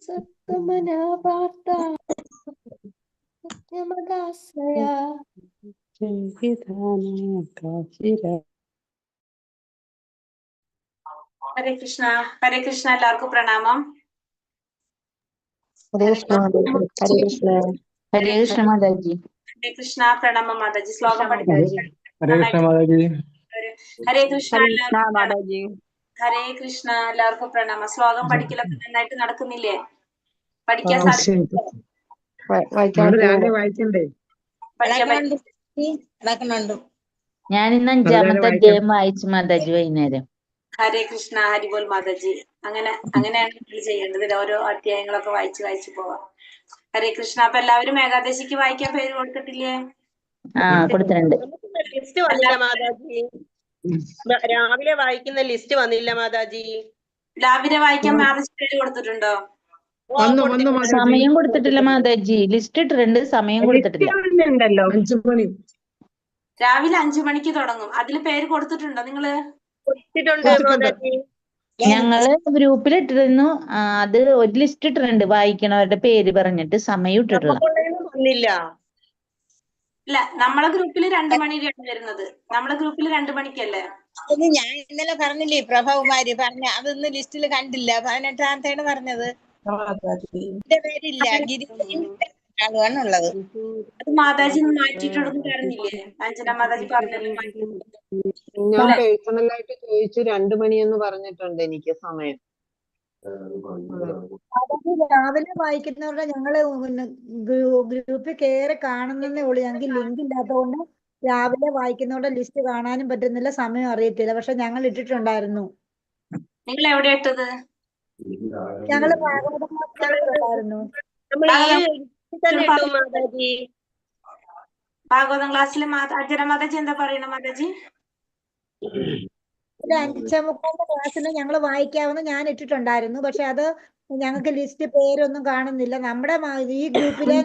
സത്യമനാവാർത്ത സത്യമദാശ്രയ. ഹരേ കൃഷ്ണ. ഹരേ കൃഷ്ണ. എല്ലാവർക്കും പ്രണാമം. ഹരേ കൃഷ്ണ. ഹരേ കൃഷ്ണ. ഹരേ കൃഷ്ണ മാതാജി. ഹരേ കൃഷ്ണ. പ്രണാമം മാതാജി. ശ്ലോകം പഠിക്കാം. ഹരേ കൃഷ്ണ മാതാജി. ഹരേ കൃഷ്ണ. മാതാജി. ഹരേ കൃഷ്ണ. എല്ലാവർക്കും പ്രണാമം. ശ്ലോകം പഠിക്കലൊക്കെ നന്നായിട്ട് നടക്കുന്നില്ലേ? പഠിക്കാൻ സാധിക്കും? വായിക്കണ്ടേ? ഞാൻ ഇന്ന് 5-ാമത്തെ അധ്യായം വായിച്ചു മാതാജി വൈകുന്നേരം. ഹരേ കൃഷ്ണ. ഹരിബോൽ മാതാജി. അങ്ങനെയാണ് നമ്മൾ ചെയ്യേണ്ടത്. ഓരോ അധ്യായങ്ങളൊക്കെ വായിച്ചു പോവാം. ഹരേ കൃഷ്ണ. അപ്പൊ എല്ലാവരും ഏകാദശിക്ക് വായിക്കാൻ പേര് കൊടുത്തിട്ടില്ലേ? കൊടുത്തിട്ടുണ്ട്. ലിസ്റ്റ് വന്നില്ല മാതാജി. രാവിലെ വായിക്കുന്ന ലിസ്റ്റ് വന്നില്ല മാതാജി. രാവിലെ വായിക്കാൻ മാതാജി പേര് കൊടുത്തിട്ടുണ്ടോ? സമയം കൊടുത്തിട്ടില്ല മാതാജി. ലിസ്റ്റ് ഇട്ടിട്ടുണ്ട്, സമയം കൊടുത്തിട്ടില്ല. 5 മണി. രാവിലെ 5 മണിക്ക് തുടങ്ങും. അതിൽ പേര് കൊടുത്തിട്ടുണ്ടോ നിങ്ങള്? ഞങ്ങള് ഗ്രൂപ്പിൽ ഇട്ടിരുന്നു. അത് ഒരു ലിസ്റ്റ് ഇട്ടിട്ടുണ്ട്, വായിക്കണവരുടെ പേര് പറഞ്ഞിട്ട്. സമയം ഇട്ടിട്ടില്ല. ഇല്ല, നമ്മളെ ഗ്രൂപ്പിൽ 2 മണിക്കാണ് വരുന്നത്. നമ്മളെ ഗ്രൂപ്പിൽ 2 മണിക്കല്ലേ? ഞാൻ ഇന്നലെ പറഞ്ഞില്ലേ, പ്രഭകുമാരി പറഞ്ഞ അതൊന്ന് ലിസ്റ്റിൽ കണ്ടില്ല. 18-ാമത്തെയാണ് പറഞ്ഞത്. എന്റെ പേരില്ല, ഗിരിജാണുള്ളത്. അത് മാതാജി മാറ്റിയിട്ടുണ്ടെന്ന് പറഞ്ഞില്ലേ? അഞ്ജന മാതാജി പറഞ്ഞല്ലോ. ഞാൻ പേഴ്സണലായിട്ട് ചോദിച്ചു, 2 മണിയെന്ന് പറഞ്ഞിട്ടുണ്ട് എനിക്ക് സമയം. രാവിലെ വായിക്കുന്നവരുടെ ഞങ്ങള് ഗ്രൂപ്പിൽ കയറി കാണുന്നതേ ഉള്ളൂ. ഞങ്ങൾക്ക് ലിങ്ക് ഇല്ലാത്തതുകൊണ്ട് രാവിലെ വായിക്കുന്നവരുടെ ലിസ്റ്റ് കാണാനും പറ്റുന്നില്ല, സമയം അറിയത്തില്ല. പക്ഷെ ഞങ്ങൾ ഇട്ടിട്ടുണ്ടായിരുന്നു. നിങ്ങൾ എവിടെ ഇട്ടത്? ഞങ്ങള് ഭാഗവതം ഭാഗവതം ക്ലാസ്സിൽ അഞ്ജന മാതാജി എന്താ പറയണ മാതാജി? 5:45 ക്ലാസ്സിൽ ഞങ്ങൾ വായിക്കാവുന്ന ഞാൻ ഇട്ടിട്ടുണ്ടായിരുന്നു. പക്ഷെ അത് ഞങ്ങൾക്ക് ലിസ്റ്റ് പേരൊന്നും കാണുന്നില്ല. നമ്മുടെ ഈ ഗ്രൂപ്പിലെ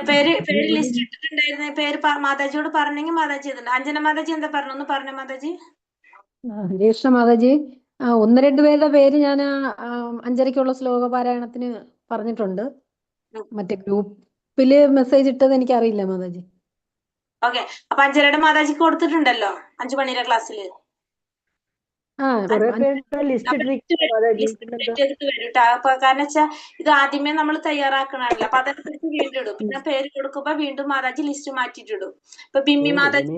പേര് ലിസ്റ്റ് ഇട്ടിട്ടുണ്ടായിരുന്ന പേര് മാതാജിയോട് പറഞ്ഞെങ്കിൽ മാതാജി ചെയ്തിട്ടുണ്ട്. അഞ്ജന മാതാജി എന്താ പറഞ്ഞു? ഒന്ന് പറഞ്ഞ മാതാജി. ഹരേകൃഷ്ണ മാതാജി, 1-2 പേരുടെ പേര് ഞാൻ 5:30-ക്കുള്ള ശ്ലോക പാരായണത്തിന് പറഞ്ഞിട്ടുണ്ട്. മറ്റേ ഗ്രൂപ്പില് മെസ്സേജ് ഇട്ടത് എനിക്കറിയില്ല മാതാജി. ഓക്കെ, അപ്പൊ 5:30 മാതാജിക്ക് കൊടുത്തിട്ടുണ്ടല്ലോ 5 മണിയുടെ ക്ലാസ്സിൽ. കാരണം വെച്ചാ ഇത് ആദ്യമേ നമ്മൾ തയ്യാറാക്കണല്ലോ. അപ്പൊ അതനുസരിച്ച് വീണ്ടും ഇടും. പിന്നെ പേര് കൊടുക്കുമ്പോ വീണ്ടും മാതാജി ലിസ്റ്റ് മാറ്റിയിട്ടിടും. ഇപ്പൊ ബിമ്മി മാതാജി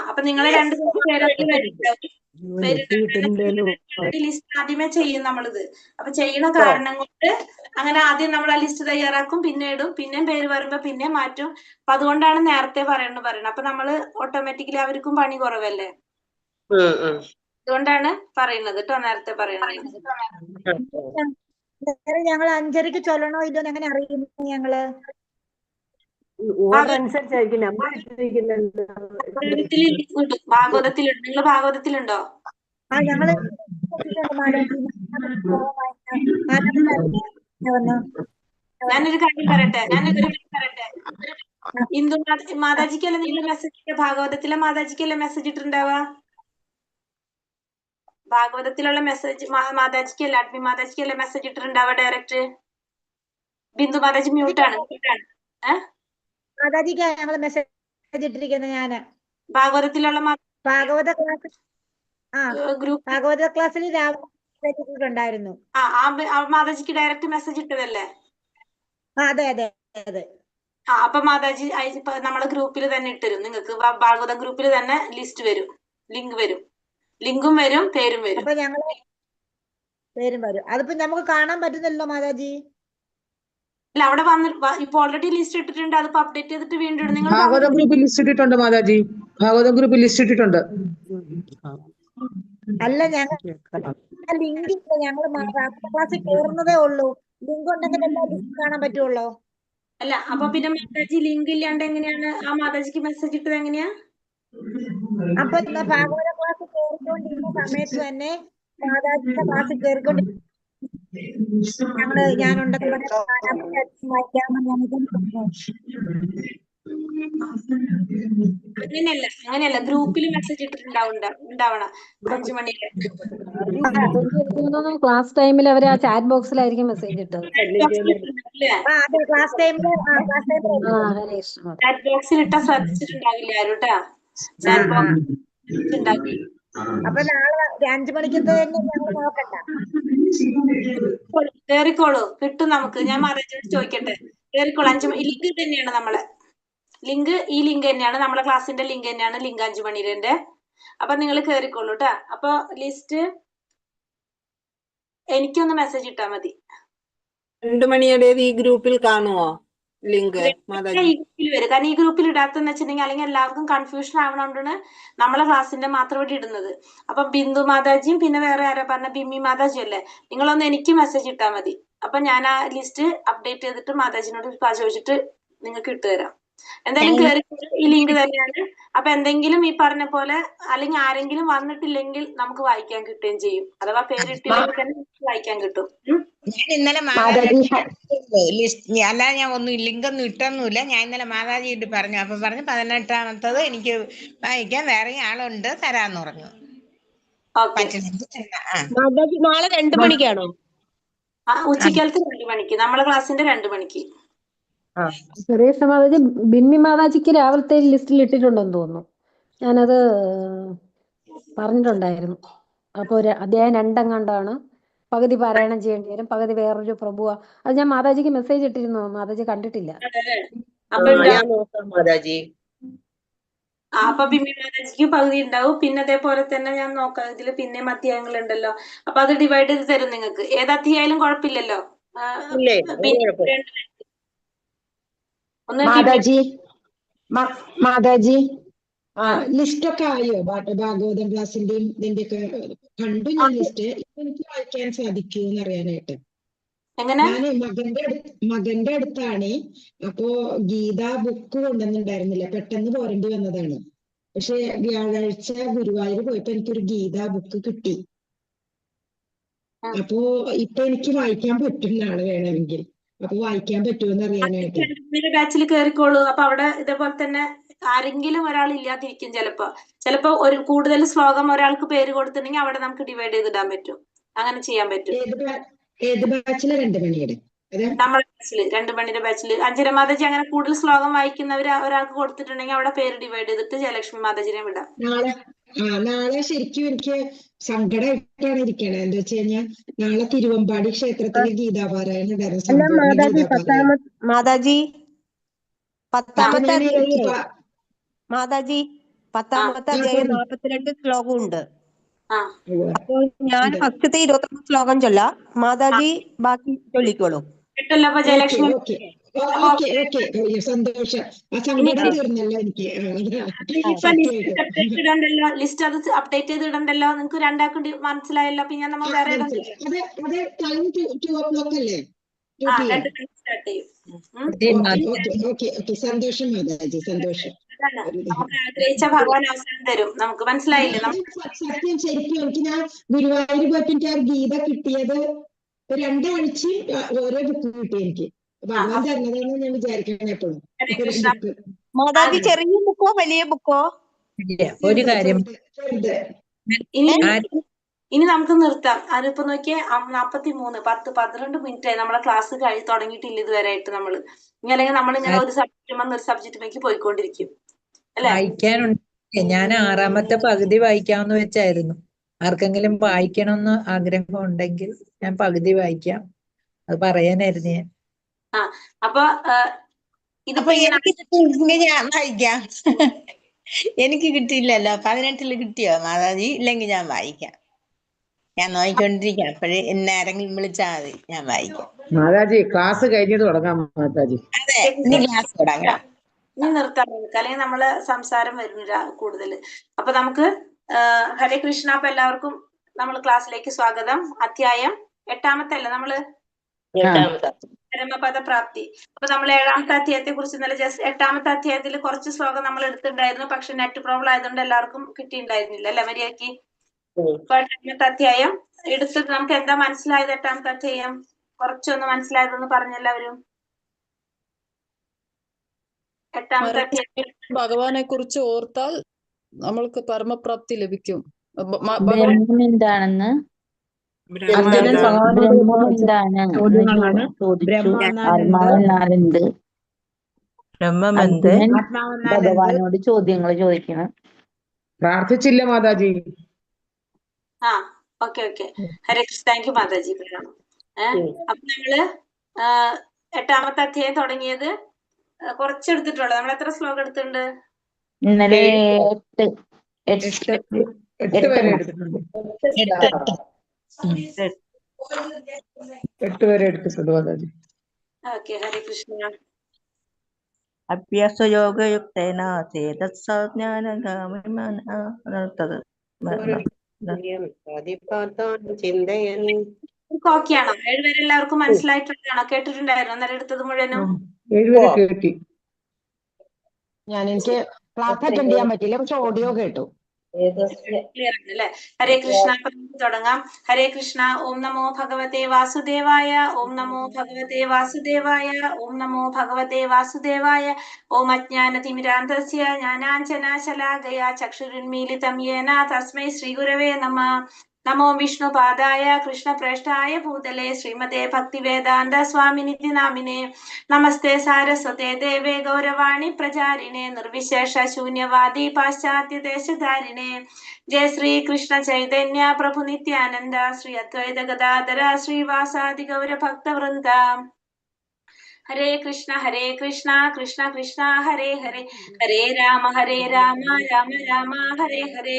അപ്പൊ നിങ്ങളെ 2 ലിസ്റ്റ് ആദ്യമേ ചെയ്യും നമ്മളിത്. അപ്പൊ ചെയ്യണ കാരണം കൊണ്ട് അങ്ങനെ ആദ്യം നമ്മൾ ആ ലിസ്റ്റ് തയ്യാറാക്കും, പിന്നെ ഇടും, പിന്നെയും പേര് വരുമ്പോ പിന്നെ മാറ്റും. അപ്പൊ അതുകൊണ്ടാണ് നേരത്തെ പറയണത്. അപ്പൊ നമ്മള് ഓട്ടോമാറ്റിക്കലി അവർക്കും പണി കുറവല്ലേ, അതുകൊണ്ടാണ് പറയുന്നത് കേട്ടോ, നേരത്തെ പറയണത്. ഞങ്ങൾ 5:30-ക്ക് ചൊല്ലണോ ഇല്ലെന്ന് എങ്ങനെ അറിയുന്നു? ഞങ്ങള് ഭാഗവതത്തിലുണ്ട്. നിങ്ങൾ ഭാഗവതത്തിലുണ്ടോ? ഞങ്ങള് ഞാനൊരു കാര്യം പറയട്ടെ. ഇന്ദു മാതാജിക്കല്ലേ നിങ്ങൾ മെസ്സേജ് ഇട്ട? ഭാഗവതത്തിലെ മാതാജിക്കല്ലേ മെസ്സേജ് ഇട്ടിട്ടുണ്ടാവുക? ഭാഗവതത്തിലുള്ള മെസ്സേജ് മാതാജിക്കല്ലേ, അഡ്മി മാതാജിക്കല്ലേ മെസ്സേജ് ഇട്ടിട്ടുണ്ടാവുക ഡയറക്റ്റ്? ബിന്ദു മാതാജി മ്യൂട്ടാണ്. മാതാജിക്ക് ഞങ്ങൾ മെസ്സേജ് ഇട്ടിരിക്കുന്നത്. ഞാന് ഭാഗവതത്തിലുള്ള ഭാഗവത ക്ലാസ്സിൽ രാവിലെ ഇട്ടിട്ടുണ്ടായിരുന്നു. മാതാജിക്ക് ഡയറക്റ്റ് മെസ്സേജ് ഇട്ടതല്ലേ? അതെ അതെ അതെ. അപ്പൊ മാതാജി നമ്മളെ ഗ്രൂപ്പിൽ തന്നെ ഇട്ടുതരും. നിങ്ങൾക്ക് ഭാഗവതം ഗ്രൂപ്പിൽ തന്നെ ലിസ്റ്റ് വരും, ലിങ്ക് വരും, ലിങ്കും വരും, പേരും വരും. അപ്പൊ ഞങ്ങള് പേരും വരും. അതിപ്പോ നമുക്ക് കാണാൻ പറ്റുന്നില്ലല്ലോ മാതാജി. അല്ല, അവിടെ ഇപ്പൊ ഓൾറെഡി ലിസ്റ്റ് ഇട്ടിട്ടുണ്ട്. അതിപ്പോ അപ്ഡേറ്റ് ചെയ്തിട്ട് വീണ്ടും ഇടും. നിങ്ങൾ ഭാഗവതം ഗ്രൂപ്പിൽ ലിസ്റ്റ് ഇട്ടിട്ടുണ്ട് മാതാജി. ഭാഗവതം ഗ്രൂപ്പിൽ ലിസ്റ്റ് ഇട്ടിട്ടുണ്ട്. അല്ല, ഞങ്ങൾ ലിങ്ക് ഇല്ല. ഞങ്ങൾ ക്ലാസ്സിൽ കയറുന്നതേ ഉള്ളൂ. ലിങ്ക് ഉണ്ടെങ്കിൽ ലിസ്റ്റ് കാണാൻ പറ്റുള്ളൂ. അല്ല, അപ്പൊ പിന്നെ മാതാജി ലിങ്ക് ഇല്ലാണ്ട് എങ്ങനെയാണ് ആ മാതാജിക്ക് മെസ്സേജ് ഇട്ടത്? എങ്ങനെയാ? അപ്പൊ ഭാഗവത ക്ലാസ് കയറിക്കൊണ്ടിരുന്ന സമയത്ത് തന്നെ മാതാജിയുടെ ക്ലാസ്സിൽ കയറിക്കൊണ്ടിരുന്ന ഞാനുണ്ടെന്ന് അങ്ങനെയല്ല ഗ്രൂപ്പിൽ മെസ്സേജ് ഉണ്ടാവണം 5 മണിക്ക്. ക്ലാസ് ടൈമിൽ അവർ ആ ചാറ്റ് ബോക്സിലായിരിക്കും മെസ്സേജ് ഇട്ടത്. അതെ ക്ലാസ് ടൈമില് ഹരീഷ് ചാറ്റ് ബോക്സിൽ ഇട്ടാ ശ്രദ്ധിച്ചിട്ടുണ്ടാവില്ല ആരും ട്ടാ. ചാറ്റ് ബോക്സ് ഉണ്ടാവില്ല. അപ്പൊ നാളെ 5 മണിക്കത്തെ ഞങ്ങൾ നോക്കണ്ട. കേറിക്കോളൂ, കിട്ടും നമുക്ക്. ഞാൻ മാതാജിയോട് ചോദിക്കട്ടെ. കേറിക്കോളൂ. 5 മണി ലിങ്ക് തന്നെയാണ് നമ്മളെ ഈ ലിങ്ക് തന്നെയാണ് നമ്മളെ ക്ലാസ്സിന്റെ ലിങ്ക് തന്നെയാണ്. ലിങ്ക് 5 മണിയുടെ. അപ്പൊ നിങ്ങൾ കേറിക്കോളൂ ട്ടാ. അപ്പൊ ലിസ്റ്റ് എനിക്കൊന്ന് മെസ്സേജ് ഇട്ടാ മതി. 2 മണിയുടേത് ഈ ഗ്രൂപ്പിൽ കാണുമോ ലിങ്ക് മാതാജി? ഈ ഗ്രൂപ്പിൽ വരും. കാരണം ഈ ഗ്രൂപ്പിൽ ഇടാത്തെന്ന് വെച്ചിട്ടുണ്ടെങ്കിൽ അല്ലെങ്കിൽ എല്ലാവർക്കും കൺഫ്യൂഷൻ ആവണോണ്ടാണ് നമ്മളെ ക്ലാസ്സിന്റെ മാത്രം ഇവിടെ ഇടുന്നത്. അപ്പൊ ബിന്ദു മാതാജിയും പിന്നെ വേറെ ആരാ പറഞ്ഞ ബിമ്മി മാതാജി അല്ലേ, നിങ്ങളൊന്ന് എനിക്ക് മെസ്സേജ് ഇട്ടാ മതി. അപ്പൊ ഞാൻ ആ ലിസ്റ്റ് അപ്ഡേറ്റ് ചെയ്തിട്ട് മാതാജിനോട് ചോദിച്ചിട്ട് നിങ്ങൾക്ക് ഇട്ടുതരാം. എന്തായാലും കേറി ഈ ലിങ്ക് തന്നെയാണ്. അപ്പൊ എന്തെങ്കിലും ഈ പറഞ്ഞ പോലെ അല്ലെങ്കിൽ ആരെങ്കിലും വന്നിട്ടില്ലെങ്കിൽ നമുക്ക് വായിക്കാൻ കിട്ടുകയും ചെയ്യും. അഥവാ പേരിട്ടില്ലെങ്കിൽ തന്നെ വായിക്കാൻ കിട്ടും. ഞാൻ ഇന്നലെ ലിസ്റ്റ് അല്ലാതെ ഞാൻ ഒന്നും ലിങ്ക് ഒന്നും ഇട്ടൊന്നുമില്ല. ഞാൻ ഇന്നലെ മാതാജിയിട്ട് പറഞ്ഞു. അപ്പൊ പറഞ്ഞു 18ാമത്തത് എനിക്ക് വായിക്കാൻ വേറെ ആളുണ്ട് തരാന്ന് പറഞ്ഞു. മാതാജി നാളെ 2 മണിക്കാണോ? ഉച്ചക്കാലത്ത് 2 മണിക്ക് നമ്മളെ ക്ലാസ്സിന്റെ 2 മണിക്ക്. സുരേഷ് മാതാജി ബിന്നി മാതാജിക്ക് രാവിലത്തെ ലിസ്റ്റിൽ ഇട്ടിട്ടുണ്ടെന്ന് തോന്നുന്നു. ഞാനത് പറഞ്ഞിട്ടുണ്ടായിരുന്നു. അപ്പൊ അധ്യായം 2 എങ്ങാണ്ടാണ് പകുതി പാരായണം ചെയ്യേണ്ടി വരും, പകുതി വേറൊരു പ്രഭുവ. അത് ഞാൻ മാതാജിക്ക് മെസ്സേജ് ഇട്ടിരുന്നു, മാതാജി കണ്ടിട്ടില്ല. ഞാൻ നോക്കാം മാതാജി. അപ്പൊ ബിമ്മി മാതാജിക്ക് പകുതി ഉണ്ടാവും. പിന്നെ അതേപോലെ തന്നെ ഞാൻ നോക്കാം, ഇതില് പിന്നെ അധ്യായങ്ങൾ ഉണ്ടല്ലോ. അപ്പൊ അത് ഡിവൈഡ് ചെയ്ത് തരും നിങ്ങൾക്ക്. ഏത് അധ്യായാലും കുഴപ്പമില്ലല്ലോ. മാതാജി ലിസ്റ്റ് ഒക്കെ ആയോ? ഭാഗവതം ക്ലാസിന്റെയും ഇതിന്റെയൊക്കെ കണ്ടു ഞാൻ ലിസ്റ്റ്. എനിക്ക് വായിക്കാൻ സാധിക്കുമെന്ന് അറിയാനായിട്ട്. ഞാന് മകന്റെ അടുത്താണ്. അപ്പോ ഗീത ബുക്ക് കൊണ്ടുവന്നിട്ടുണ്ടായിരുന്നില്ല, പെട്ടെന്ന് പോരേണ്ടി വന്നതാണ്. പക്ഷെ വ്യാഴാഴ്ച ഗുരുവായൂർ പോയപ്പോ എനിക്കൊരു ഗീത ബുക്ക് കിട്ടി. അപ്പോ ഇപ്പൊ എനിക്ക് വായിക്കാൻ പറ്റും നാളെ വേണമെങ്കിൽ. അപ്പൊ വായിക്കാൻ പറ്റുമെന്ന് അറിയാനായിട്ട്. ബാച്ചിൽ കയറിക്കോളൂ. അപ്പൊ അവിടെ ഇതേപോലെ തന്നെ ആരെങ്കിലും ഒരാൾ ഇല്ലാതിരിക്കും. ചിലപ്പോ ഒരു കൂടുതൽ ശ്ലോകം ഒരാൾക്ക് പേര് കൊടുത്തിട്ടുണ്ടെങ്കിൽ അവിടെ നമുക്ക് ഡിവൈഡ് ചെയ്തിടാൻ പറ്റും. അങ്ങനെ ചെയ്യാൻ പറ്റും. ഏത് ബാച്ചില്? 2 മണിയുടെ നമ്മളെ ബാച്ചില് 2 മണിയുടെ ബാച്ചില് അഞ്ജന മാതാജി അങ്ങനെ കൂടുതൽ ശ്ലോകം വായിക്കുന്നവര് ഒരാൾക്ക് കൊടുത്തിട്ടുണ്ടെങ്കിൽ അവിടെ പേര് ഡിവൈഡ് ചെയ്തിട്ട് ജയലക്ഷ്മി മാതാജിനെ വിടാം. നാളെ ശരിക്കും എനിക്ക് സങ്കടമായിട്ടാണ് ഇരിക്കണത്. എന്താ വെച്ച് കഴിഞ്ഞാൽ നാളെ തിരുവമ്പാടി ക്ഷേത്രത്തിലെ ഗീതാപാരായണം ഉണ്ടായിരുന്നു. മാതാജി 10ാമത്തെ അധ്യായം 42 ശ്ലോകം ഉണ്ട്. അപ്പോൾ ഞാൻ ഫസ്റ്റത്തെ 21 ശ്ലോകം ചൊല്ലാം. മാതാജി ബാക്കി ചൊല്ലിക്കോളൂ. സന്തോഷം. ആ സങ്കടം തീർന്നല്ലോ എനിക്ക്. ലിസ്റ്റ് അത് അപ്ഡേറ്റ് ചെയ്ത് ഇടണ്ടല്ലോ. നിങ്ങൾക്ക് രണ്ടാക്കും മനസ്സിലായല്ലോ. പിന്നെ നമ്മൾ വേറെ സ്റ്റാർട്ട് ചെയ്യും. സന്തോഷം മാതാജി, സന്തോഷം. നമുക്ക് ആഗ്രഹിച്ച ഭഗവാൻ അവസരം തരും. നമുക്ക് മനസ്സിലായില്ലേ? സത്യം ശരിക്കും എനിക്ക് ഞാൻ ഗുരുവായൂർ പോയിട്ട് എനിക്ക് ആ ഗീത കിട്ടിയത് 2 ആഴ്ചയും ഓരോ ബുക്ക് കിട്ടി എനിക്ക്. ഭഗവാൻ തന്നതാണെന്ന് ഞാൻ വിചാരിക്കണം എപ്പോഴും. മാതാജി ചെറിയ ബുക്കോ വലിയ ബുക്കോ? ഒരു കാര്യം ഇനി നമുക്ക് നിർത്താം. അതിപ്പോ നോക്കിയേ 43 മിനിറ്റ് ആയി നമ്മളെ ക്ലാസ് തുടങ്ങിയിട്ടില്ല ഇതുവരെയായിട്ട്. നമ്മള് ഇനി അല്ലെങ്കിൽ നമ്മളിങ്ങനെ ഒരു സബ്ജക്റ്റിലേക്ക് പോയിക്കൊണ്ടിരിക്കും അല്ലെ? വായിക്കാനുണ്ട്. ഞാൻ 6ാമത്തെ പകുതി വായിക്കാമെന്ന് വെച്ചായിരുന്നു. ആർക്കെങ്കിലും വായിക്കണമെന്ന് ആഗ്രഹം ഉണ്ടെങ്കിൽ ഞാൻ പകുതി വായിക്കാം. അത് പറയാനായിരുന്നു ഞാൻ. അപ്പൊ ഇതിപ്പോ ഞാൻ വായിക്കാം. എനിക്ക് കിട്ടിയില്ലല്ലോ. 18ൽ കിട്ടിയോ മാതാജി? ഇല്ലെങ്കിൽ ഞാൻ വായിക്കാം. ഞാൻ നോക്കിക്കൊണ്ടിരിക്കാം. അപ്പോഴേ എന്നെ ആരെങ്കിലും വിളിച്ചാൽ മതി, ഞാൻ വായിക്കാം. മാതാജി ക്ലാസ് കഴിഞ്ഞിട്ട് തുടങ്ങാം മാതാജി. അതെ, ഇനി ക്ലാസ് തുടങ്ങാം. ഇനി നിർത്താം നമുക്ക്, അല്ലെങ്കിൽ നമ്മള് സംസാരം വരുന്നില്ല കൂടുതല്. അപ്പൊ നമുക്ക് ഹരേ കൃഷ്ണ. അപ്പൊ എല്ലാവർക്കും നമ്മൾ ക്ലാസ്സിലേക്ക് സ്വാഗതം. അധ്യായം 8ാമത്തെ അല്ലേ നമ്മള്? പരമപദ പ്രാപ്തി. അപ്പൊ നമ്മൾ 7ാമത്തെ അധ്യായത്തെ കുറിച്ച് ഇന്നലെ 8ാമത്തെ അധ്യായത്തിൽ കുറച്ച് ശ്ലോകം നമ്മൾ എടുത്തിട്ടുണ്ടായിരുന്നു. പക്ഷെ നെറ്റ് പ്രോബ്ലം ആയതുകൊണ്ട് എല്ലാവർക്കും കിട്ടിയിട്ടുണ്ടായിരുന്നില്ല അല്ലെ മര്യാദക്ക്? 8ാമത്തെ അധ്യായം എടുത്തിട്ട് നമുക്ക് എന്താ മനസ്സിലായത്? 8ാമത്തെ അധ്യായം കുറച്ചൊന്ന് മനസ്സിലായതെന്ന് പറഞ്ഞെല്ലാവരും. എട്ടാമത്തെ അധ്യായം. ഭഗവാനെ കുറിച്ച് ഓർത്താൽ നമ്മൾക്ക് പരമപ്രാപ്തി ലഭിക്കും. ബ്രഹ്മം എന്താണെന്ന് അർജുനൻ ഭഗവാനോട് ബ്രഹ്മം എന്താണ് എന്ന് ചോദ്യങ്ങളാണ്. ചോദിച്ചു. ബ്രഹ്മാവെന്നാൽ എന്ത്? ആത്മാവെന്നാൽ എന്ത്? ബ്രഹ്മമെന്ത്? അർജുനൻ ആത്മാവെന്നാൽ എന്ത്? ഭഗവാനോട് ചോദ്യങ്ങൾ ചോദിക്കണം. പ്രാർത്ഥിച്ചില്ല മാതാജി. ആ okay. Hare Krishna. Thank you Mataji. പ്രണാമം. അപ്പൊ നമ്മള് എട്ടാമത്തെ അധ്യായം തുടങ്ങിയത് കുറച്ചെടുത്തിട്ടുള്ളൂ. നമ്മൾ എത്ര ശ്ലോകം എടുത്തിട്ടുണ്ട്? ഇന്നലെ 8 വരെ എടുത്തിട്ടുണ്ട്. 8 വരെ എടുത്തിട്ടുണ്ട് മാതാജി. ഓക്കെ. ഹരേ കൃഷ്ണ. അഭ്യാസയോഗയുക്തേന ചേതസ്സജ്ഞാനഗാമിനഃ. ഓക്കെയാണോ? 7 വരെ എല്ലാവർക്കും മനസ്സിലായിട്ടുണ്ടാണോ? കേട്ടിട്ടുണ്ടായിരുന്നോ ഇന്നലെ എടുത്തത് മുഴുവനും? 7 വരെ കേട്ടി. എനിക്ക് ക്ലാസ് അറ്റൻഡ് ചെയ്യാൻ പറ്റില്ല, പക്ഷെ ഓഡിയോ കേട്ടു. ക്ലിയർ ആണ് അല്ലെ? ഹരേ കൃഷ്ണ. അപ്പൊ നമുക്ക് തുടങ്ങാം. ഹരേ കൃഷ്ണ. ഓം നമോ ഭഗവതേ വാസുദേവായ. ഓം നമോ ഭഗവതേ വാസുദേവായ. ഓം നമോ ഭഗവതേ വാസുദേവായ. ഓം അജ്ഞാനതിമിരാന്ധസ്യ ജ്ഞാനാഞ്ജനശലാകയാ ചക്ഷുരുന്മീലിതം യേന തസ്മൈ ശ്രീഗുരവേ നമഃ. നമോ വിഷ്ണുപാദായ കൃഷ്ണപ്രേഷ്ഠായ ഭൂതലേ ശ്രീമതേ ഭക്തിവേദാന്ത സ്വാമിനിധി നാമിനെ. നമസ്തേ സാരസ്വതേ ദേവേ ഗൗരവാണി പ്രചാരിണേ നിർവിശേഷ ശൂന്യവാദി പാശ്ചാത്യ ദേശധാരിണേ. ജയ ശ്രീ കൃഷ്ണ ചൈതന്യ പ്രഭു നിത്യാനന്ദ ശ്രീ അദ്വൈത ഗദാധര ശ്രീവാസാദി ഗൗര ഭക്തവൃന്ദ. ഹരേ കൃഷ്ണ കൃഷ്ണ കൃഷ്ണ ഹരേ ഹരേ. ഹരേ രാമ രാമ രാമ ഹരേ ഹരേ.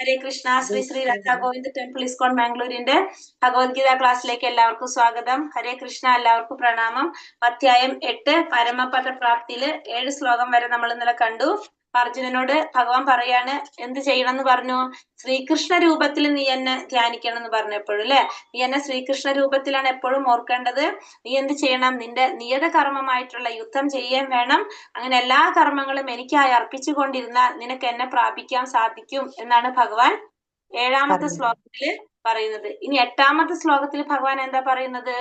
ഹരേ കൃഷ്ണ. ശ്രീ രാധാ ഗോവിന്ദ് ടെമ്പിൾ ഇസ്കോൺ ബാംഗ്ലൂരിന്റെ ഭഗവത്ഗീത ക്ലാസ്സിലേക്ക് എല്ലാവർക്കും സ്വാഗതം. ഹരേ കൃഷ്ണ. എല്ലാവർക്കും പ്രണാമം. അധ്യായം 8 പരമപദ പ്രാപ്തിയില് 7 ശ്ലോകം വരെ നമ്മൾ ഇന്നലെ കണ്ടു. അർജുനനോട് ഭഗവാൻ പറയാണ് എന്ത് ചെയ്യണം എന്ന് പറഞ്ഞു? ശ്രീകൃഷ്ണ രൂപത്തിൽ നീ എന്നെ ധ്യാനിക്കണം എന്ന് പറഞ്ഞപ്പോഴും അല്ലെ, നീ എന്നെ ശ്രീകൃഷ്ണ രൂപത്തിലാണ് എപ്പോഴും ഓർക്കേണ്ടത്. നീ എന്ത് ചെയ്യണം? നിന്റെ നിയത കർമ്മമായിട്ടുള്ള യുദ്ധം ചെയ്യാൻ വേണം. അങ്ങനെ എല്ലാ കർമ്മങ്ങളും എനിക്കായി അർപ്പിച്ചുകൊണ്ടിരുന്നാൽ നിനക്ക് എന്നെ പ്രാപിക്കാൻ സാധിക്കും എന്നാണ് ഭഗവാൻ 7ാമത്തെ ശ്ലോകത്തില് പറയുന്നത്. ഇനി 8ാമത്തെ ശ്ലോകത്തിൽ ഭഗവാൻ എന്താ പറയുന്നത്?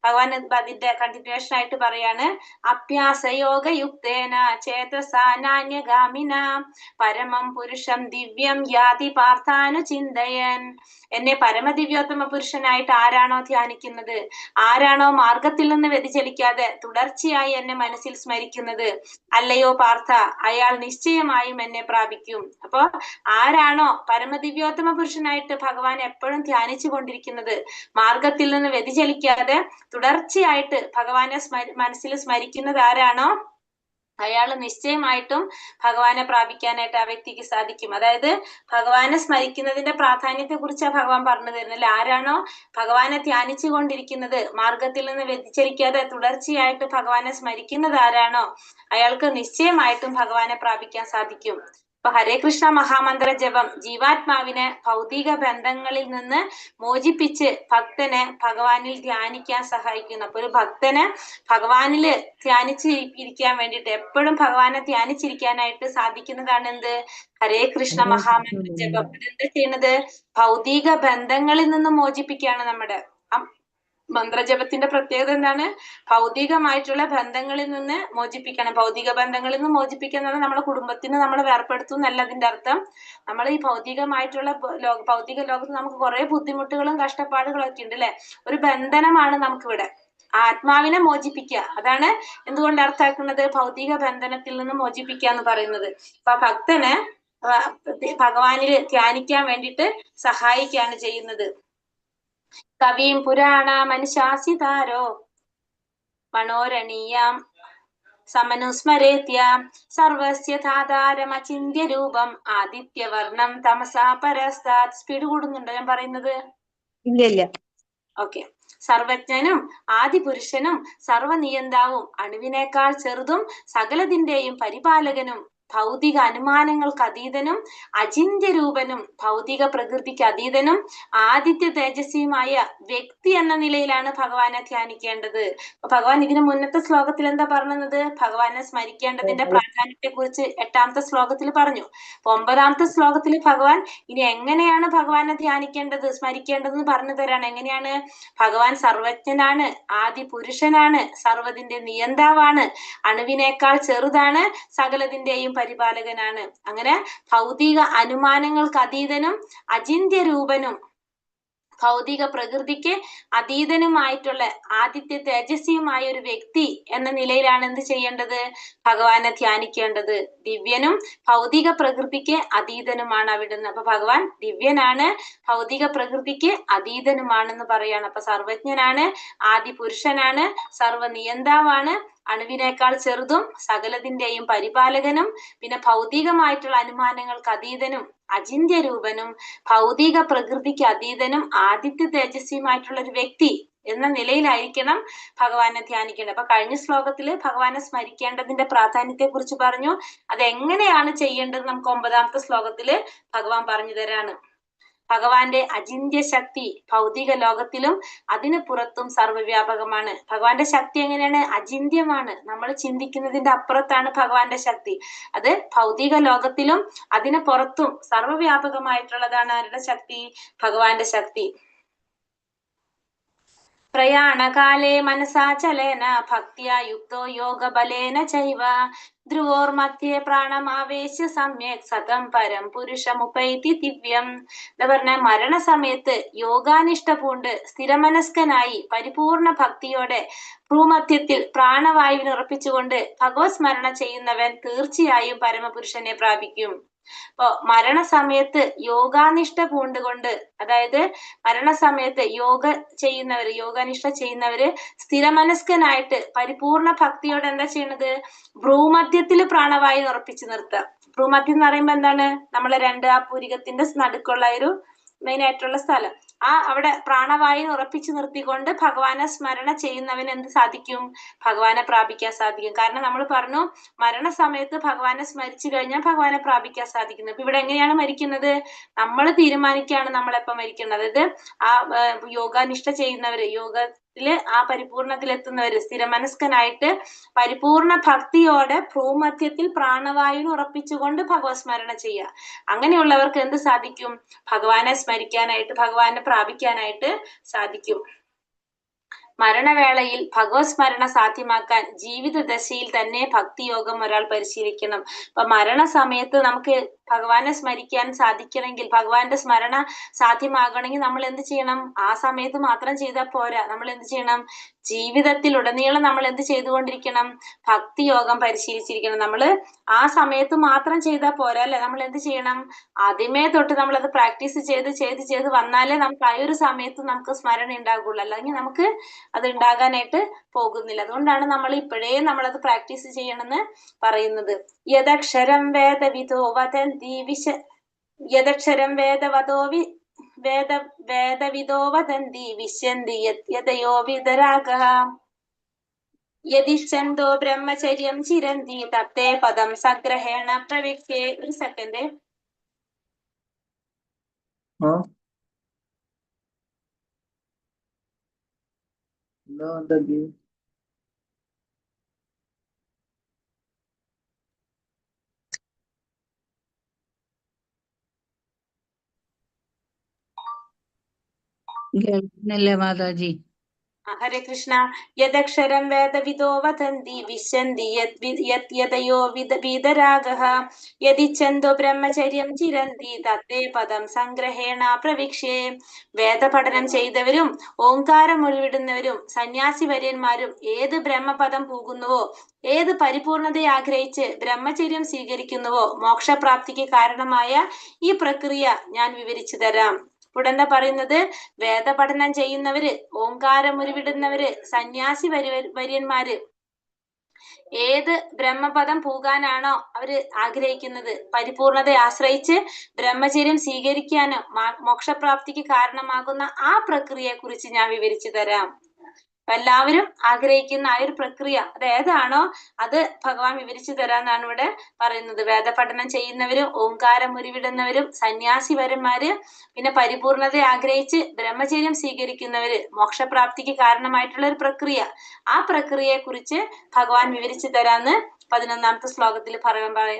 ഭഗവാൻ അതിന്റെ കണ്ടിന്യൂഷൻ ആയിട്ട് പറയാണ്, അഭ്യാസയോഗയുക്തേന ചേതസാ നാന്യഗാമിന പരമം പുരുഷം ദിവ്യം യാതി പാർത്ഥാനുചിന്തയൻ. എന്നെ പരമദിവ്യോത്തമ പുരുഷനായിട്ട് ആരാണോ ധ്യാനിക്കുന്നത്, ആരാണോ മാർഗത്തിൽ നിന്ന് വ്യതിചലിക്കാതെ തുടർച്ചയായി എന്നെ മനസ്സിൽ സ്മരിക്കുന്നത്, അല്ലയോ പാർത്ഥ, അയാൾ നിശ്ചയമായും എന്നെ പ്രാപിക്കും. അപ്പൊ ആരാണോ പരമദിവ്യോത്തമ പുരുഷനായിട്ട് ഭഗവാൻ എപ്പോഴും ധ്യാനിച്ചു കൊണ്ടിരിക്കുന്നത്, മാർഗത്തിൽ നിന്ന് വ്യതിചലിക്കാതെ തുടർച്ചയായിട്ട് ഭഗവാനെ മനസ്സിൽ സ്മരിക്കുന്നത് ആരാണോ, അയാള് നിശ്ചയമായിട്ടും ഭഗവാനെ പ്രാപിക്കാനായിട്ട് ആ വ്യക്തിക്ക് സാധിക്കും. അതായത് ഭഗവാനെ സ്മരിക്കുന്നതിന്റെ പ്രാധാന്യത്തെ കുറിച്ചാണ് ഭഗവാൻ പറഞ്ഞു തരുന്നത്. ആരാണോ ഭഗവാനെ ധ്യാനിച്ചു കൊണ്ടിരിക്കുന്നത്, മാർഗത്തിൽ നിന്ന് വ്യതിചലിക്കാതെ തുടർച്ചയായിട്ട് ഭഗവാനെ സ്മരിക്കുന്നത് ആരാണോ, അയാൾക്ക് നിശ്ചയമായിട്ടും ഭഗവാനെ പ്രാപിക്കാൻ സാധിക്കും. അപ്പൊ ഹരേ കൃഷ്ണ മഹാമന്ത്ര ജപം ജീവാത്മാവിനെ ഭൗതിക ബന്ധങ്ങളിൽ നിന്ന് മോചിപ്പിച്ച് ഭക്തനെ ഭഗവാനിൽ ധ്യാനിക്കാൻ സഹായിക്കുന്നു. അപ്പൊ ഒരു ഭക്തന് ഭഗവാനില് ധ്യാനിച്ചിരിക്കാൻ വേണ്ടിയിട്ട്, എപ്പോഴും ഭഗവാനെ ധ്യാനിച്ചിരിക്കാനായിട്ട് സാധിക്കുന്നതാണ് എന്ത്? ഹരേ കൃഷ്ണ മഹാമന്ത്ര ജപം. അതെന്താ ചെയ്യുന്നത്? ഭൗതിക ബന്ധങ്ങളിൽ നിന്ന് മോചിപ്പിക്കുകയാണ് നമ്മുടെ മന്ത്രജപത്തിന്റെ പ്രത്യേകത. എന്താണ്? ഭൗതികമായിട്ടുള്ള ബന്ധങ്ങളിൽ നിന്ന് മോചിപ്പിക്കണം. ഭൗതിക ബന്ധങ്ങളിൽ നിന്ന് മോചിപ്പിക്കുന്നത് നമ്മുടെ കുടുംബത്തിന് നമ്മൾ വേർപ്പെടുത്തും എന്നല്ല അതിന്റെ അർത്ഥം. നമ്മൾ ഈ ഭൗതികമായിട്ടുള്ള ഭൗതിക ലോകത്ത് നമുക്ക് കുറെ ബുദ്ധിമുട്ടുകളും കഷ്ടപ്പാടുകളും ഒക്കെ ഉണ്ട് അല്ലെ. ഒരു ബന്ധനമാണ് നമുക്കിവിടെ. ആത്മാവിനെ മോചിപ്പിക്കുക, അതാണ് എന്തുകൊണ്ട് അർത്ഥാക്കുന്നത് ഭൗതിക ബന്ധനത്തിൽ നിന്ന് മോചിപ്പിക്കുക എന്ന് പറയുന്നത്. അപ്പൊ ഭക്തന് ഭഗവാനില് ധ്യാനിക്കാൻ വേണ്ടിയിട്ട് സഹായിക്കുകയാണ് ചെയ്യുന്നത്. കവിം പുരാണ മനുശാസിതാരോ മനോരണീയാം സമനുസ്മരേത്യ സർവസ്യ ധാതാരമചിന്യ രൂപം ആദിത്യവർണം തമസാ പരസ്താത്. സ്പീഡ് കൂടുന്നുണ്ടോ ഞാൻ പറയുന്നത്? ഇല്ല. ഓക്കെ. സർവജ്ഞനും ആദിപുരുഷനും സർവനിയന്താവും അണുവിനേക്കാൾ ചെറുതും സകലതിന്റെയും പരിപാലകനും ഭൗതിക അനുമാനങ്ങൾക്ക് അതീതനും അചിന്ത്യരൂപനും ഭൗതിക പ്രകൃതിക്ക് അതീതനും ആദിത്യ തേജസ്വിയുമായ വ്യക്തി എന്ന നിലയിലാണ് ഭഗവാനെ ധ്യാനിക്കേണ്ടത്. അപ്പൊ ഭഗവാൻ ഇതിന് മുന്നത്തെ ശ്ലോകത്തിൽ എന്താ പറഞ്ഞത്? ഭഗവാനെ സ്മരിക്കേണ്ടതിന്റെ പ്രാധാന്യത്തെ കുറിച്ച് 8ാമത്തെ ശ്ലോകത്തിൽ പറഞ്ഞു. അപ്പൊ 9ാമത്തെ ശ്ലോകത്തിൽ ഭഗവാൻ ഇനി എങ്ങനെയാണ് ഭഗവാനെ ധ്യാനിക്കേണ്ടത്, സ്മരിക്കേണ്ടതെന്ന് പറഞ്ഞു തരാണ്. എങ്ങനെയാണ്? ഭഗവാൻ സർവജ്ഞനാണ്, ആദി പുരുഷനാണ്, സർവ്വതിന്റെ നിയന്താവാണ്, അണുവിനേക്കാൾ ചെറുതാണ്, സകലതിന്റെയും പരിപാലകനാണ്. അങ്ങനെ ഭൗതിക അനുമാനങ്ങൾക്ക് അതീതനും അചിന്ത്യരൂപനും ഭൗതിക പ്രകൃതിക്ക് അതീതനുമായിട്ടുള്ള ആദിത്യ തേജസ്വിയുമായ ഒരു വ്യക്തി എന്ന നിലയിലാണ് എന്ത് ചെയ്യേണ്ടത്? ഭഗവാനെ ധ്യാനിക്കേണ്ടത്. ദിവ്യനും ഭൗതിക പ്രകൃതിക്ക് അതീതനുമാണ് അവിടുന്ന്. അപ്പൊ ഭഗവാൻ ദിവ്യനാണ്, ഭൗതിക പ്രകൃതിക്ക് അതീതനുമാണെന്ന് പറയാണ്. അപ്പൊ സർവജ്ഞനാണ്, ആദി പുരുഷനാണ്, സർവനിയന്താവാണ്, അണുവിനേക്കാൾ ചെറുതും സകലതിന്റെയും പരിപാലകനും, പിന്നെ ഭൗതികമായിട്ടുള്ള അനുമാനങ്ങൾക്ക് അതീതനും അചിന്ത്യരൂപനും ഭൗതിക പ്രകൃതിക്ക് അതീതനും ആദിത്യ തേജസ്വിയുമായിട്ടുള്ള ഒരു വ്യക്തി എന്ന നിലയിലായിരിക്കണം ഭഗവാനെ ധ്യാനിക്കേണ്ടത്. അപ്പൊ കഴിഞ്ഞ ശ്ലോകത്തില് ഭഗവാനെ സ്മരിക്കേണ്ടതിന്റെ പ്രാധാന്യത്തെ കുറിച്ച് പറഞ്ഞു. അതെങ്ങനെയാണ് ചെയ്യേണ്ടത് നമുക്ക് 9ാമത്തെ ശ്ലോകത്തില് ഭഗവാൻ പറഞ്ഞു തരാണ്. ഭഗവാന്റെ അചിന്ത്യ ശക്തി ഭൗതിക ലോകത്തിലും അതിന് പുറത്തും സർവ്വവ്യാപകമാണ്. ഭഗവാന്റെ ശക്തി എങ്ങനെയാണ്? അചിന്ത്യമാണ്. നമ്മൾ ചിന്തിക്കുന്നതിന്റെ അപ്പുറത്താണ് ഭഗവാന്റെ ശക്തി. അത് ഭൗതിക ലോകത്തിലും അതിന് പുറത്തും സർവ്വവ്യാപകമായിട്ടുള്ളതാണ് ആരുടെ ശക്തി? ഭഗവാന്റെ ശക്തി. പ്രയാണകാലേ മനസാചലേന ഭക്തിയാ യുക്തോ യോഗബലേന ചൈവ ധ്രുവോർമധ്യേ പ്രാണമാവേശ്യ സമ്യക് സതം പരം പുരുഷമുപൈതി ദിവ്യം. എന്താ പറഞ്ഞ? മരണസമയത്ത് യോഗാനിഷ്ഠ പൂണ്ട് സ്ഥിരമനസ്കനായി പരിപൂർണ ഭക്തിയോടെ ഭ്രൂമധ്യത്തിൽ പ്രാണവായുവിന് ഉറപ്പിച്ചുകൊണ്ട് ഭഗവത് സ്മരണ ചെയ്യുന്നവൻ തീർച്ചയായും പരമപുരുഷനെ പ്രാപിക്കും. അപ്പൊ മരണസമയത്ത് യോഗാനിഷ്ഠ പൂണ്ടുകൊണ്ട്, അതായത് മരണസമയത്ത് യോഗാനിഷ്ഠ ചെയ്യുന്നവര് സ്ഥിരമനസ്കനായിട്ട് പരിപൂർണ ഭക്തിയോടെ എന്താ ചെയ്യണത്? ഭ്രൂമധ്യത്തിൽ പ്രാണവായു ഉറപ്പിച്ചു നിർത്തുക. ഭ്രൂമധ്യം എന്ന് പറയുമ്പോ എന്താണ്? നമ്മളെ ആ പുരികത്തിന്റെ നടുക്കുള്ള ഒരു മെയിൻ ആയിട്ടുള്ള സ്ഥലം. അവിടെ പ്രാണവായു ഉറപ്പിച്ചു നിർത്തിക്കൊണ്ട് ഭഗവാനെ സ്മരണ ചെയ്യുന്നവന് എന്ത് സാധിക്കും? ഭഗവാനെ പ്രാപിക്കാൻ സാധിക്കും. കാരണം നമ്മൾ പറഞ്ഞു, മരണസമയത്ത് ഭഗവാനെ സ്മരിച്ചു കഴിഞ്ഞാൽ ഭഗവാനെ പ്രാപിക്കാൻ സാധിക്കുന്നത്. അപ്പൊ ഇവിടെ എങ്ങനെയാണ് മരിക്കുന്നത്? നമ്മൾ തീരുമാനിക്കുകയാണ് നമ്മളെപ്പം മരിക്കുന്നത്. അതായത് യോഗാനിഷ്ഠ ചെയ്യുന്നവര്, യോഗത്തില് പരിപൂർണത്തിലെത്തുന്നവര് സ്ഥിരമനസ്കനായിട്ട് പരിപൂർണ ഭക്തിയോടെ ഭ്രൂമധ്യത്തിൽ പ്രാണവായുവിന് ഉറപ്പിച്ചുകൊണ്ട് ഭഗവത് സ്മരണ ചെയ്യുക. അങ്ങനെയുള്ളവർക്ക് എന്ത് സാധിക്കും? ഭഗവാനെ സ്മരിക്കാനായിട്ട്, ഭഗവാനെ പ്രാപിക്കാനായിട്ട് സാധിക്കും. മരണവേളയിൽ ഭഗവത് സ്മരണ സാധ്യമാക്കാൻ ജീവിത ദശയിൽ തന്നെ ഭക്തിയോഗം ഒരാൾ പരിശീലിക്കണം. അപ്പൊ മരണസമയത്ത് നമുക്ക് ഭഗവാനെ സ്മരിക്കാൻ സാധിക്കണമെങ്കിൽ, ഭഗവാന്റെ സ്മരണ സാധ്യമാകണമെങ്കിൽ നമ്മൾ എന്ത് ചെയ്യണം? ആ സമയത്ത് മാത്രം ചെയ്താൽ പോരാ. നമ്മൾ എന്ത് ചെയ്യണം? ജീവിതത്തിൽ ഉടനീളം നമ്മൾ എന്ത് ചെയ്തുകൊണ്ടിരിക്കണം? ഭക്തിയോഗം പരിശീലിച്ചിരിക്കണം. നമ്മള് ആ സമയത്ത് മാത്രം ചെയ്താൽ പോരാ അല്ലെ? നമ്മൾ എന്ത് ചെയ്യണം? ആദ്യമേ തൊട്ട് നമ്മളത് പ്രാക്ടീസ് ചെയ്ത് വന്നാലേ നമുക്ക് ആ ഒരു സമയത്ത് നമുക്ക് സ്മരണ ഉണ്ടാകുള്ളൂ. അല്ലെങ്കിൽ നമുക്ക് അത് ഉണ്ടാകാനായിട്ട് പോകുന്നില്ല. അതുകൊണ്ടാണ് നമ്മൾ ഇപ്പോഴേ നമ്മളത് പ്രാക്ടീസ് ചെയ്യണമെന്ന് പറയുന്നത്. യദക്ഷരം വേദവിദോ വദന്തി യദക്ഷരം വേദവിദോ വദന്തി വിശ്യന്തി യതയോ വിതരാഗഃ യദിച്ഛന്തോ ബ്രഹ്മചര്യം ചിരന്തി തത്തേ പദം സഗ്രഹേണ പ്രവിക്തേ. ഒരു സെക്കൻഡ്. കേൾക്കുന്നില്ലേ മാതാജി? ഹരേ കൃഷ്ണ. യദക്ഷരം വേദവിദോ വദന്തി വിശ്യന്തി യതയോ വിതരാഗഃ യദിച്ഛന്തോ ബ്രഹ്മചര്യം ചിരന്തി തത്തേ പദം സംഗ്രഹേണ പ്രവിക്ഷ്യേ. വേദപഠനം ചെയ്തവരും ഓംകാരം ഉൾവിടുന്നവരും സന്യാസി വര്യന്മാരും ഏത് ബ്രഹ്മപദം പോകുന്നുവോ, ഏത് പരിപൂർണതയെ ആഗ്രഹിച്ച് ബ്രഹ്മചര്യം സ്വീകരിക്കുന്നുവോ, മോക്ഷപ്രാപ്തിക്ക് കാരണമായ ഈ പ്രക്രിയ ഞാൻ വിവരിച്ചു തരാം. ഇവിടെ എന്താ പറയുന്നത്? വേദപഠനം ചെയ്യുന്നവര്, ഓംകാരം ഉരുവിടുന്നവര്, സന്യാസി വര്യന്മാര് ഏത് ബ്രഹ്മപദം പോകാനാണോ അവര് ആഗ്രഹിക്കുന്നത്, പരിപൂർണതയെ ആശ്രയിച്ച് ബ്രഹ്മചര്യം സ്വീകരിക്കാനോ മോക്ഷപ്രാപ്തിക്ക് കാരണമാകുന്ന ആ പ്രക്രിയയെ കുറിച്ച് ഞാൻ വിവരിച്ചു തരാം. എല്ലാവരും ആഗ്രഹിക്കുന്ന ആ ഒരു പ്രക്രിയ അത് ഏതാണോ അത് ഭഗവാൻ വിവരിച്ചു തരാന്നാണ് ഇവിടെ പറയുന്നത്. വേദപഠനം ചെയ്യുന്നവരും ഓംകാരം ഉരുവിടുന്നവരും സന്യാസിവരന്മാര് പിന്നെ പരിപൂർണത ആഗ്രഹിച്ച് ബ്രഹ്മചര്യം സ്വീകരിക്കുന്നവര് മോക്ഷപ്രാപ്തിക്ക് കാരണമായിട്ടുള്ള ഒരു പ്രക്രിയ, ആ പ്രക്രിയയെ കുറിച്ച് ഭഗവാൻ വിവരിച്ചു തരാന്ന് 11ാമത്തെ ശ്ലോകത്തിൽ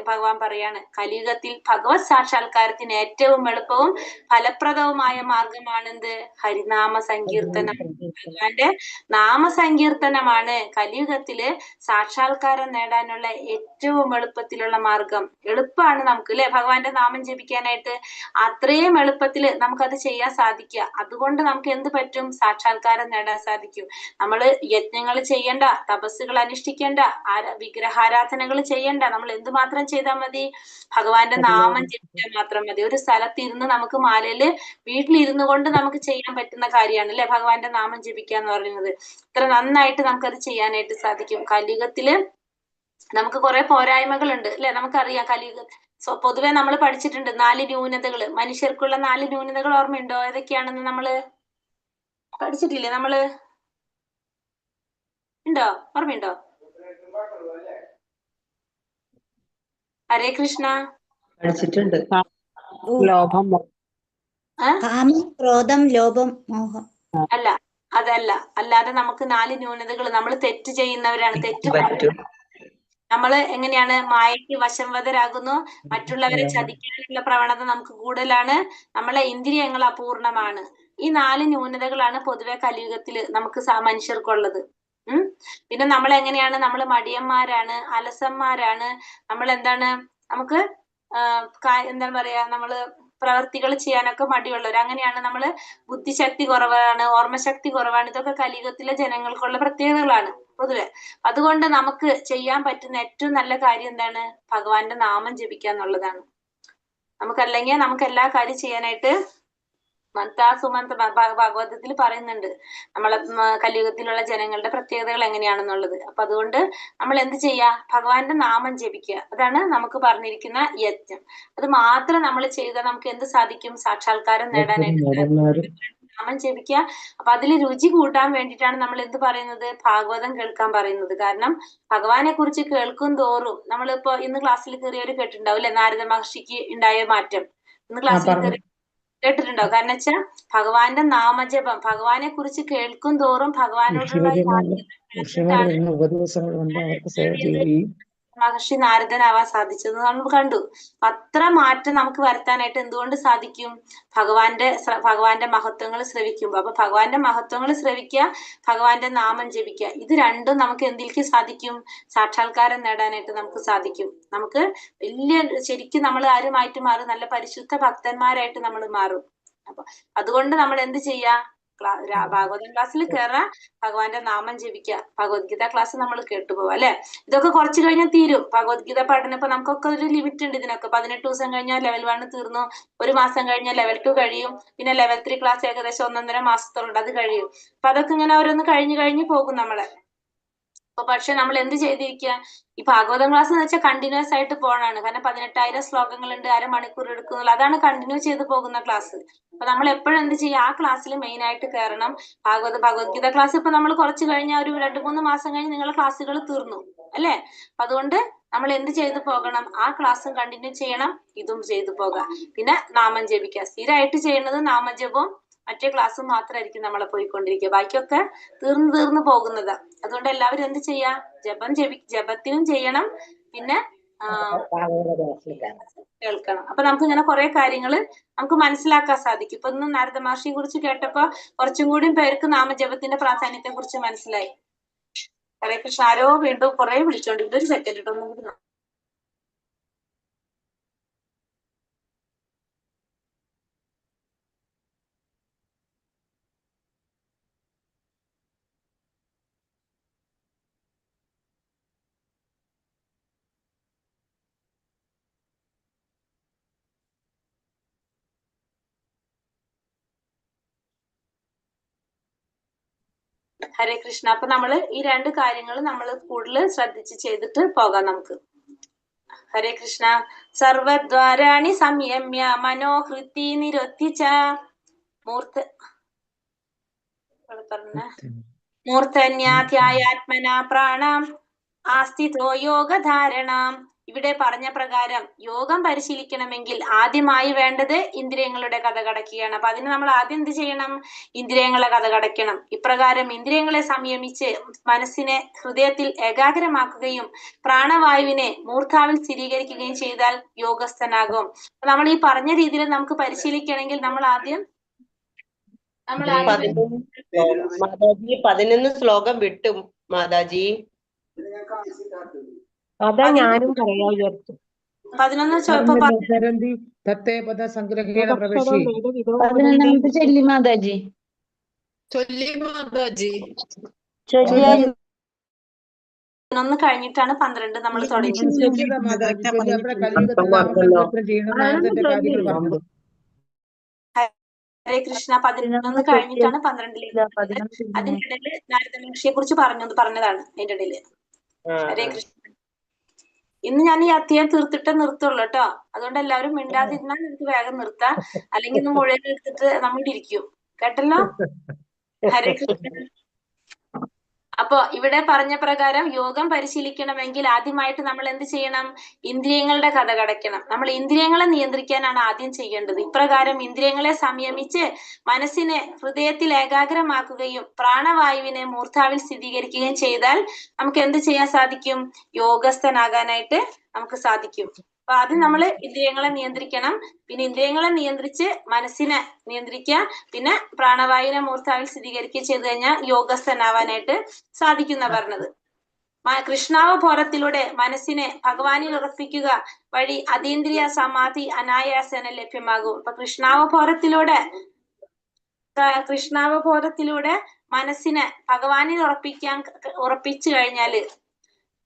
ഭഗവാൻ പറയാണ്. കലിയുഗത്തിൽ ഭഗവത് സാക്ഷാത്കാരത്തിന് ഏറ്റവും എളുപ്പവും ഫലപ്രദവുമായ മാർഗമാണെന്ത്? ഹരിനാമ സങ്കീർത്തനം. ഭഗവാന്റെ നാമസങ്കീർത്തനമാണ് കലിയുഗത്തില് സാക്ഷാത്കാരം നേടാനുള്ള ഏറ്റവും എളുപ്പത്തിലുള്ള മാർഗം. എളുപ്പമാണ് നമുക്ക് അല്ലെ ഭഗവാന്റെ നാമം ജപിക്കാനായിട്ട്. അത്രയും എളുപ്പത്തില് നമുക്കത് ചെയ്യാൻ സാധിക്കുക. അതുകൊണ്ട് നമുക്ക് എന്ത് പറ്റും? സാക്ഷാത്കാരം നേടാൻ സാധിക്കും. നമ്മള് യജ്ഞങ്ങൾ ചെയ്യണ്ട, തപസ്സുകൾ അനുഷ്ഠിക്കേണ്ട, വിഗ്രഹാരാധനകൾ ചെയ്യണ്ട. നമ്മൾ എന്തുമാത്രം ചെയ്താൽ മതി? ഭഗവാന്റെ നാമം ജപിച്ചാൽ മാത്രം മതി. ഒരു സ്ഥലത്തിരുന്ന് നമുക്ക് മാലയില് വീട്ടിലിരുന്നു കൊണ്ട് നമുക്ക് ചെയ്യാൻ പറ്റുന്ന കാര്യമാണ് അല്ലെ ഭഗവാന്റെ നാമം ജപിക്കുക എന്ന് പറയുന്നത്. ഇത്ര നന്നായിട്ട് നമുക്കത് ചെയ്യാനായിട്ട് സാധിക്കും. കലിയുഗത്തില് നമുക്ക് കുറെ പോരായ്മകളുണ്ട് അല്ലെ. നമുക്കറിയാം കലിയുഗ പൊതുവെ നമ്മൾ പഠിച്ചിട്ടുണ്ട് 4 ന്യൂനതകള്, മനുഷ്യർക്കുള്ള 4 ന്യൂനതകൾ ഓർമ്മയുണ്ടോ? ഏതൊക്കെയാണെന്ന് നമ്മള് പഠിച്ചിട്ടില്ലേ? നമ്മള് ഉണ്ടോ? ഓർമ്മയുണ്ടോ? ഹരേ കൃഷ്ണ. പഠിച്ചിട്ടുണ്ട്. ലോഭം, കാമം, ക്രോധം, ലോഭം, മോഹം. അല്ല, അതല്ല. അല്ലാതെ നമുക്ക് 4 ന്യൂനതകൾ. നമ്മൾ തെറ്റ് ചെയ്യുന്നവരാണ്. തെറ്റ് നമ്മള് എങ്ങനെയാണ്? മായയ്ക്ക് വശംവദരാകുന്നു. മറ്റുള്ളവരെ ചതിക്കാനുള്ള പ്രവണത നമുക്ക് കൂടുതലാണ്. നമ്മളെ ഇന്ദ്രിയങ്ങൾ അപൂർണമാണ്. ഈ 4 ന്യൂനതകളാണ് പൊതുവെ കലിയുഗത്തില് നമുക്ക് മനുഷ്യർക്കുള്ളത്. പിന്നെ നമ്മൾ എങ്ങനെയാണ്? നമ്മൾ മടിയന്മാരാണ്, അലസന്മാരാണ്. നമ്മൾ എന്താണ്? നമുക്ക് എന്താണ് പറയാ, നമ്മള് പ്രവർത്തികൾ ചെയ്യാനൊക്കെ മടിയുള്ളവർ. അങ്ങനെയാണ്. നമ്മള് ബുദ്ധിശക്തി കുറവാണ്, ഓർമ്മശക്തി കുറവാണ്. ഇതൊക്കെ കലിയുഗത്തിലെ ജനങ്ങൾക്കുള്ള പ്രത്യേകതകളാണ് പൊതുവെ. അതുകൊണ്ട് നമുക്ക് ചെയ്യാൻ പറ്റുന്ന ഏറ്റവും നല്ല കാര്യം എന്താണ്? ഭഗവാന്റെ നാമം ജപിക്കുക എന്നുള്ളതാണ്. നമുക്കല്ലെങ്കിൽ നമുക്ക് എല്ലാ കാര്യം ചെയ്യാനായിട്ട് ഭാഗവതത്തിൽ പറയുന്നുണ്ട് നമ്മളെ കലിയുഗത്തിലുള്ള ജനങ്ങളുടെ പ്രത്യേകതകൾ എങ്ങനെയാണെന്നുള്ളത്. അപ്പൊ അതുകൊണ്ട് നമ്മൾ എന്ത് ചെയ്യാ? ഭഗവാന്റെ നാമം ജപിക്കുക. അതാണ് നമുക്ക് പറഞ്ഞിരിക്കുന്ന യജ്ഞം. അത് മാത്രം നമ്മൾ ചെയ്താൽ നമുക്ക് എന്ത് സാധിക്കും? സാക്ഷാത്കാരം നേടാനായിട്ട് നാമം ജപിക്കുക. അപ്പൊ അതിൽ രുചി കൂട്ടാൻ വേണ്ടിയിട്ടാണ് നമ്മൾ എന്ത് പറയുന്നത്? ഭാഗവതം കേൾക്കാൻ പറയുന്നത്. കാരണം ഭഗവാനെ കുറിച്ച് കേൾക്കും തോറും, നമ്മളിപ്പോ ഇന്ന് ക്ലാസ്സിൽ കയറിയവര് കേട്ടിട്ടുണ്ടാവും അല്ലെ, നാരദ മഹർഷിക്ക് ഉണ്ടായ മാറ്റം. ഇന്ന് ക്ലാസ്സിൽ കയറി കേട്ടിട്ടുണ്ടോ? കാരണം വെച്ചാൽ ഭഗവാന്റെ നാമജപം, ഭഗവാനെ കുറിച്ച് കേൾക്കും തോറും ഭഗവാനോടുള്ള ഉപദേശങ്ങൾ കൊണ്ട് അവർക്ക് സേവ ചെയ്യുകയും മഹർഷി നാരദനാവാൻ സാധിച്ചത് നമ്മൾ കണ്ടു. അത്ര മാറ്റം നമുക്ക് വരുത്താനായിട്ട് എന്തുകൊണ്ട് സാധിക്കും? ഭഗവാന്റെ മഹത്വങ്ങൾ ശ്രവിക്കുമ്പോൾ. അപ്പൊ ഭഗവാന്റെ മഹത്വങ്ങൾ ശ്രവിക്കുക, ഭഗവാന്റെ നാമം ജപിക്കുക. ഇത് രണ്ടും നമുക്ക് എന്തിലേക്ക് സാധിക്കും? സാക്ഷാത്കാരം നേടാനായിട്ട് നമുക്ക് സാധിക്കും. നമുക്ക് ശരിക്കും നമ്മൾ ആരുമായിട്ട് മാറും? നല്ല പരിശുദ്ധ ഭക്തന്മാരായിട്ട് നമ്മൾ മാറും. അപ്പൊ അതുകൊണ്ട് നമ്മൾ എന്ത് ചെയ്യാ? ഭാഗവതം ക്ലാസ്സിൽ കയറാൻ, ഭഗവാന്റെ നാമം ജപിക്കുക. ഭഗവത്ഗീത ക്ലാസ് നമ്മൾ കേട്ടുപോവാ അല്ലെ. ഇതൊക്കെ കുറച്ച് കഴിഞ്ഞാൽ തീരും ഭഗവത്ഗീത പഠനം. ഇപ്പൊ നമുക്കൊക്കെ ഒരു ലിമിറ്റ് ഉണ്ട് ഇതിനൊക്കെ. 18 ദിവസം കഴിഞ്ഞാൽ ലെവൽ 1 തീർന്നു. 1 മാസം കഴിഞ്ഞാൽ ലെവൽ 2 കഴിയും. പിന്നെ ലെവൽ 3 ക്ലാസ് ഏകദേശം 1.5 മാസത്തോളം അത് കഴിയും. അപ്പൊ അതൊക്കെ ഇങ്ങനെ ഓരോന്ന് കഴിഞ്ഞു പോകും നമ്മളെ. അപ്പൊ പക്ഷെ നമ്മൾ എന്ത് ചെയ്തിരിക്കുക? ഈ ഭാഗവതം ക്ലാസ് എന്ന് വെച്ചാൽ കണ്ടിന്യൂസ് ആയിട്ട് പോകണാണ്. കാരണം 18,000 ശ്ലോകങ്ങളുണ്ട്, അരമണിക്കൂർ എടുക്കുന്നില്ല. അതാണ് കണ്ടിന്യൂ ചെയ്ത് പോകുന്ന ക്ലാസ്. അപ്പൊ നമ്മൾ എപ്പോഴും എന്ത് ചെയ്യുക? ആ ക്ലാസ്സിൽ മെയിൻ ആയിട്ട് കയറണം. ഭഗവത്ഗീത ക്ലാസ് ഇപ്പൊ നമ്മൾ കുറച്ച് കഴിഞ്ഞാൽ ഒരു 2-3 മാസം കഴിഞ്ഞ് നിങ്ങളുടെ ക്ലാസ്സുകൾ തീർന്നു അല്ലെ. അപ്പൊ അതുകൊണ്ട് നമ്മൾ എന്ത് ചെയ്തു പോകണം? ആ ക്ലാസ്സും കണ്ടിന്യൂ ചെയ്യണം, ഇതും ചെയ്തു പോകാം. പിന്നെ നാമം ജപിക്കുക. സ്ഥിരമായിട്ട് ചെയ്യുന്നത് നാമജപവും മറ്റേ ക്ലാസ്സും മാത്രമായിരിക്കും നമ്മളെ പോയിക്കൊണ്ടിരിക്കുക. ബാക്കിയൊക്കെ തീർന്നു പോകുന്നതാ. അതുകൊണ്ട് എല്ലാവരും എന്ത് ചെയ്യാ? ജപത്തിനും ചെയ്യണം, പിന്നെ കേൾക്കണം. അപ്പൊ നമുക്ക് ഇങ്ങനെ കുറെ കാര്യങ്ങള് നമുക്ക് മനസ്സിലാക്കാൻ സാധിക്കും. ഇപ്പൊ ഇന്ന് നാരദ മഹർഷിയെ കുറിച്ച് കേട്ടപ്പോ കുറച്ചും കൂടി പേർക്ക് നാമജപത്തിന്റെ പ്രാധാന്യത്തെ കുറിച്ച് മനസ്സിലായി. ഹരേ കൃഷ്ണ. ആരോ വീണ്ടും കുറെ വിളിച്ചോണ്ടിരിക്കും. ഒരു സെക്കൻഡ് കേട്ടോ. ഒന്നും കൂടി ഹരേ കൃഷ്ണ. അപ്പൊ നമ്മള് ഈ 2 കാര്യങ്ങൾ നമ്മൾ കൂടുതൽ ശ്രദ്ധിച്ച് ചെയ്തിട്ട് പോകാം നമുക്ക്. ഹരേ കൃഷ്ണ. സർവദ്വാരാണി സംയമ്യ മനോഹൃതി നിരോധിച്ച മൂർത്ത പറഞ്ഞ മൂർധന്യാധ്യായാത്മന പ്രാണാം ആസ്ഥിതോ യോഗധാരണാം. ഇവിടെ പറഞ്ഞ പ്രകാരം യോഗം പരിശീലിക്കണമെങ്കിൽ ആദ്യമായി വേണ്ടത് ഇന്ദ്രിയങ്ങളുടെ കഥ കടക്കുകയാണ്. അപ്പൊ അതിന് നമ്മൾ ആദ്യം എന്ത് ചെയ്യണം? ഇന്ദ്രിയങ്ങളെ കഥ കടക്കണം. ഇപ്രകാരം ഇന്ദ്രിയങ്ങളെ സംയമിച്ച് മനസ്സിനെ ഹൃദയത്തിൽ ഏകാഗ്രമാക്കുകയും പ്രാണവായുവിനെ മൂർധാവിൽ സ്ഥിരീകരിക്കുകയും ചെയ്താൽ യോഗസ്ഥനാകും. നമ്മൾ ഈ പറഞ്ഞ രീതിയിൽ നമുക്ക് പരിശീലിക്കണമെങ്കിൽ നമ്മൾ ആദ്യം മാതാജി 11 ശ്ലോകം വിട്ടു മാതാജി. അതാ ഞാനും പറയാ വിചാരിച്ചു. 11 ചൊല്ലി മാതാജി. ചൊല്ലി മാതാജി. 11 കഴിഞ്ഞിട്ടാണ് 12 നമ്മൾ തുടങ്ങിയത്. ഹരേ കൃഷ്ണ. 11 കഴിഞ്ഞിട്ടാണ് 12ലേക്ക്. അതിനിടയില് നാരദ മഹർഷിയെ കുറിച്ച് പറഞ്ഞതാണ് അതിന്റെ ഇടയില്. ഹരേ കൃഷ്ണ. ഇന്ന് ഞാൻ ഈ അധ്യായം തീർത്തിട്ടേ നിർത്തുള്ളൂ കേട്ടോ. അതുകൊണ്ട് എല്ലാവരും മിണ്ടാതിരുന്നാൽ നമുക്ക് വേഗം നിർത്താം. അല്ലെങ്കിൽ ഇന്ന് മുഴുവൻ എടുത്തിട്ട് നമ്മൾ ഇരിക്കും. കേട്ടല്ലോ? ഹരേ കൃഷ്ണ. അപ്പോ ഇവിടെ പറഞ്ഞ പ്രകാരം യോഗം പരിശീലിക്കണമെങ്കിൽ ആദ്യമായിട്ട് നമ്മൾ എന്ത് ചെയ്യണം? ഇന്ദ്രിയങ്ങളുടെ കഥ കടക്കണം. നമ്മൾ ഇന്ദ്രിയങ്ങളെ നിയന്ത്രിക്കാനാണ് ആദ്യം ചെയ്യേണ്ടത്. ഇപ്രകാരം ഇന്ദ്രിയങ്ങളെ സംയമിച്ച് മനസ്സിനെ ഹൃദയത്തിൽ ഏകാഗ്രമാക്കുകയും പ്രാണവായുവിനെ മൂർധാവിൽ സ്ഥിരീകരിക്കുകയും ചെയ്താൽ നമുക്ക് എന്ത് ചെയ്യാൻ സാധിക്കും? യോഗസ്ഥനാകാനായിട്ട് നമുക്ക് സാധിക്കും. അപ്പൊ ആദ്യം നമ്മൾ ഇന്ദ്രിയങ്ങളെ നിയന്ത്രിക്കണം. പിന്നെ ഇന്ദ്രിയങ്ങളെ നിയന്ത്രിച്ച് മനസ്സിനെ നിയന്ത്രിക്കുക. പിന്നെ പ്രാണവായുവിനെ മൂർധാവിൽ സ്ഥിരീകരിക്കുക ചെയ്തു കഴിഞ്ഞാൽ യോഗസ്ഥനാവാനായിട്ട് സാധിക്കുന്ന പറഞ്ഞത്. കൃഷ്ണാവബോധത്തിലൂടെ മനസ്സിനെ ഭഗവാനിൽ ഉറപ്പിക്കുക വഴി അതീന്ദ്രിയ സമാധി അനായാസേന ലഭ്യമാകും. അപ്പൊ കൃഷ്ണാവബോധത്തിലൂടെ മനസ്സിനെ ഭഗവാനിൽ ഉറപ്പിച്ചു കഴിഞ്ഞാല്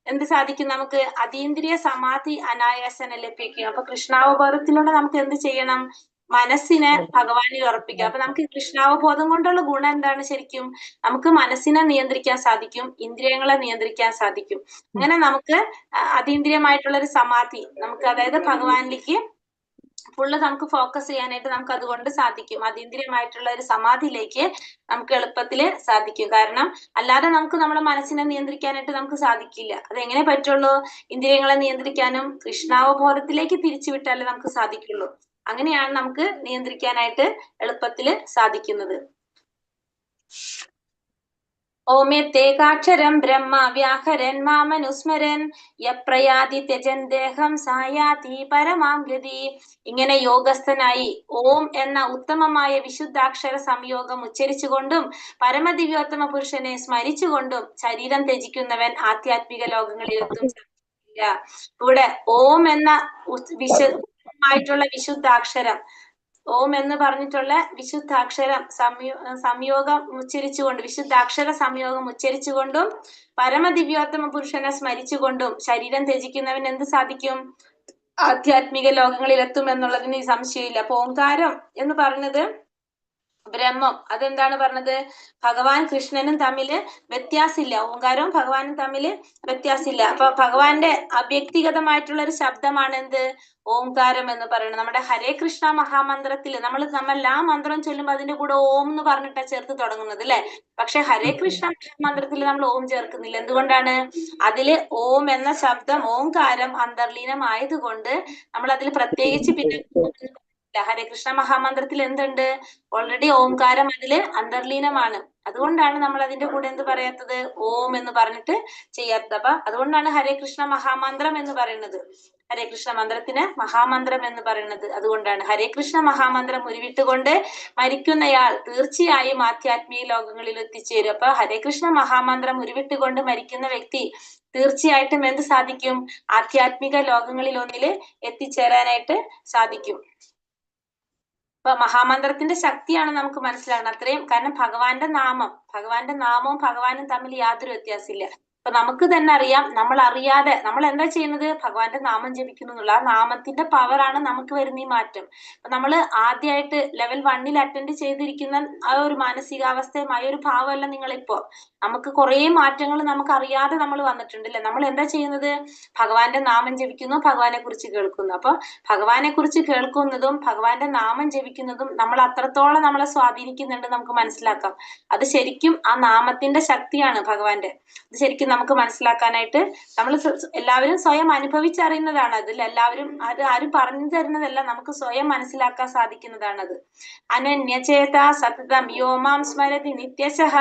എന്ത് സാധിക്കും? നമുക്ക് അതീന്ദ്രിയ സമാധി അനായാസന ലഭിക്കും. അപ്പൊ കൃഷ്ണാവബോധത്തിലൂടെ നമുക്ക് എന്ത് ചെയ്യണം? മനസ്സിനെ ഭഗവാനിൽ ഉറപ്പിക്കുക. അപ്പൊ നമുക്ക് കൃഷ്ണാവബോധം കൊണ്ടുള്ള ഗുണം എന്താണ്? ശരിക്കും നമുക്ക് മനസ്സിനെ നിയന്ത്രിക്കാൻ സാധിക്കും, ഇന്ദ്രിയങ്ങളെ നിയന്ത്രിക്കാൻ സാധിക്കും. അങ്ങനെ നമുക്ക് അതീന്ദ്രിയമായിട്ടുള്ള ഒരു സമാധി നമുക്ക്, അതായത് ഭഗവാനിലേക്ക് ഫുള്ള് നമുക്ക് ഫോക്കസ് ചെയ്യാനായിട്ട് നമുക്ക് അതുകൊണ്ട് സാധിക്കും. അതീന്ദ്രിയമായിട്ടുള്ള ഒരു സമാധിയിലേക്ക് നമുക്ക് എളുപ്പത്തിൽ സാധിക്കും. കാരണം അല്ലാതെ നമുക്ക് നമ്മുടെ മനസ്സിനെ നിയന്ത്രിക്കാനായിട്ട് നമുക്ക് സാധിക്കില്ല. അതെങ്ങനെ പറ്റുള്ളൂ? ഇന്ദ്രിയങ്ങളെ നിയന്ത്രിക്കാനും കൃഷ്ണാവബോധത്തിലേക്ക് തിരിച്ചുവിട്ടാലേ നമുക്ക് സാധിക്കുള്ളൂ. അങ്ങനെയാണ് നമുക്ക് നിയന്ത്രിക്കാനായിട്ട് എളുപ്പത്തിൽ സാധിക്കുന്നത്. ഓമേത്തേകാക്ഷരം ബ്രഹ്മ വ്യാഹരൻ മാമനുസ്മരൻ യപ്രയാതി ത്യജൻ ദേഹം സായാതി പരമാം ഗതി. ഇങ്ങനെ യോഗസ്ഥനായി ഓം എന്ന ഉത്തമമായ വിശുദ്ധാക്ഷര സംയോഗം ഉച്ചരിച്ചുകൊണ്ടും പരമദിവ്യോത്തമ പുരുഷനെ സ്മരിച്ചുകൊണ്ടും ശരീരം ത്യജിക്കുന്നവൻ ആധ്യാത്മിക ലോകങ്ങളിലെത്തും. ഇവിടെ ഓം എന്ന വിശുദ്ധമായിട്ടുള്ള വിശുദ്ധാക്ഷരം, ഓം എന്ന് പറഞ്ഞിട്ടുള്ള വിശുദ്ധാക്ഷരം സംയോഗം ഉച്ചരിച്ചുകൊണ്ട്, വിശുദ്ധാക്ഷര സംയോഗം ഉച്ചരിച്ചുകൊണ്ടും പരമദിവ്യോത്തമ പുരുഷനെ സ്മരിച്ചുകൊണ്ടും ശരീരം ത്യജിക്കുന്നവൻ എന്ത് സാധിക്കും? ആധ്യാത്മിക ലോകങ്ങളിൽ എത്തും എന്നുള്ളതിന് സംശയമില്ല. അപ്പൊ ഓംകാരം എന്ന് പറഞ്ഞത് ബ്രഹ്മം, അതെന്താണ് പറഞ്ഞത്? ഭഗവാൻ കൃഷ്ണനും തമ്മില് വ്യത്യാസമില്ല. ഓംകാരവും ഭഗവാനും തമ്മില് വ്യത്യാസമില്ല. അപ്പൊ ഭഗവാന്റെ അവ്യക്തിഗതമായിട്ടുള്ള ഒരു ശബ്ദമാണ് എന്ത്? ഓംകാരം എന്ന് പറയുന്നത്. നമ്മുടെ ഹരേ കൃഷ്ണ മഹാമന്ത്രത്തിൽ നമ്മൾ എല്ലാ മന്ത്രം ചൊല്ലുമ്പോൾ അതിന്റെ കൂടെ ഓം എന്ന് പറഞ്ഞിട്ടാ ചേർത്ത് തുടങ്ങുന്നത് അല്ലെ? പക്ഷെ ഹരേ കൃഷ്ണ മന്ത്രത്തിൽ നമ്മൾ ഓം ചേർക്കുന്നില്ല. എന്തുകൊണ്ടാണ്? അതില് ഓം എന്ന ശബ്ദം ഓംകാരം അന്തർലീനമായതുകൊണ്ട് നമ്മൾ അതിൽ പ്രത്യേകിച്ച് പിന്നെ ഹരേ കൃഷ്ണ മഹാമന്ത്രത്തിൽ എന്തുണ്ട്? ഓൾറെഡി ഓംകാരം അതില് അന്തർലീനമാണ്. അതുകൊണ്ടാണ് നമ്മൾ അതിന്റെ കൂടെ എന്ത് പറയാത്തത്? ഓം എന്ന് പറഞ്ഞിട്ട് ചെയ്യാത്തത്. അപ്പൊ അതുകൊണ്ടാണ് ഹരേ കൃഷ്ണ മഹാമന്ത്രം എന്ന് പറയുന്നത്. ഹരേ കൃഷ്ണ മന്ത്രത്തിന് മഹാമന്ത്രം എന്ന് പറയുന്നത് അതുകൊണ്ടാണ്. ഹരേ കൃഷ്ണ മഹാമന്ത്രം ഉരുവിട്ടുകൊണ്ട് മരിക്കുന്നയാൾ തീർച്ചയായും ആധ്യാത്മിക ലോകങ്ങളിൽ എത്തിച്ചേരും. അപ്പൊ ഹരേ കൃഷ്ണ മഹാമന്ത്രം ഉരുവിട്ടുകൊണ്ട് മരിക്കുന്ന വ്യക്തി തീർച്ചയായിട്ടും എന്ത് സാധിക്കും? ആധ്യാത്മിക ലോകങ്ങളിൽ ഒന്നില് എത്തിച്ചേരാനായിട്ട് സാധിക്കും. അപ്പൊ മഹാമന്ത്രത്തിന്റെ ശക്തിയാണ് നമുക്ക് മനസ്സിലാകുന്നത് അത്രയും. കാരണം ഭഗവാന്റെ നാമവും ഭഗവാനും തമ്മിൽ യാതൊരു വ്യത്യാസമില്ല. അപ്പൊ നമുക്ക് തന്നെ അറിയാം, നമ്മൾ അറിയാതെ നമ്മൾ എന്താ ചെയ്യുന്നത്, ഭഗവാന്റെ നാമം ജപിക്കുന്നു എന്നുള്ള ആ നാമത്തിന്റെ പവറാണ് നമുക്ക് വരുന്ന ഈ മാറ്റം. അപ്പൊ നമ്മൾ ആദ്യമായിട്ട് ലെവൽ 1 അറ്റൻഡ് ചെയ്തിരിക്കുന്ന ആ ഒരു മാനസികാവസ്ഥയും ആ ഒരു ഭാവമല്ല നിങ്ങളിപ്പോ. നമുക്ക് കുറെ മാറ്റങ്ങൾ നമുക്ക് അറിയാതെ നമ്മൾ വന്നിട്ടുണ്ട് അല്ലെ. നമ്മൾ എന്താ ചെയ്യുന്നത്, ഭഗവാന്റെ നാമം ജപിക്കുന്നു, ഭഗവാനെ കുറിച്ച് കേൾക്കുന്നു. അപ്പൊ ഭഗവാനെ കുറിച്ച് കേൾക്കുന്നതും ഭഗവാന്റെ നാമം ജപിക്കുന്നതും നമ്മൾ അത്രത്തോളം നമ്മളെ സ്വാധീനിക്കുന്നുണ്ട് നമുക്ക് മനസ്സിലാക്കാം. അത് ശരിക്കും ആ നാമത്തിന്റെ ശക്തിയാണ് ഭഗവാന്റെ. അത് ശരിക്കും നമുക്ക് മനസ്സിലാക്കാനായിട്ട് നമ്മൾ എല്ലാവരും സ്വയം അനുഭവിച്ചറിയുന്നതാണ്. അതിൽ എല്ലാവരും അത് ആരും പറഞ്ഞു തരുന്നതല്ല, നമുക്ക് സ്വയം മനസ്സിലാക്കാൻ സാധിക്കുന്നതാണത്. അനന്യചേത സതതം യോമാം സ്മരതി നിത്യശഃ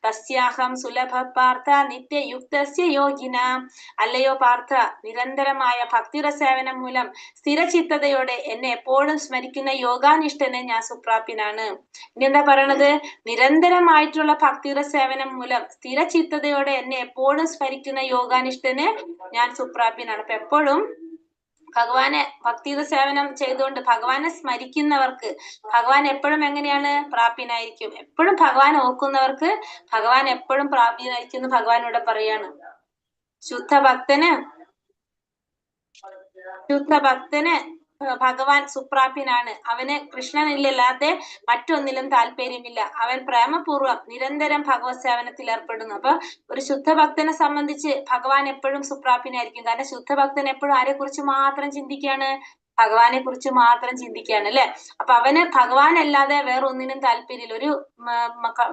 തസ്യാഹം സുലഭ പാർത്ഥ നിത്യയുക്തസ്യ യോഗിന. അല്ലയോ പാർത്ഥ, നിരന്തരമായ ഭക്തിയുടെ സേവനം മൂലം സ്ഥിരചിത്തതയോടെ എന്നെ എപ്പോഴും സ്മരിക്കുന്ന യോഗാനിഷ്ഠന് ഞാൻ സുപ്രാപ്യനാണ്. ഇനി എന്താ പറയണത്, നിരന്തരമായിട്ടുള്ള ഭക്തിയുടെ സേവനം മൂലം സ്ഥിരചിത്തതയോടെ എന്നെ എപ്പോഴും സ്മരിക്കുന്ന യോഗാനിഷ്ഠന് ഞാൻ സുപ്രാപ്യനാണ്. അപ്പൊ എപ്പോഴും ഭഗവാനെ ഭക്തിയുടെ സേവനം ചെയ്തുകൊണ്ട് ഭഗവാനെ സ്മരിക്കുന്നവർക്ക് ഭഗവാൻ എപ്പോഴും എങ്ങനെയാണ്, പ്രാപ്യനായിരിക്കും. എപ്പോഴും ഭഗവാൻ ഓർക്കുന്നവർക്ക് ഭഗവാൻ എപ്പോഴും പ്രാപ്യനായിരിക്കും എന്ന് ഭഗവാൻ ഇവിടെ പറയാണ്. ശുദ്ധഭക്തന് ഭഗവാൻ സുപ്രാപ്യനാണ്. അവന് കൃഷ്ണനില്ലാതെ മറ്റൊന്നിലും താല്പര്യമില്ല. അവൻ പ്രേമപൂർവ്വം നിരന്തരം ഭഗവത് സേവനത്തിൽ ഏർപ്പെടുന്നു. അപ്പൊ ഒരു ശുദ്ധഭക്തനെ സംബന്ധിച്ച് ഭഗവാൻ എപ്പോഴും സുപ്രാപ്യനായിരിക്കും. കാരണം ശുദ്ധഭക്തൻ എപ്പോഴും ആരെ കുറിച്ച് മാത്രം ചിന്തിക്കുകയാണ്, ഭഗവാനെ കുറിച്ച് മാത്രം ചിന്തിക്കുകയാണ് അല്ലെ. അപ്പൊ അവന് ഭഗവാൻ അല്ലാതെ വേറെ ഒന്നിനും താല്പര്യമില്ല. ഒരു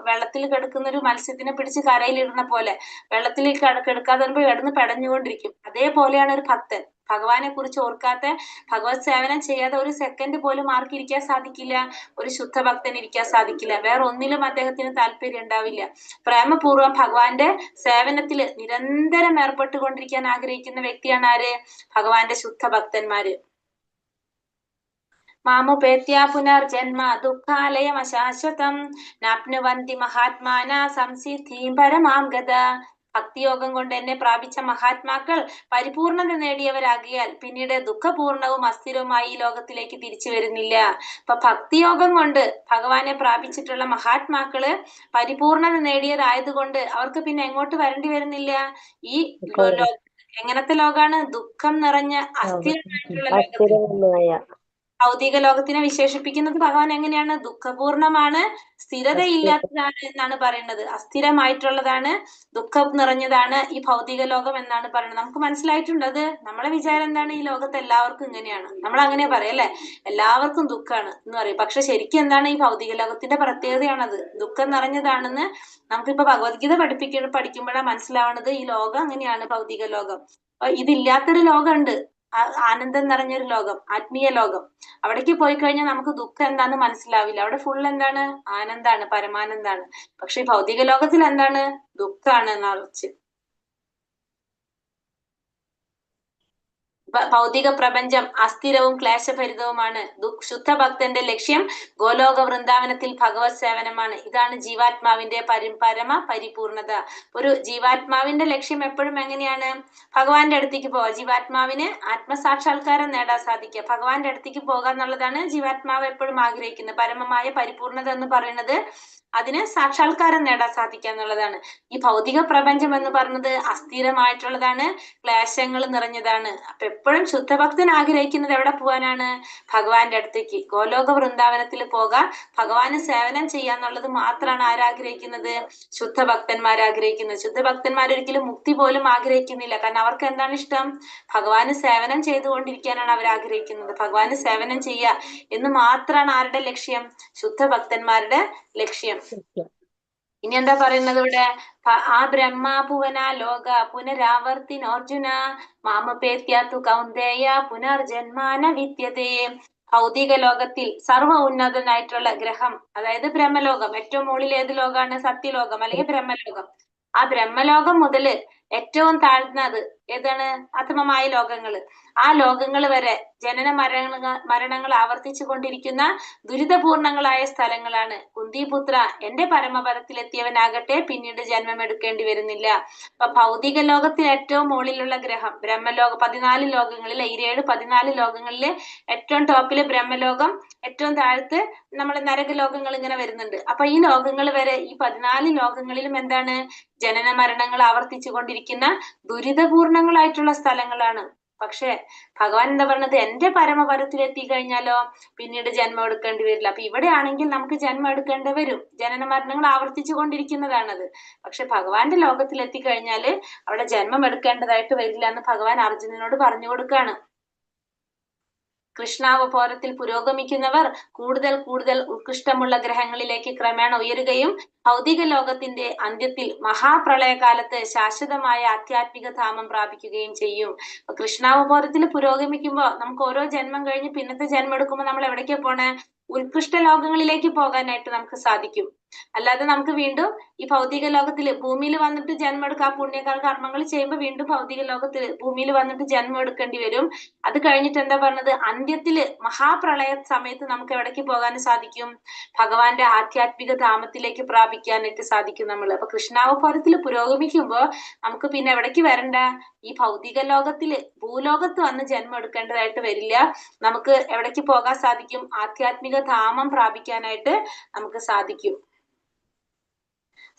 വെള്ളത്തിൽ കിടക്കുന്ന ഒരു മത്സ്യത്തിനെ പിടിച്ച് കരയിലിടുന്ന പോലെ വെള്ളത്തിൽ കിടക്കാതെ വരുമ്പോ കിടന്ന് പെടഞ്ഞുകൊണ്ടിരിക്കും. അതേപോലെയാണ് ഒരു ഭക്തൻ. ഭഗവാനെ കുറിച്ച് ഓർക്കാത്ത, ഭഗവത് സേവനം ചെയ്യാതെ ഒരു സെക്കൻഡ് പോലും ആർക്ക് ഇരിക്കാൻ സാധിക്കില്ല, ഒരു ശുദ്ധഭക്തന് ഇരിക്കാൻ സാധിക്കില്ല. വേറെ ഒന്നിലും അദ്ദേഹത്തിന് താല്പര്യം ഉണ്ടാവില്ല. പ്രേമപൂർവ്വം ഭഗവാന്റെ സേവനത്തിൽ നിരന്തരം ഏർപ്പെട്ടുകൊണ്ടിരിക്കാൻ ആഗ്രഹിക്കുന്ന വ്യക്തിയാണ് ആര്, ഭഗവാന്റെ ശുദ്ധഭക്തന്മാര്. മാമുപേത്യ പുനർജന്മ ദുഃഖാലയം അശാശ്വതം നാപ്നുവന്തി മഹാത്മാന സംസിദ്ധിം പരമാം ഗത. ഭക്തിയോഗം കൊണ്ട് എന്നെ പ്രാപിച്ച മഹാത്മാക്കൾ പരിപൂർണത നേടിയവരാകിയാൽ പിന്നീട് ദുഃഖപൂർണവും അസ്ഥിരവുമായി ഈ ലോകത്തിലേക്ക് തിരിച്ചു വരുന്നില്ല. അപ്പൊ ഭക്തിയോഗം കൊണ്ട് ഭഗവാനെ പ്രാപിച്ചിട്ടുള്ള മഹാത്മാക്കള് പരിപൂർണത നേടിയതായതുകൊണ്ട് അവർക്ക് പിന്നെ എങ്ങോട്ട് വരേണ്ടി വരുന്നില്ല. ഈ എങ്ങനത്തെ ലോകാണ്, ദുഃഖം നിറഞ്ഞ അസ്ഥിരമായിട്ടുള്ള ലോകത്തിൽ. ഭൗതിക ലോകത്തിനെ വിശേഷിപ്പിക്കുന്നത് ഭഗവാൻ എങ്ങനെയാണ്, ദുഃഖപൂർണമാണ്, സ്ഥിരതയില്ലാത്തതാണ് എന്നാണ് പറയുന്നത്. അസ്ഥിരമായിട്ടുള്ളതാണ്, ദുഃഖം നിറഞ്ഞതാണ് ഈ ഭൗതിക ലോകം എന്നാണ് പറയുന്നത്. നമുക്ക് മനസ്സിലായിട്ടുണ്ട് അത്. നമ്മളെ വിചാരം എന്താണ്, ഈ ലോകത്ത് എല്ലാവർക്കും ഇങ്ങനെയാണ്, നമ്മൾ അങ്ങനെ പറയാം അല്ലെ, എല്ലാവർക്കും ദുഃഖമാണ് എന്ന് പറയും. പക്ഷെ ശരിക്കും എന്താണ്, ഈ ഭൗതിക ലോകത്തിന്റെ പ്രത്യേകതയാണത്, ദുഃഖം നിറഞ്ഞതാണെന്ന് നമുക്കിപ്പോ ഭഗവത്ഗീത പഠിക്കുമ്പോഴാണ് മനസ്സിലാവുന്നത്. ഈ ലോകം അങ്ങനെയാണ്, ഭൗതിക ലോകം. ഇതില്ലാത്തൊരു ലോകമുണ്ട്, ആനന്ദം നിറഞ്ഞൊരു ലോകം, ആത്മീയ ലോകം. അവിടേക്ക് പോയി കഴിഞ്ഞാൽ നമുക്ക് ദുഃഖം എന്താന്ന് മനസ്സിലാവില്ല. അവിടെ ഫുൾ എന്താണ്, ആനന്ദാണ്, പരമാനന്ദാണ്. പക്ഷെ ഭൗതിക ലോകത്തിൽ എന്താണ്, ദുഃഖാണ് നിറച്ച്. ഭൗതിക പ്രപഞ്ചം അസ്ഥിരവും ക്ലേശഭരിതവുമാണ്. ശുദ്ധഭക്തന്റെ ലക്ഷ്യം ഗോലോക വൃന്ദാവനത്തിൽ ഭഗവത് സേവനമാണ്. ഇതാണ് ജീവാത്മാവിന്റെ പരമ പരിപൂർണത. ഒരു ജീവാത്മാവിന്റെ ലക്ഷ്യം എപ്പോഴും എങ്ങനെയാണ്, ഭഗവാന്റെ അടുത്തേക്ക് പോവുക. ജീവാത്മാവിന് ആത്മസാക്ഷാത്കാരം നേടാൻ സാധിക്കുക, ഭഗവാന്റെ അടുത്തേക്ക് പോകുക എന്നുള്ളതാണ് ജീവാത്മാവ് എപ്പോഴും ആഗ്രഹിക്കുന്നത്. പരമമായ പരിപൂർണത എന്ന് പറയുന്നത് അതിന് സാക്ഷാത്കാരം നേടാൻ സാധിക്കുക എന്നുള്ളതാണ്. ഈ ഭൗതിക പ്രപഞ്ചം എന്ന് പറയുന്നത് അസ്ഥിരമായിട്ടുള്ളതാണ്, ക്ലേശങ്ങൾ നിറഞ്ഞതാണ്. അപ്പൊ എപ്പോഴും ശുദ്ധഭക്തൻ ആഗ്രഹിക്കുന്നത് എവിടെ പോകാനാണ്, ഭഗവാന്റെ അടുത്തേക്ക്, ഗോലോക വൃന്ദാവനത്തിൽ പോകാൻ, ഭഗവാന് സേവനം ചെയ്യാന്നുള്ളത് മാത്രമാണ് ആരാഗ്രഹിക്കുന്നത്, ശുദ്ധഭക്തന്മാർ ആഗ്രഹിക്കുന്നത്. ശുദ്ധഭക്തന്മാർ ഒരിക്കലും മുക്തി പോലും ആഗ്രഹിക്കുന്നില്ല. കാരണം അവർക്ക് എന്താണ് ഇഷ്ടം, ഭഗവാന് സേവനം ചെയ്തുകൊണ്ടിരിക്കാനാണ് അവർ ആഗ്രഹിക്കുന്നത്. ഭഗവാന് സേവനം ചെയ്യുക എന്ന് മാത്രമാണ് ആരുടെ ലക്ഷ്യം, ശുദ്ധഭക്തന്മാരുടെ ലക്ഷ്യം. ഇനി എന്താ പറയുന്നത് ഇവിടെ, ആ ബ്രഹ്മാഭുവന ലോക പുനരാവർത്തിനോർജുന മാമപേത്യാതു കൗന്ദേയ പുനർജന്മാന വിദ്യതേ. ഭൗതിക ലോകത്തിൽ സർവ്വ ഉന്നതനായിട്ടുള്ള ഗ്രഹം, അതായത് ബ്രഹ്മലോകം. ഏറ്റവും മുകളിൽ ഏത് ലോകമാണ്, സത്യലോകം അല്ലെങ്കിൽ ബ്രഹ്മലോകം. ആ ബ്രഹ്മലോകം മുതല് ഏറ്റവും താഴ്ന്നത് ഏതാണ്, അധമമായ ലോകങ്ങള്. ആ ലോകങ്ങൾ വരെ ജനന മരണങ്ങൾ ആവർത്തിച്ചു കൊണ്ടിരിക്കുന്ന ദുരിതപൂർണങ്ങളായ സ്ഥലങ്ങളാണ്. കുന്തിപുത്ര, എന്റെ പരമപദത്തിലെത്തിയവനാകട്ടെ പിന്നീട് ജന്മം എടുക്കേണ്ടി വരുന്നില്ല. അപ്പൊ ഭൗതിക ലോകത്തിൽ ഏറ്റവും മുകളിലുള്ള ഗ്രഹം ബ്രഹ്മലോകം. 14 ലോകങ്ങളിൽ 14 ലോകങ്ങളില് ഏറ്റവും ടോപ്പില് ബ്രഹ്മലോകം, ഏറ്റവും താഴത്ത് നമ്മുടെ നരകലോകങ്ങൾ ഇങ്ങനെ വരുന്നുണ്ട്. അപ്പൊ ഈ ലോകങ്ങൾ വരെ, ഈ 14 ലോകങ്ങളിലും എന്താണ്, ജനന മരണങ്ങൾ ആവർത്തിച്ചു കൊണ്ടിരിക്കുന്ന പോയിക്കൊണ്ടിരിക്കുന്ന ദുരിതപൂർണങ്ങളായിട്ടുള്ള സ്ഥലങ്ങളാണ്. പക്ഷെ ഭഗവാൻ എന്താ പറഞ്ഞത്, എന്റെ പരമപദത്തിലെത്തി കഴിഞ്ഞാലോ പിന്നീട് ജന്മം എടുക്കേണ്ടി വരില്ല. അപ്പൊ ഇവിടെ ആണെങ്കിൽ നമുക്ക് ജന്മം എടുക്കേണ്ടി വരും, ജനന മരണങ്ങൾ ആവർത്തിച്ചു കൊണ്ടിരിക്കുന്നതാണത്. പക്ഷെ ഭഗവാന്റെ ലോകത്തിൽ എത്തിക്കഴിഞ്ഞാല് അവിടെ ജന്മം എടുക്കേണ്ടതായിട്ട് വരില്ല എന്ന് ഭഗവാൻ അർജുനനോട് പറഞ്ഞു കൊടുക്കാണ്. കൃഷ്ണാവബോധത്തിൽ പുരോഗമിക്കുന്നവർ കൂടുതൽ കൂടുതൽ ഉത്കൃഷ്ടമുള്ള ഗ്രഹങ്ങളിലേക്ക് ക്രമേണ ഉയരുകയും ഭൗതിക ലോകത്തിന്റെ അന്ത്യത്തിൽ മഹാപ്രളയകാലത്ത് ശാശ്വതമായ ആധ്യാത്മിക ധാമം പ്രാപിക്കുകയും ചെയ്യും. കൃഷ്ണാവബോധത്തിൽ പുരോഗമിക്കുമ്പോൾ നമുക്ക് ഓരോ ജന്മം കഴിഞ്ഞ് പിന്നത്തെ ജന്മം എടുക്കുമ്പോൾ നമ്മൾ എവിടേക്കാ പോണേ? ഉത്കൃഷ്ട ലോകങ്ങളിലേക്ക് പോകാനായിട്ട് നമുക്ക് സാധിക്കും. അല്ലാതെ നമുക്ക് വീണ്ടും ഈ ഭൗതിക ലോകത്തില് ഭൂമിയിൽ വന്നിട്ട് ജന്മം എടുക്കുക, ആ പുണ്യകാല കർമ്മങ്ങൾ ചെയ്യുമ്പോൾ വീണ്ടും ഭൗതിക ലോകത്തിൽ ഭൂമിയിൽ വന്നിട്ട് ജന്മം എടുക്കേണ്ടി വരും. അത് കഴിഞ്ഞിട്ട് എന്താ പറഞ്ഞത്, അന്ത്യത്തില് മഹാപ്രളയ സമയത്ത് നമുക്ക് എവിടേക്ക് പോകാൻ സാധിക്കും? ഭഗവാന്റെ ആധ്യാത്മിക ധാമത്തിലേക്ക് പ്രാപിക്കാനായിട്ട് സാധിക്കും നമ്മൾ. അപ്പൊ കൃഷ്ണാവബോധത്തിൽ പുരോഗമിക്കുമ്പോൾ നമുക്ക് പിന്നെ എവിടേക്ക് വരണ്ട? ഈ ഭൗതിക ലോകത്തില് ഭൂലോകത്ത് വന്ന് ജന്മം എടുക്കേണ്ടതായിട്ട് വരില്ല. നമുക്ക് എവിടേക്ക് പോകാൻ സാധിക്കും? ആധ്യാത്മിക ധാമം പ്രാപിക്കാനായിട്ട് നമുക്ക് സാധിക്കും.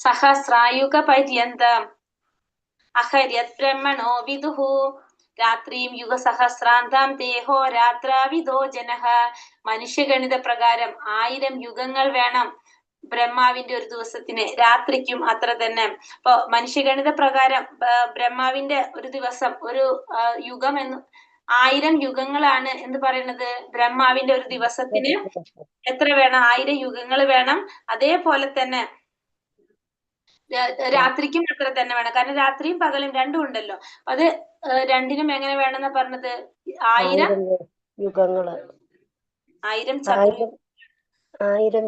സഹസ്രായുഗ പര്യന്തം അഹര്യത് ബ്രഹ്മണോ വിദുഹു രാത്രിയും യുഗസഹസ്രാന്തം ദേഹോ രാത്രാവിദോ ജനഃ. മനുഷ്യഗണിത പ്രകാരം 1000 യുഗങ്ങൾ വേണം ബ്രഹ്മാവിന്റെ ഒരു ദിവസത്തിന്, രാത്രിക്കും അത്ര തന്നെ. അപ്പൊ മനുഷ്യഗണിത പ്രകാരം ബ്രഹ്മാവിന്റെ ഒരു ദിവസം, ഒരു യുഗം എന്ന് 1000 യുഗങ്ങളാണ് എന്ന് പറയുന്നത്. ബ്രഹ്മാവിന്റെ ഒരു ദിവസത്തിന് എത്ര വേണം? 1000 യുഗങ്ങൾ വേണം. അതേപോലെ തന്നെ രാത്രിക്കും അത്ര തന്നെ വേണം. കാരണം രാത്രിയും പകലും രണ്ടും ഉണ്ടല്ലോ. അത് രണ്ടിനും എങ്ങനെ വേണമെന്ന് പറഞ്ഞത്? 1000 യുഗങ്ങള്, 1000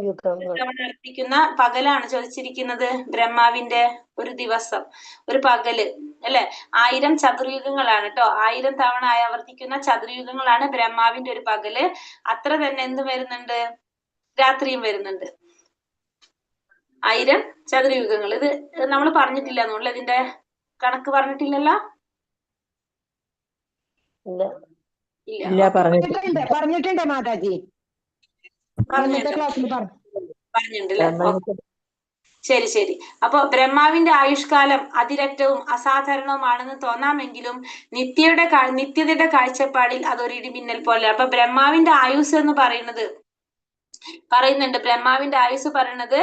യുഗങ്ങൾ തവണ അർപ്പിക്കുന്ന പകലാണ് ചോദിച്ചിരിക്കുന്നത്. ബ്രഹ്മാവിന്റെ ഒരു ദിവസം, ഒരു പകല് അല്ലെ, 1000 ചതുർയുഗങ്ങളാണ് കേട്ടോ. 1000 തവണ ആവർത്തിക്കുന്ന ചതുർയുഗങ്ങളാണ് ബ്രഹ്മാവിന്റെ ഒരു പകല്. അത്ര തന്നെ എന്ത് വരുന്നുണ്ട്? രാത്രിയും വരുന്നുണ്ട്. 1000 ചതുർയുഗങ്ങൾ. ഇത് നമ്മൾ പറഞ്ഞിട്ടില്ല എന്നുള്ളത്, ഇതിന്റെ കണക്ക് പറഞ്ഞിട്ടില്ലല്ലോ. ഇല്ല, പറഞ്ഞിട്ടുണ്ട് മാതാജി, പറഞ്ഞിട്ടുണ്ടല്ലേ. ശരി ശരി. അപ്പൊ ബ്രഹ്മാവിന്റെ ആയുഷ്കാലം അതിരക്തവും അസാധാരണവുമാണെന്ന് തോന്നാമെങ്കിലും നിത്യതയുടെ കാഴ്ചപ്പാടിൽ അതൊരു ഇടിമിന്നൽ പോലെ. അപ്പൊ ബ്രഹ്മാവിന്റെ ആയുസ് എന്ന് പറയുന്നുണ്ട്. ബ്രഹ്മാവിന്റെ ആയുസ് പറയുന്നത്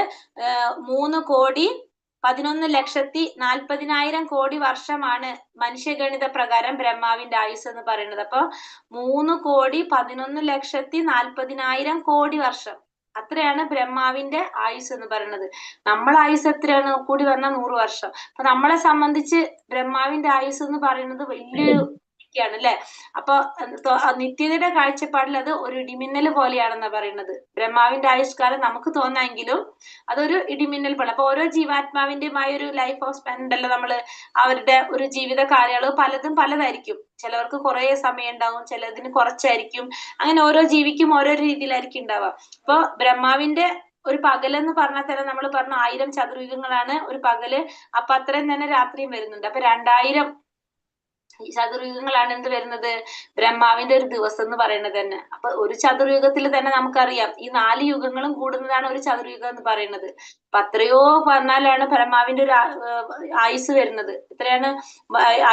3,11,40,000 കോടി വർഷമാണ് മനുഷ്യഗണിത പ്രകാരം ബ്രഹ്മാവിന്റെ ആയുസ് എന്ന് പറയുന്നത്. അപ്പൊ 3,11,40,000 കോടി വർഷം, അത്രയാണ് ബ്രഹ്മാവിന്റെ ആയുസ് എന്ന് പറയുന്നത്. നമ്മളെ ആയുസ് എത്രയാണ്? കൂടി വന്ന 100 വർഷം. അപ്പൊ നമ്മളെ സംബന്ധിച്ച് ബ്രഹ്മാവിന്റെ ആയുസ് എന്ന് പറയുന്നത് വലിയൊരു ാണ് അല്ലെ. അപ്പൊ നിത്യതയുടെ കാഴ്ചപ്പാടിൽ അത് ഒരു ഇടിമിന്നൽ പോലെയാണെന്നാ പറയുന്നത്. ബ്രഹ്മാവിന്റെ ആയുഷ്കാലം നമുക്ക് തോന്നാമെങ്കിലും അതൊരു ഇടിമിന്നൽ പോലെ. അപ്പൊ ഓരോ ജീവാത്മാവിന്റെയുമായ ഒരു ലൈഫ് ഓഫ് സ്പാൻ ഉണ്ടല്ലോ, നമ്മള് അവരുടെ ഒരു ജീവിത കാലയളവ് പലതും പലതായിരിക്കും. ചിലവർക്ക് കുറെ സമയം ഉണ്ടാവും, ചിലതിന് കുറച്ചായിരിക്കും. അങ്ങനെ ഓരോ ജീവിക്കും ഓരോ രീതിയിലായിരിക്കും ഉണ്ടാവുക. അപ്പൊ ബ്രഹ്മാവിന്റെ ഒരു പകലെന്ന് പറഞ്ഞാൽ തന്നെ നമ്മൾ പറഞ്ഞു 1000 ചതുർയുഗങ്ങളാണ് ഒരു പകല്. അപ്പൊ അത്രയും തന്നെ രാത്രിയും വരുന്നുണ്ട്. അപ്പൊ 2000 ചതുർയുഗങ്ങളാണ് എന്ത് വരുന്നത്? ബ്രഹ്മാവിന്റെ ഒരു ദിവസം എന്ന് പറയുന്നത് തന്നെ. അപ്പൊ ഒരു ചതുർയുഗത്തിൽ തന്നെ നമുക്കറിയാം ഈ 4 യുഗങ്ങളും കൂടുന്നതാണ് ഒരു ചതുർയുഗം എന്ന് പറയുന്നത്. അപ്പൊ അത്രയോ പറഞ്ഞാലാണ് ബ്രഹ്മാവിന്റെ ഒരു ആയുസ് വരുന്നത്. എത്രയാണ്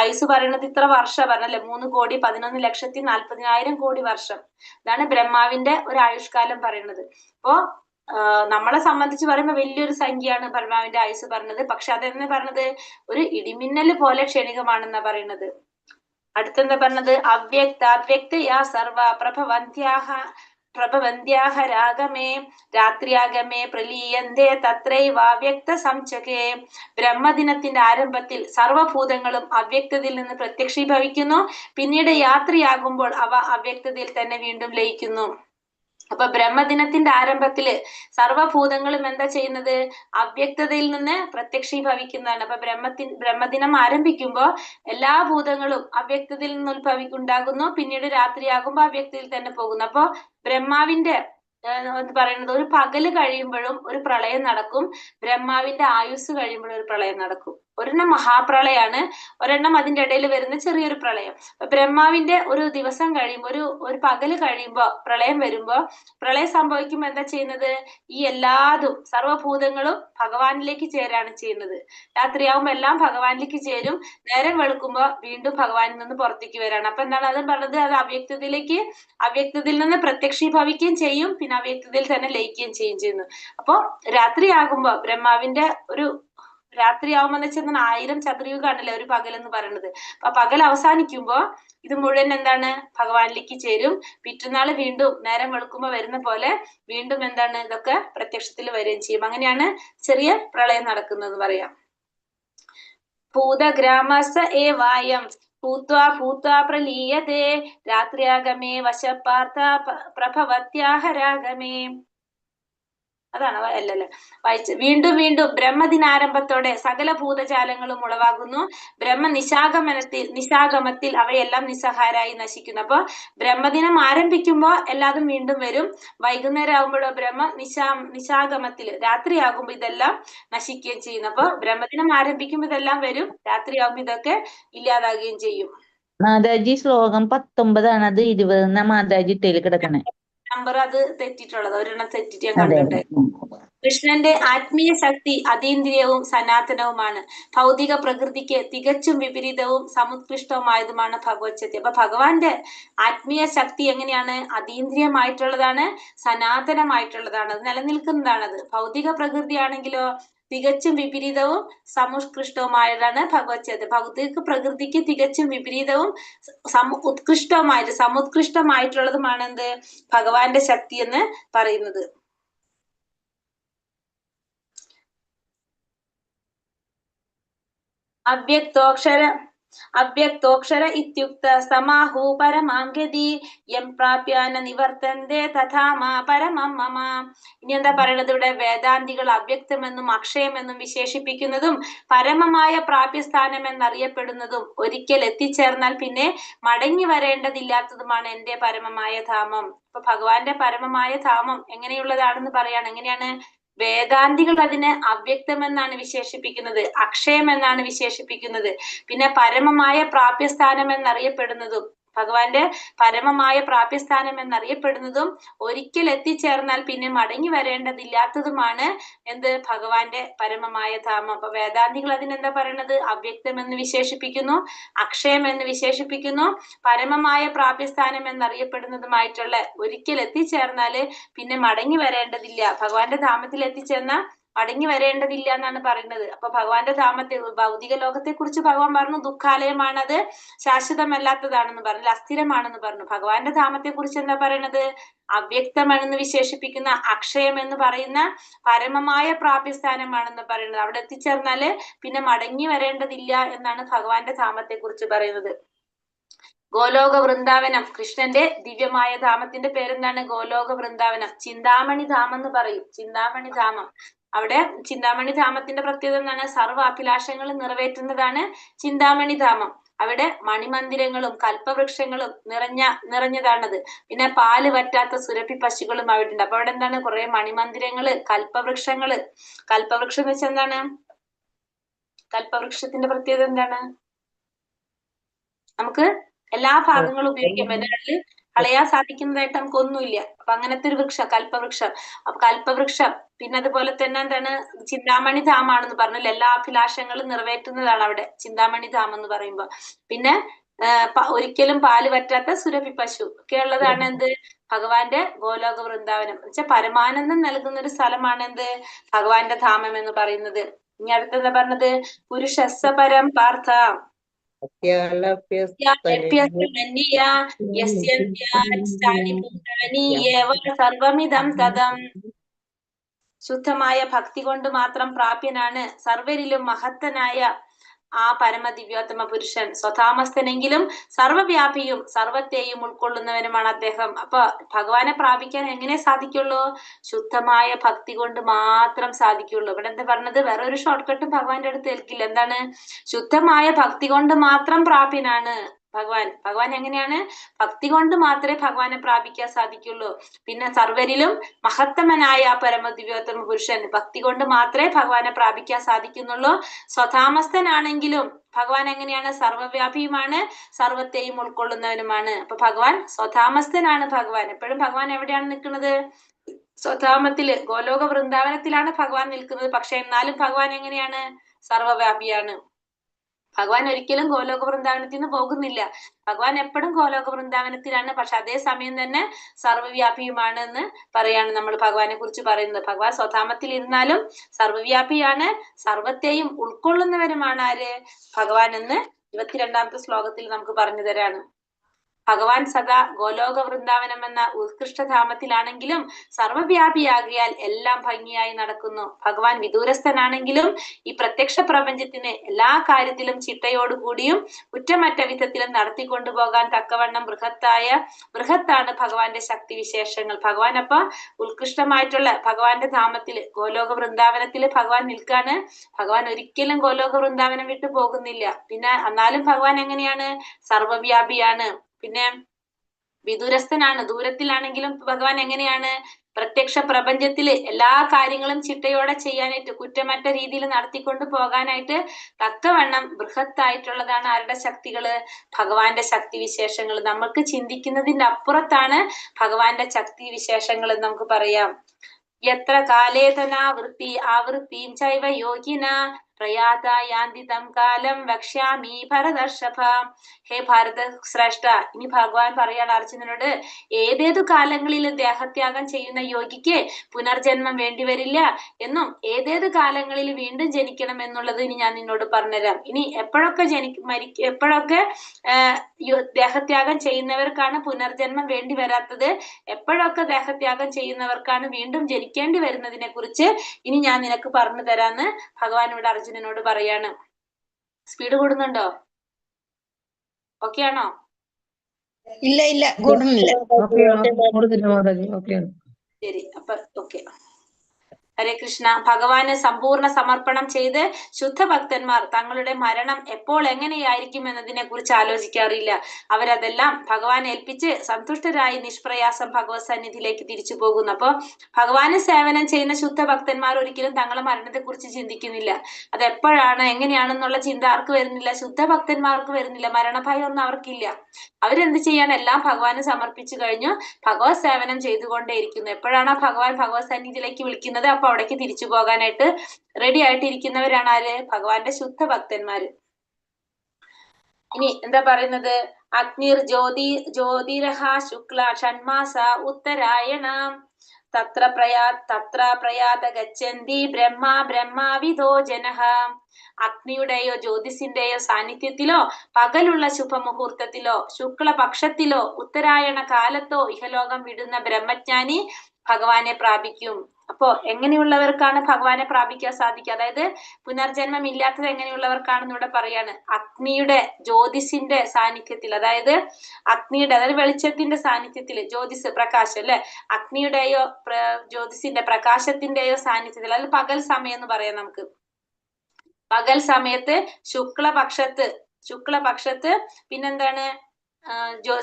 ആയുസ് പറയുന്നത്? ഇത്ര വർഷം പറഞ്ഞല്ലേ, 3,11,40,000 കോടി വർഷം. ഇതാണ് ബ്രഹ്മാവിന്റെ ഒരു ആയുഷ്കാലം പറയുന്നത്. അപ്പോ നമ്മളെ സംബന്ധിച്ച് പറയുമ്പോൾ വലിയൊരു സംഖ്യയാണ് ബ്രഹ്മാവിന്റെ ആയുസ് പറഞ്ഞത്. പക്ഷെ അതെന്ന് പറഞ്ഞത് ഒരു ഇടിമിന്നൽ പോലെ ക്ഷണികമാണെന്നാ പറയുന്നത്. അടുത്തെന്താ പറഞ്ഞത്? അവ്യക്തയാ സർവ പ്രഭവന്ത്യാഹ രാഗമേ രാത്രിയാഗമേ പ്രലീയന്തേ തത്രൈവാവ്യക്ത സംചകേ. ബ്രഹ്മദിനത്തിന്റെ ആരംഭത്തിൽ സർവഭൂതങ്ങളും അവ്യക്തതയിൽ നിന്ന് പ്രത്യക്ഷീഭവിക്കുന്നു. പിന്നീട് യാത്രയാകുമ്പോൾ അവ അവ്യക്തതയിൽ തന്നെ വീണ്ടും ലയിക്കുന്നു. അപ്പൊ ബ്രഹ്മദിനത്തിന്റെ ആരംഭത്തില് സർവഭൂതങ്ങളും എന്താ ചെയ്യുന്നത്? അവ്യക്തതയിൽ നിന്ന് പ്രത്യക്ഷീഭവിക്കുന്നതാണ്. അപ്പൊ ബ്രഹ്മദിനം ആരംഭിക്കുമ്പോൾ എല്ലാ ഭൂതങ്ങളും അവ്യക്തതയിൽ നിന്ന് ഉണ്ടാകുന്നു. പിന്നീട് രാത്രിയാകുമ്പോൾ അവ്യക്തതയിൽ തന്നെ പോകുന്നു. അപ്പൊ ബ്രഹ്മാവിന്റെ പറയുന്നത് ഒരു പകല് കഴിയുമ്പോഴും ഒരു പ്രളയം നടക്കും, ബ്രഹ്മാവിന്റെ ആയുസ് കഴിയുമ്പോഴും ഒരു പ്രളയം നടക്കും. ഒരെണ്ണം മഹാപ്രളയാണ്, ഒരെണ്ണം അതിന്റെ ഇടയിൽ വരുന്ന ചെറിയൊരു പ്രളയം. ബ്രഹ്മാവിന്റെ ഒരു ദിവസം കഴിയുമ്പോ, ഒരു പകല് കഴിയുമ്പോ പ്രളയം വരുമ്പോ, പ്രളയം സംഭവിക്കുമ്പോ എന്താ ചെയ്യുന്നത്? ഈ എല്ലാതും സർവ്വഭൂതങ്ങളും ഭഗവാനിലേക്ക് ചേരാണ് ചെയ്യുന്നത്. രാത്രിയാവുമ്പോ എല്ലാം ഭഗവാനിലേക്ക് ചേരും, നേരം വെളുക്കുമ്പോ വീണ്ടും ഭഗവാനിൽ നിന്ന് പുറത്തേക്ക് വരാണ്. അപ്പൊ എന്താണ് അത് പറഞ്ഞത്? അത് അവ്യക്തതയിൽ നിന്ന് പ്രത്യക്ഷീഭവിക്കുകയും ചെയ്യും, പിന്നെ അവ്യക്തതയിൽ തന്നെ ലയിക്കുകയും ചെയ്യുന്നു. അപ്പൊ രാത്രിയാകുമ്പോ ബ്രഹ്മാവിന്റെ ഒരു രാത്രിയാവുമ്പോ എന്ന് വെച്ചാൽ 1000 ചതുർയുഗാണല്ലേ ഒരു പകൽ എന്ന് പറയുന്നത്. അപ്പൊ പകൽ അവസാനിക്കുമ്പോ ഇത് മുഴുവൻ എന്താണ്? ഭഗവാനിലേക്ക് ചേരും. പിറ്റന്നാള് വീണ്ടും നേരം വെളുക്കുമ്പോ വരുന്ന പോലെ വീണ്ടും എന്താണ്? ഇതൊക്കെ പ്രത്യക്ഷത്തിൽ വരികയും ചെയ്യും. അങ്ങനെയാണ് ചെറിയ പ്രളയം നടക്കുന്നത് പറയാം. ഭൂതഗ്രാമസ ഏവായം ഭൂത്വാ പ്രലീയതേ രാത്രിയാഗമേ വശപാർത്ഥ പ്രഭവത്യാഹരാഗമേ. അതാണ് അല്ലല്ല വായിച്ച്. വീണ്ടും ബ്രഹ്മദിനാരംഭത്തോടെ സകല ഭൂതജാലങ്ങളും ഉളവാകുന്നു. നിശാഗമത്തിൽ അവയെല്ലാം നിസ്സഹാരായി നശിക്കുന്നു. അപ്പൊ ബ്രഹ്മദിനം ആരംഭിക്കുമ്പോ എല്ലാതും വീണ്ടും വരും. വൈകുന്നേരം ആകുമ്പോഴോ നിശാഗമത്തിൽ രാത്രിയാകുമ്പോ ഇതെല്ലാം നശിക്കുകയും ചെയ്യുന്നു. അപ്പൊ ബ്രഹ്മദിനം ആരംഭിക്കുമ്പോ ഇതെല്ലാം വരും, രാത്രിയാകുമ്പോ ഇതൊക്കെ ഇല്ലാതാകുകയും ചെയ്യും. മാതാജി ശ്ലോകം 19 അത് 20 മാതാജി ഇട്ടേല് കിടക്കണേ. നമ്പർ അത് തെറ്റിട്ടുള്ളത്, ഒരെണ്ണം തെറ്റിട്ട് ഞാൻ കണ്ടിട്ടുണ്ടായിരുന്നു. കൃഷ്ണന്റെ ആത്മീയ ശക്തി അതീന്ദ്രിയവും സനാതനവുമാണ്. ഭൗതിക പ്രകൃതിക്ക് തികച്ചും വിപരീതവും സമുത്കൃഷ്ടവുമായതുമാണ് ഭഗവത് ശക്തി. അപ്പൊ ഭഗവാന്റെ ആത്മീയ ശക്തി എങ്ങനെയാണ്? അതീന്ദ്രിയമായിട്ടുള്ളതാണ്, സനാതനമായിട്ടുള്ളതാണ്, അത് നിലനിൽക്കുന്നതാണത്. ഭൗതിക പ്രകൃതി ആണെങ്കിലോ തികച്ചും വിപരീതവും സമുത്കൃഷ്ടവുമായതാണ് ഭഗവത് ശക്തി. ഭൗതിക പ്രകൃതിക്ക് തികച്ചും വിപരീതവും സമുത്കൃഷ്ടമായിട്ടുള്ളതുമാണ് എന്ത്? ഭഗവാന്റെ ശക്തി എന്ന് പറയുന്നത്. അവ്യക്തോക്ഷര ഇത്യുക്ത സമാഹു പരമാം ഗതി യം പ്രാപ്യാന നിവർത്തന്തേ തഥാ മാ പരമം മമ. ഇനി എന്താ പറയുന്നത് ഇവിടെ? വേദാന്തികൾ അവ്യക്തമെന്നും അക്ഷയമെന്നും വിശേഷിപ്പിക്കുന്നതും പരമമായ പ്രാപ്യസ്ഥാനം എന്നറിയപ്പെടുന്നതും ഒരിക്കൽ എത്തിച്ചേർന്നാൽ പിന്നെ മടങ്ങി വരേണ്ടതില്ലാത്തതുമാണ് എന്റെ പരമമായ ധാമം. അപ്പൊ ഭഗവാന്റെ പരമമായ ധാമം എങ്ങനെയുള്ളതാണെന്ന് പറയാണ്. എങ്ങനെയാണ്? വേദാന്തികൾ അതിനെ അവ്യക്തമെന്നാണ് വിശേഷിപ്പിക്കുന്നത്, അക്ഷയം എന്നാണ് വിശേഷിപ്പിക്കുന്നത്. പിന്നെ പരമമായ പ്രാപ്യസ്ഥാനം എന്നറിയപ്പെടുന്നതും, ഭഗവാന്റെ പരമമായ പ്രാപ്യസ്ഥാനം എന്നറിയപ്പെടുന്നതും ഒരിക്കൽ എത്തിച്ചേർന്നാൽ പിന്നെ മടങ്ങി വരേണ്ടതില്ലാത്തതുമാണ് എന്ത്? ഭഗവാന്റെ പരമമായ ധാമം. അപ്പൊ വേദാന്തികൾ അതിനെന്താ പറയണത്? അവ്യക്തം എന്ന് വിശേഷിപ്പിക്കുന്നു, അക്ഷയം എന്ന് വിശേഷിപ്പിക്കുന്നു, പരമമായ പ്രാപ്യസ്ഥാനം എന്നറിയപ്പെടുന്നതുമായിട്ടുള്ള ഒരിക്കൽ എത്തിച്ചേർന്നാല് പിന്നെ മടങ്ങി വരേണ്ടതില്ല, ഭഗവാന്റെ ധാമത്തിൽ എത്തിച്ചേർന്നാൽ മടങ്ങി വരേണ്ടതില്ല എന്നാണ് പറയുന്നത്. അപ്പൊ ഭഗവാന്റെ ധാമത്തെ, ഭൗതിക ലോകത്തെ കുറിച്ച് ഭഗവാൻ പറഞ്ഞു ദുഃഖാലയമാണത്, ശാശ്വതമല്ലാത്തതാണെന്ന് പറഞ്ഞു, അസ്ഥിരമാണെന്ന് പറഞ്ഞു. ഭഗവാന്റെ ധാമത്തെ കുറിച്ച് എന്താ പറയണത്? അവ്യക്തമാണെന്ന് വിശേഷിപ്പിക്കുന്ന, അക്ഷയം എന്ന് പറയുന്ന പരമമായ പ്രാപ്യസ്ഥാനമാണെന്ന് പറയുന്നത്. അവിടെ എത്തിച്ചേർന്നാല് പിന്നെ മടങ്ങി വരേണ്ടതില്ല എന്നാണ് ഭഗവാന്റെ ധാമത്തെ കുറിച്ച് പറയുന്നത്. ഗോലോക വൃന്ദാവനം, കൃഷ്ണന്റെ ദിവ്യമായ ധാമത്തിന്റെ പേരെന്താണ്? ഗോലോക വൃന്ദാവനം. ചിന്താമണി ധാമം എന്ന് പറയും, ചിന്താമണി ധാമം. അവിടെ ചിന്താമണി ധാമത്തിന്റെ പ്രത്യേകത എന്താണ്? സർവ്വ അഭിലാഷങ്ങളും നിറവേറ്റുന്നതാണ് ചിന്താമണി ധാമം. അവിടെ മണിമന്ദിരങ്ങളും കൽപ്പവൃക്ഷങ്ങളും നിറഞ്ഞതാണത്. പിന്നെ പാല് വറ്റാത്ത സുരഭി പശുക്കളും അവിടെ ഉണ്ട്. അപ്പൊ അവിടെ എന്താണ്? കുറെ മണിമന്ദിരങ്ങള്, കൽപ്പവൃക്ഷങ്ങള്. കൽപ്പവൃക്ഷം എന്ന് വെച്ചാൽ എന്താണ്? കൽപ്പവൃക്ഷത്തിന്റെ പ്രത്യേകത എന്താണ്? നമുക്ക് എല്ലാ ഭാഗങ്ങളും ഉപയോഗിക്കാം, വിരലില് കളയാൻ സാധിക്കുന്നതായിട്ട് നമുക്ക് ഒന്നുമില്ല. അപ്പൊ അങ്ങനത്തെ ഒരു വൃക്ഷം കൽപ്പവൃക്ഷം. അപ്പൊ കൽപ്പവൃക്ഷം. പിന്നെ അതുപോലെ തന്നെ എന്താണ്? ചിന്താമണി ധാമാണെന്ന് പറഞ്ഞില്ല, എല്ലാ അഭിലാഷങ്ങളും നിറവേറ്റുന്നതാണ് അവിടെ ചിന്താമണി ധാമം എന്ന് പറയുമ്പോ. പിന്നെ ഒരിക്കലും പാല് പറ്റാത്ത സുരഭി പശു ഒക്കെ ഉള്ളതാണ് എന്ത്? ഭഗവാന്റെ ഗോലോക വൃന്ദാവനം. എന്നുവെച്ചാൽ പരമാനന്ദം നൽകുന്ന ഒരു സ്ഥലമാണ് എന്ത്? ഭഗവാന്റെ ധാമം എന്ന് പറയുന്നത്. ഇനി അടുത്തെന്താ പറഞ്ഞത്? പുരുഷസ്സ പരം പാർത്ഥ സർവമിതം തദം. ശുദ്ധമായ ഭക്തി കൊണ്ട് മാത്രം പ്രാപ്യനാണ് സർവരിലും മഹത്തനായ ആ പരമദിവ്യോത്തമ പുരുഷൻ. സ്വധാമസ്ഥനെങ്കിലും സർവവ്യാപിയും സർവത്തെയും ഉൾക്കൊള്ളുന്നവനുമാണ് അദ്ദേഹം. അപ്പൊ ഭഗവാനെ പ്രാപിക്കാൻ എങ്ങനെ സാധിക്കുള്ളൂ? ശുദ്ധമായ ഭക്തി കൊണ്ട് മാത്രം സാധിക്കുള്ളൂ. ഇവിടെ എന്താ പറഞ്ഞത്? വേറെ ഒരു ഷോർട്ട് കട്ടും ഭഗവാന്റെ അടുത്ത് ഏൽക്കില്ല. എന്താണ്? ശുദ്ധമായ ഭക്തി കൊണ്ട് മാത്രം പ്രാപ്യനാണ്. ഭഗവാൻ എങ്ങനെയാണ്? ഭക്തി കൊണ്ട് മാത്രമേ ഭഗവാനെ പ്രാപിക്കാൻ സാധിക്കുള്ളൂ. പിന്നെ സർവരിലും മഹത്തമനായ പരമദിവ്യോത്തമ പുരുഷൻ, ഭക്തി കൊണ്ട് മാത്രമേ ഭഗവാനെ പ്രാപിക്കാൻ സാധിക്കുന്നുള്ളൂ. സ്വധാമസ്ഥനാണെങ്കിലും ഭഗവാൻ എങ്ങനെയാണ്? സർവ്വവ്യാപിയുമാണ്, സർവത്തെയും ഉൾക്കൊള്ളുന്നവനുമാണ്. അപ്പൊ ഭഗവാൻ സ്വധാമസ്ഥനാണ്. ഭഗവാൻ എപ്പോഴും ഭഗവാൻ എവിടെയാണ് നിൽക്കുന്നത്? സ്വധാമത്തില്, ഗോലോക വൃന്ദാവനത്തിലാണ് ഭഗവാൻ നിൽക്കുന്നത്. പക്ഷെ എന്നാലും ഭഗവാൻ എങ്ങനെയാണ്? സർവ്വവ്യാപിയാണ്. ഭഗവാൻ ഒരിക്കലും ഗോലോക വൃന്ദാവനത്തിൽ നിന്ന് പോകുന്നില്ല. ഭഗവാൻ എപ്പോഴും ഗോലോക വൃന്ദാവനത്തിലാണ്. പക്ഷെ അതേ സമയം തന്നെ സർവ്വവ്യാപിയുമാണ് എന്ന് പറയാണ് നമ്മൾ ഭഗവാനെ കുറിച്ച് പറയുന്നത്. ഭഗവാൻ സ്വധാമത്തിൽ ഇരുന്നാലും സർവ്വവ്യാപിയാണ്, സർവത്തെയും ഉൾക്കൊള്ളുന്നവരുമാണ് ആര്? ഭഗവാൻ എന്ന് 22ാമത്തെ ശ്ലോകത്തിൽ നമുക്ക് പറഞ്ഞു തരാണ്. ഭഗവാൻ സദാ ഗോലോക വൃന്ദാവനം എന്ന ഉത്കൃഷ്ടധാമത്തിലാണെങ്കിലും സർവ്വവ്യാപിയാകിയാൽ എല്ലാം ഭംഗിയായി നടക്കുന്നു. ഭഗവാൻ വിദൂരസ്ഥനാണെങ്കിലും ഈ പ്രത്യക്ഷ പ്രപഞ്ചത്തിന് എല്ലാ കാര്യത്തിലും ചിട്ടയോടുകൂടിയും കുറ്റമറ്റ വിധത്തിലും നടത്തിക്കൊണ്ടുപോകാൻ തക്കവണ്ണം ബൃഹത്താണ് ഭഗവാന്റെ ശക്തി വിശേഷങ്ങൾ. ഭഗവാൻ അപ്പൊ ഉത്കൃഷ്ടമായിട്ടുള്ള ഭഗവാന്റെ ധാമത്തില്, ഗോലോക വൃന്ദാവനത്തില് ഭഗവാൻ നിൽക്കാണ്. ഭഗവാൻ ഒരിക്കലും ഗോലോക വൃന്ദാവനം വിട്ടു പോകുന്നില്ല. പിന്നെ എന്നാലും ഭഗവാൻ എങ്ങനെയാണ്? സർവ്വവ്യാപിയാണ്. പിന്നെ വിദൂരസ്ഥനാണ്. ദൂരത്തിലാണെങ്കിലും ഭഗവാൻ എങ്ങനെയാണ്? പ്രത്യക്ഷ പ്രപഞ്ചത്തില് എല്ലാ കാര്യങ്ങളും ചിട്ടയോടെ ചെയ്യാനായിട്ട്, കുറ്റമറ്റ രീതിയിൽ നടത്തിക്കൊണ്ട് പോകാനായിട്ട് തക്കവണ്ണം ബൃഹത്തായിട്ടുള്ളതാണ് ആരുടെ ശക്തികള്? ഭഗവാന്റെ ശക്തി വിശേഷങ്ങൾ. നമുക്ക് ചിന്തിക്കുന്നതിന്റെ അപ്പുറത്താണ് ഭഗവാന്റെ ശക്തി വിശേഷങ്ങൾ എന്ന് നമുക്ക് പറയാം. എത്ര കാലേതനാ ആവൃത്തിയും ചൈവ യോഗിന പ്രയാതായാന്തിതം കാലം വക്ഷ്യാമി ഭരതർഷഭ. ഹേ ഭാരത ശ്രേഷ്ഠ, ഇനി ഭഗവാൻ പറയാണ് അർജുനനോട്, ഏതേതു കാലങ്ങളിൽ ദേഹത്യാഗം ചെയ്യുന്ന യോഗിക്ക് പുനർജന്മം വേണ്ടിവരില്ല എന്നും ഏതേത് കാലങ്ങളിൽ വീണ്ടും ജനിക്കണം എന്നുള്ളത് ഇനി ഞാൻ നിന്നോട് പറഞ്ഞുതരാം. ഇനി എപ്പോഴൊക്കെ ദേഹത്യാഗം ചെയ്യുന്നവർക്കാണ് പുനർജന്മം വേണ്ടി വരാത്തത്, എപ്പോഴൊക്കെ ദേഹത്യാഗം ചെയ്യുന്നവർക്കാണ് വീണ്ടും ജനിക്കേണ്ടി വരുന്നതിനെ കുറിച്ച് ഇനി ഞാൻ നിനക്ക് പറഞ്ഞു തരാന്ന് ഭഗവാൻ ഇവിടെ അർജുനനോട് പറയാണ്. സ്പീഡ് കൂടുന്നുണ്ടോ? ഓക്കെ ആണോ? ഇല്ല കൂടുന്നില്ല. ശരി, അപ്പൊ ഓക്കെ. ഹരേ കൃഷ്ണ. ഭഗവാന് സമ്പൂർണ്ണ സമർപ്പണം ചെയ്ത് ശുദ്ധഭക്തന്മാർ തങ്ങളുടെ മരണം എപ്പോൾ എങ്ങനെയായിരിക്കും എന്നതിനെ കുറിച്ച് ആലോചിക്കാറില്ല. അവരതെല്ലാം ഭഗവാൻ ഏൽപ്പിച്ച് സന്തുഷ്ടരായി നിഷ്പ്രയാസം ഭഗവത് സന്നിധിയിലേക്ക് തിരിച്ചു പോകുന്നു. അപ്പൊ ഭഗവാന് സേവനം ചെയ്യുന്ന ശുദ്ധഭക്തന്മാർ ഒരിക്കലും തങ്ങളുടെ മരണത്തെ കുറിച്ച് ചിന്തിക്കുന്നില്ല. അത് എപ്പോഴാണ് എങ്ങനെയാണെന്നുള്ള ചിന്ത ആർക്ക് വരുന്നില്ല? ശുദ്ധഭക്തന്മാർക്ക് വരുന്നില്ല. മരണഭയം ഒന്നും അവർക്കില്ല. അവരെന്ത് ചെയ്യാണ്? എല്ലാം ഭഗവാന് സമർപ്പിച്ചു കഴിഞ്ഞു ഭഗവത് സേവനം ചെയ്തുകൊണ്ടേയിരിക്കുന്നു. എപ്പോഴാണോ ഭഗവാൻ ഭഗവത് സന്നിധിയിലേക്ക് വിളിക്കുന്നത് അപ്പൊ അവിടേക്ക് തിരിച്ചു പോകാനായിട്ട് റെഡി ആയിട്ടിരിക്കുന്നവരാണ് ആര്? ഭഗവാന്റെ ശുദ്ധ ഭക്തന്മാര്. ഇനി എന്താ പറയുന്നത്? അഗ്നിർ ജ്യോതിരഹ ശുക്ല ഷൺമാസ ഉത്തരായണ തത്ര പ്രയാത ഗച്ഛന്തി ബ്രഹ്മാവിദോ ജനഃ. അഗ്നിയുടെയോ ജ്യോതിസിന്റെയോ സാന്നിധ്യത്തിലോ പകലുള്ള ശുഭമുഹൂർത്തത്തിലോ ശുക്ലപക്ഷത്തിലോ ഉത്തരായണ കാലത്തോ ഇഹലോകം വിടുന്ന ബ്രഹ്മജ്ഞാനി ഭഗവാനെ പ്രാപിക്കും. അപ്പോ എങ്ങനെയുള്ളവർക്കാണ് ഭഗവാനെ പ്രാപിക്കാൻ സാധിക്കുക? അതായത് പുനർജന്മം ഇല്ലാത്തത് എങ്ങനെയുള്ളവർക്കാണെന്ന് ഇവിടെ പറയാണ്. അഗ്നിയുടെ ജ്യോതിസിന്റെ സാന്നിധ്യത്തിൽ, അതായത് വെളിച്ചത്തിന്റെ സാന്നിധ്യത്തില്, ജ്യോതിസ് പ്രകാശം അല്ലെ, അഗ്നിയുടെയോ ജ്യോതിസിന്റെ പ്രകാശത്തിന്റെയോ സാന്നിധ്യത്തിൽ, അതായത് പകൽ സമയം എന്ന് പറയാം നമുക്ക്. പകൽ സമയത്ത് ശുക്ലപക്ഷത്ത് പിന്നെന്താണ്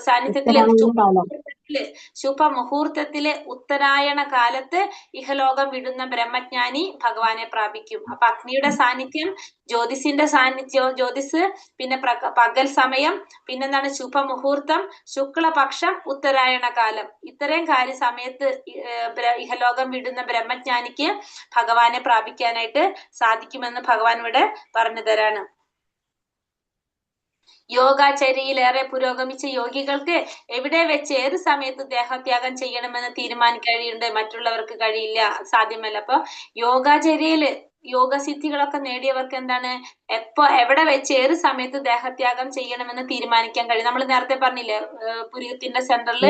സാന്നിധ്യത്തില് ശുഭമുഹൂർത്തത്തില് ഉത്തരായണ കാലത്ത് ഇഹലോകം വിടുന്ന ബ്രഹ്മജ്ഞാനി ഭഗവാനെ പ്രാപിക്കും. അപ്പൊ അഗ്നിയുടെ സാന്നിധ്യം, ജ്യോതിസിന്റെ ജ്യോതിസ്, പിന്നെ പകൽ സമയം, പിന്നെന്താണ് ശുഭമുഹൂർത്തം, ശുക്ലപക്ഷം, ഉത്തരായണ കാലം. ഇത്രയും സമയത്ത് ഇഹലോകം വിടുന്ന ബ്രഹ്മജ്ഞാനിക്ക് ഭഗവാനെ പ്രാപിക്കാനായിട്ട് സാധിക്കുമെന്ന് ഭഗവാൻ ഇവിടെ പറഞ്ഞു തരാണ്. യോഗാചര്യയിലേറെ പുരോഗമിച്ച യോഗികൾക്ക് എവിടെ വെച്ച് ഏത് സമയത്ത് ദേഹത്യാഗം ചെയ്യണമെന്ന് തീരുമാനിക്കാൻ കഴിയുന്നുണ്ട്, മറ്റുള്ളവർക്ക് കഴിയില്ല, സാധ്യമല്ല. അപ്പൊ യോഗാചര്യയില് യോഗസിദ്ധികളൊക്കെ നേടിയവർക്ക് എന്താണ്, എവിടെ വെച്ച് ഏത് സമയത്ത് ദേഹത്യാഗം ചെയ്യണമെന്ന് തീരുമാനിക്കാൻ കഴിയും. നമ്മൾ നേരത്തെ പറഞ്ഞില്ലേ, പുരികത്തിന്റെ സെന്ററിൽ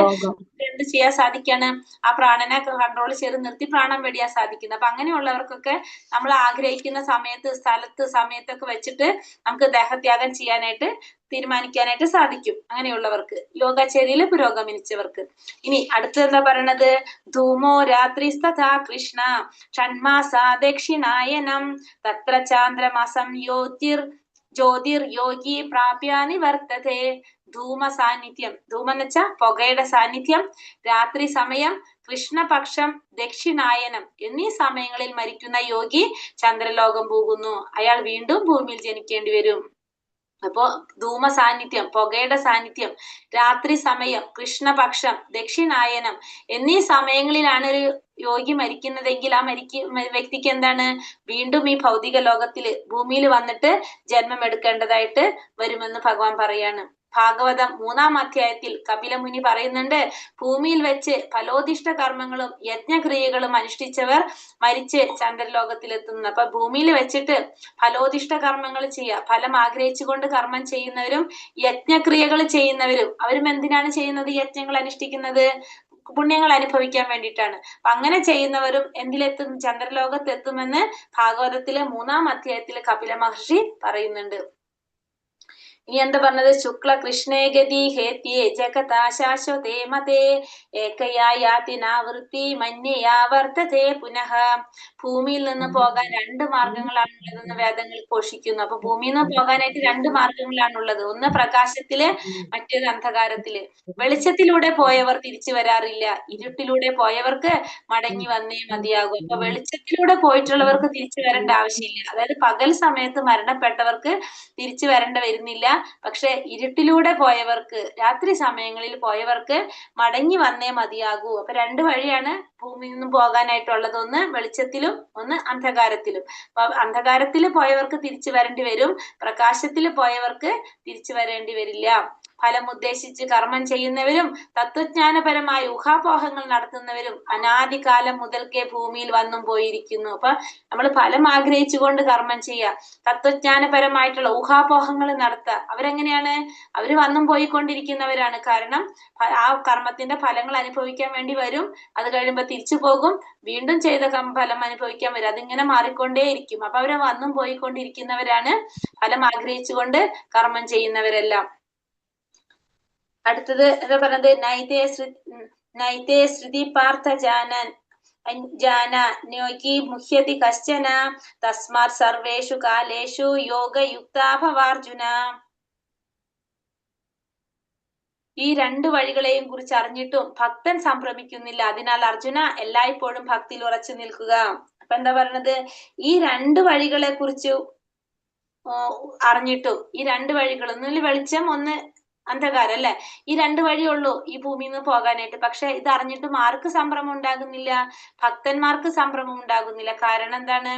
എന്ത് ചെയ്യാൻ സാധിക്കാണ്? ആ പ്രാണനെ കൺട്രോൾ ചെയ്ത് നിർത്തി പ്രാണം വെടിയാൻ സാധിക്കുന്നത്. അപ്പൊ അങ്ങനെയുള്ളവർക്കൊക്കെ നമ്മൾ ആഗ്രഹിക്കുന്ന സമയത്തൊക്കെ വെച്ചിട്ട് നമുക്ക് ദേഹത്യാഗം ചെയ്യാനായിട്ട് തീരുമാനിക്കാനായിട്ട് സാധിക്കും. അങ്ങനെയുള്ളവർക്ക്, യോഗാചര്യയില് പുരോഗമിച്ചവർക്ക്. ഇനി അടുത്തത് എന്താ പറയണത്? ധൂമോ രാത്രിസ്തഥാ കൃഷ്ണ ഷൺമാസ ദക്ഷിണായനം തത്ര ചാന്ദ്രമാസം ജ്യോതിർ യോഗി പ്രാപ്യാനി വർത്തതേ ധൂമ സാന്നിധ്യം, ധൂമം എന്ന് വെച്ചാൽ പുകയുടെ സാന്നിധ്യം, രാത്രി സമയം, കൃഷ്ണപക്ഷം, ദക്ഷിണായനം എന്നീ സമയങ്ങളിൽ മരിക്കുന്ന യോഗി ചന്ദ്രലോകം പോകുന്നു. അയാൾ വീണ്ടും ഭൂമിയിൽ ജനിക്കേണ്ടി വരും. അപ്പോ ധൂമ സാന്നിധ്യം, പുകയുടെ സാന്നിധ്യം, രാത്രി സമയം, കൃഷ്ണപക്ഷം, ദക്ഷിണായനം എന്നീ സമയങ്ങളിലാണ് ഒരു യോഗി മരിക്കുന്നതെങ്കിൽ ആ വ്യക്തിക്ക് എന്താണ്, വീണ്ടും ഈ ഭൗതിക ലോകത്തില് ഭൂമിയിൽ വന്നിട്ട് ജന്മം എടുക്കേണ്ടതായിട്ട് വരുമെന്ന് ഭഗവാൻ പറയാണ്. ഭാഗവതം 3-ാം അധ്യായത്തിൽ കപിലമുനി പറയുന്നുണ്ട്, ഭൂമിയിൽ വെച്ച് ഫലോദിഷ്ട കർമ്മങ്ങളും യജ്ഞക്രിയകളും അനുഷ്ഠിച്ചവർ മരിച്ച് ചന്ദ്രലോകത്തിലെത്തുന്നു. അപ്പൊ ഭൂമിയിൽ വെച്ചിട്ട് ഫലോദിഷ്ട കർമ്മങ്ങൾ ചെയ്യുക, ഫലം ആഗ്രഹിച്ചുകൊണ്ട് കർമ്മം ചെയ്യുന്നവരും യജ്ഞക്രിയകൾ ചെയ്യുന്നവരും, അവരും എന്തിനാണ് ചെയ്യുന്നത്? യജ്ഞങ്ങൾ അനുഷ്ഠിക്കുന്നത് പുണ്യങ്ങൾ അനുഭവിക്കാൻ വേണ്ടിയിട്ടാണ്. അപ്പൊ അങ്ങനെ ചെയ്യുന്നവരും എന്തിലെത്തും? ചന്ദ്രലോകത്തെത്തുമെന്ന് ഭാഗവതത്തിലെ 3-ാം അധ്യായത്തിൽ കപില മഹർഷി പറയുന്നുണ്ട്. ഇനി എന്താ പറഞ്ഞത്? ശുക്ല കൃഷ്ണേ ഗതി ഹേത്യേ ജഗതാശാശ്വതേ മതേ ഏകയായാതിനാവൃത്തി മന്യയാ വർത്തതേ പുനഃ. ഭൂമിയിൽ നിന്ന് പോകാൻ 2 മാർഗങ്ങളാണുള്ളതെന്ന് വേദങ്ങൾ ഘോഷിക്കുന്നു. അപ്പൊ ഭൂമിയിൽ നിന്ന് പോകാനായിട്ട് 2 മാർഗങ്ങളാണുള്ളത്. ഒന്ന് പ്രകാശത്തില്, മറ്റേത് അന്ധകാരത്തില്. വെളിച്ചത്തിലൂടെ പോയവർ തിരിച്ചു വരാറില്ല, ഇരുട്ടിലൂടെ പോയവർക്ക് മടങ്ങി വന്നേ മതിയാകും. അപ്പൊ വെളിച്ചത്തിലൂടെ പോയിട്ടുള്ളവർക്ക് തിരിച്ചു വരേണ്ട ആവശ്യമില്ല. അതായത് പകൽ സമയത്ത് മരണപ്പെട്ടവർക്ക് തിരിച്ചു വരേണ്ട വരുന്നില്ല. പക്ഷെ ഇരുട്ടിലൂടെ പോയവർക്ക്, രാത്രി സമയങ്ങളിൽ പോയവർക്ക് മടങ്ങി വന്നേ മതിയാകൂ. അപ്പൊ 2 വഴിയാണ് ഭൂമിയിൽ നിന്നും പോകാനായിട്ടുള്ളത്. ഒന്ന് വെളിച്ചത്തിലും, ഒന്ന് അന്ധകാരത്തിലും. അപ്പൊ അന്ധകാരത്തിൽ പോയവർക്ക് തിരിച്ചു വരേണ്ടി വരും, പ്രകാശത്തിൽ പോയവർക്ക് തിരിച്ചു വരേണ്ടി വരില്ല. ഫലം ഉദ്ദേശിച്ച് കർമ്മം ചെയ്യുന്നവരും തത്വജ്ഞാനപരമായ ഊഹാപോഹങ്ങൾ നടത്തുന്നവരും അനാദികാലം മുതൽക്കേ ഭൂമിയിൽ വന്നും പോയിരിക്കുന്നു. അപ്പൊ നമ്മൾ ഫലം ആഗ്രഹിച്ചുകൊണ്ട് കർമ്മം ചെയ്യുക, തത്വജ്ഞാനപരമായിട്ടുള്ള ഊഹാപോഹങ്ങൾ നടത്തുക, അവരെങ്ങനെയാണ്? അവര് വന്നും പോയിക്കൊണ്ടിരിക്കുന്നവരാണ്. കാരണം ആ കർമ്മത്തിന്റെ ഫലങ്ങൾ അനുഭവിക്കാൻ വേണ്ടി വരും, അത് കഴിയുമ്പോൾ തിരിച്ചു പോകും, വീണ്ടും ചെയ്ത ഫലം അനുഭവിക്കാൻ വരും, അതിങ്ങനെ മാറിക്കൊണ്ടേയിരിക്കും. അപ്പൊ അവരെ വന്നും പോയിക്കൊണ്ടിരിക്കുന്നവരാണ് ഫലം ആഗ്രഹിച്ചുകൊണ്ട് കർമ്മം ചെയ്യുന്നവരെല്ലാം. അടുത്തത് എന്താ പറഞ്ഞത്? നൈതേ ശ്രുതി പാർത്ഥ ജാന ന്യോഗി മുഹ്യതി കശ്ചന തസ്മാത് സർവേഷു കാലേഷു യോഗയുക്താ ഭവാർജുന. ഈ 2 വഴികളെയും കുറിച്ച് അറിഞ്ഞിട്ടും ഭക്തൻ സംഭ്രമിക്കുന്നില്ല. അതിനാൽ അർജുന എല്ലായ്പ്പോഴും ഭക്തിയിൽ ഉറച്ചു നിൽക്കുക. അപ്പൊ എന്താ പറഞ്ഞത്? ഈ 2 വഴികളെ കുറിച്ച് അറിഞ്ഞിട്ടും, ഈ 2 വഴികൾ, ഒന്ന് വെളിച്ചം, ഒന്ന് അന്ധകാരം അല്ലെ, ഈ 2 വഴിയുള്ളൂ ഈ ഭൂമിയിൽ നിന്ന് പോകാനായിട്ട്. പക്ഷെ ഇത് അറിഞ്ഞിട്ടും ആർക്ക് സംഭ്രമം ഉണ്ടാകുന്നില്ല? ഭക്തന്മാർക്ക് സംഭ്രമം ഉണ്ടാകുന്നില്ല. കാരണം എന്താണ്?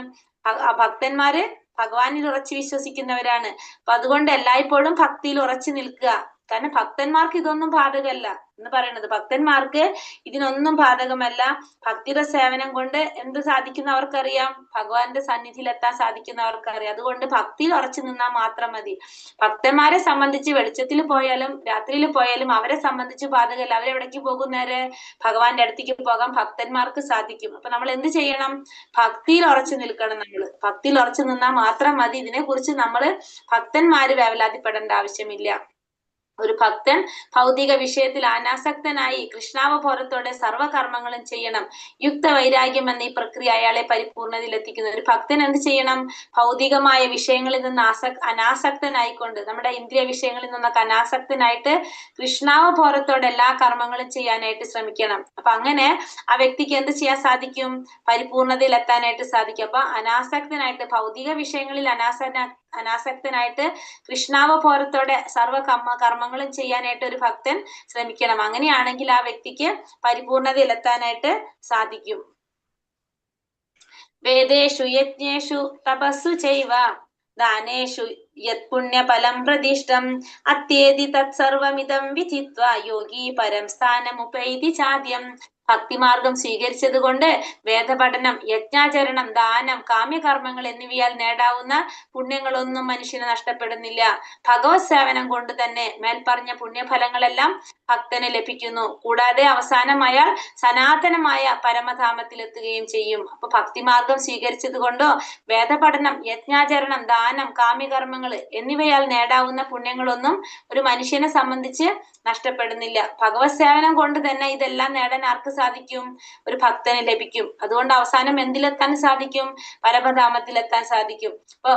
ഭക്തന്മാര് ഭഗവാനിൽ ഉറച്ചു വിശ്വസിക്കുന്നവരാണ്. അപ്പൊ അതുകൊണ്ട് എല്ലായ്പ്പോഴും ഭക്തിയിൽ ഉറച്ചു നിൽക്കുക. കാരണം ഭക്തന്മാർക്ക് ഇതൊന്നും ബാധകമല്ല എന്ന് പറയുന്നത്. ഭക്തന്മാർക്ക് ഇതിനൊന്നും ബാധകമല്ല. ഭക്തിയുടെ സേവനം കൊണ്ട് എന്ത് സാധിക്കുന്ന അവർക്കറിയാം, ഭഗവാന്റെ സന്നിധിയിൽ എത്താൻ സാധിക്കുന്ന അവർക്കറിയാം. അതുകൊണ്ട് ഭക്തിയിൽ ഉറച്ചു നിന്നാൽ മാത്രം മതി. ഭക്തന്മാരെ സംബന്ധിച്ച് വെളിച്ചത്തിൽ പോയാലും രാത്രിയിൽ പോയാലും അവരെ സംബന്ധിച്ച് ബാധകമല്ല. അവരെവിടേക്ക് പോകും? നേരെ ഭഗവാന്റെ അടുത്തേക്ക് പോകാൻ ഭക്തന്മാർക്ക് സാധിക്കും. അപ്പൊ നമ്മൾ എന്ത് ചെയ്യണം? ഭക്തിയിൽ ഉറച്ചു നിൽക്കണം. നമ്മൾ ഭക്തിയിൽ ഉറച്ചു നിന്നാൽ മാത്രം മതി. ഇതിനെ കുറിച്ച് നമ്മൾ ഭക്തന്മാര് വേവലാതിപ്പെടേണ്ട ആവശ്യമില്ല. ഒരു ഭക്തൻ ഭൗതിക വിഷയത്തിൽ അനാസക്തനായി കൃഷ്ണാവബോധത്തോടെ സർവകർമ്മങ്ങളും ചെയ്യണം. യുക്ത വൈരാഗ്യം എന്ന ഈ പ്രക്രിയ അയാളെ പരിപൂർണതയിൽ എത്തിക്കുന്നു. ഒരു ഭക്തൻ എന്ത് ചെയ്യണം? ഭൗതികമായ വിഷയങ്ങളിൽ നിന്ന് അനാസക്തനായിക്കൊണ്ട്, നമ്മുടെ ഇന്ദ്രിയ വിഷയങ്ങളിൽ നിന്നൊക്കെ അനാസക്തനായിട്ട് കൃഷ്ണാവബോധത്തോടെ എല്ലാ കർമ്മങ്ങളും ചെയ്യാനായിട്ട് ശ്രമിക്കണം. അപ്പൊ അങ്ങനെ ആ വ്യക്തിക്ക് എന്ത് ചെയ്യാൻ സാധിക്കും? പരിപൂർണതയിൽ എത്താനായിട്ട് സാധിക്കും. അപ്പൊ അനാസക്തനായിട്ട്, ഭൗതിക വിഷയങ്ങളിൽ അനാസക്തനായിട്ട് കൃഷ്ണാവബോധത്തോടെ കർമ്മങ്ങളും ചെയ്യാനായിട്ട് ഒരു ഭക്തൻ ശ്രമിക്കണം. അങ്ങനെയാണെങ്കിൽ ആ വ്യക്തിക്ക് പരിപൂർണതയിലെത്താനായിട്ട് സാധിക്കും. വേദേഷു യജ്ഞേഷു തപസ്സു ചൈവ ദാനേഷു യത് പുണ്യഫലം പ്രതിഷ്ഠം അത്യേതി തത്സർവമിദം വിധിത്വാ യോഗി പരം സ്ഥാനമുപൈതി ചാദ്യം. ഭക്തിമാർഗം സ്വീകരിച്ചത് കൊണ്ട് വേദപഠനം, യജ്ഞാചരണം, ദാനം, കാമ്യകർമ്മങ്ങൾ എന്നിവയാൽ നേടാവുന്ന പുണ്യങ്ങളൊന്നും മനുഷ്യന് നഷ്ടപ്പെടുന്നില്ല. ഭഗവത് സേവനം കൊണ്ട് തന്നെ മേൽപ്പറഞ്ഞ പുണ്യഫലങ്ങളെല്ലാം ഭക്തന് ലഭിക്കുന്നു. കൂടാതെ അവസാനം അയാൾ സനാതനമായ പരമധാമത്തിലെത്തുകയും ചെയ്യും. അപ്പൊ ഭക്തിമാർഗം സ്വീകരിച്ചത് കൊണ്ടോ വേദപഠനം, യജ്ഞാചരണം, ദാനം, കാമ്യകർമ്മങ്ങൾ എന്നിവയാൽ നേടാവുന്ന പുണ്യങ്ങളൊന്നും ഒരു മനുഷ്യനെ സംബന്ധിച്ച് നഷ്ടപ്പെടുന്നില്ല. ഭഗവത് സേവനം കൊണ്ട് തന്നെ ഇതെല്ലാം നേടാൻ ആർക്ക് സാധിക്കും? ഒരു ഭക്തന് ലഭിക്കും. അതുകൊണ്ട് അവസാനം എന്തിലെത്താൻ സാധിക്കും? പരമധാമത്തിലെത്താൻ സാധിക്കും.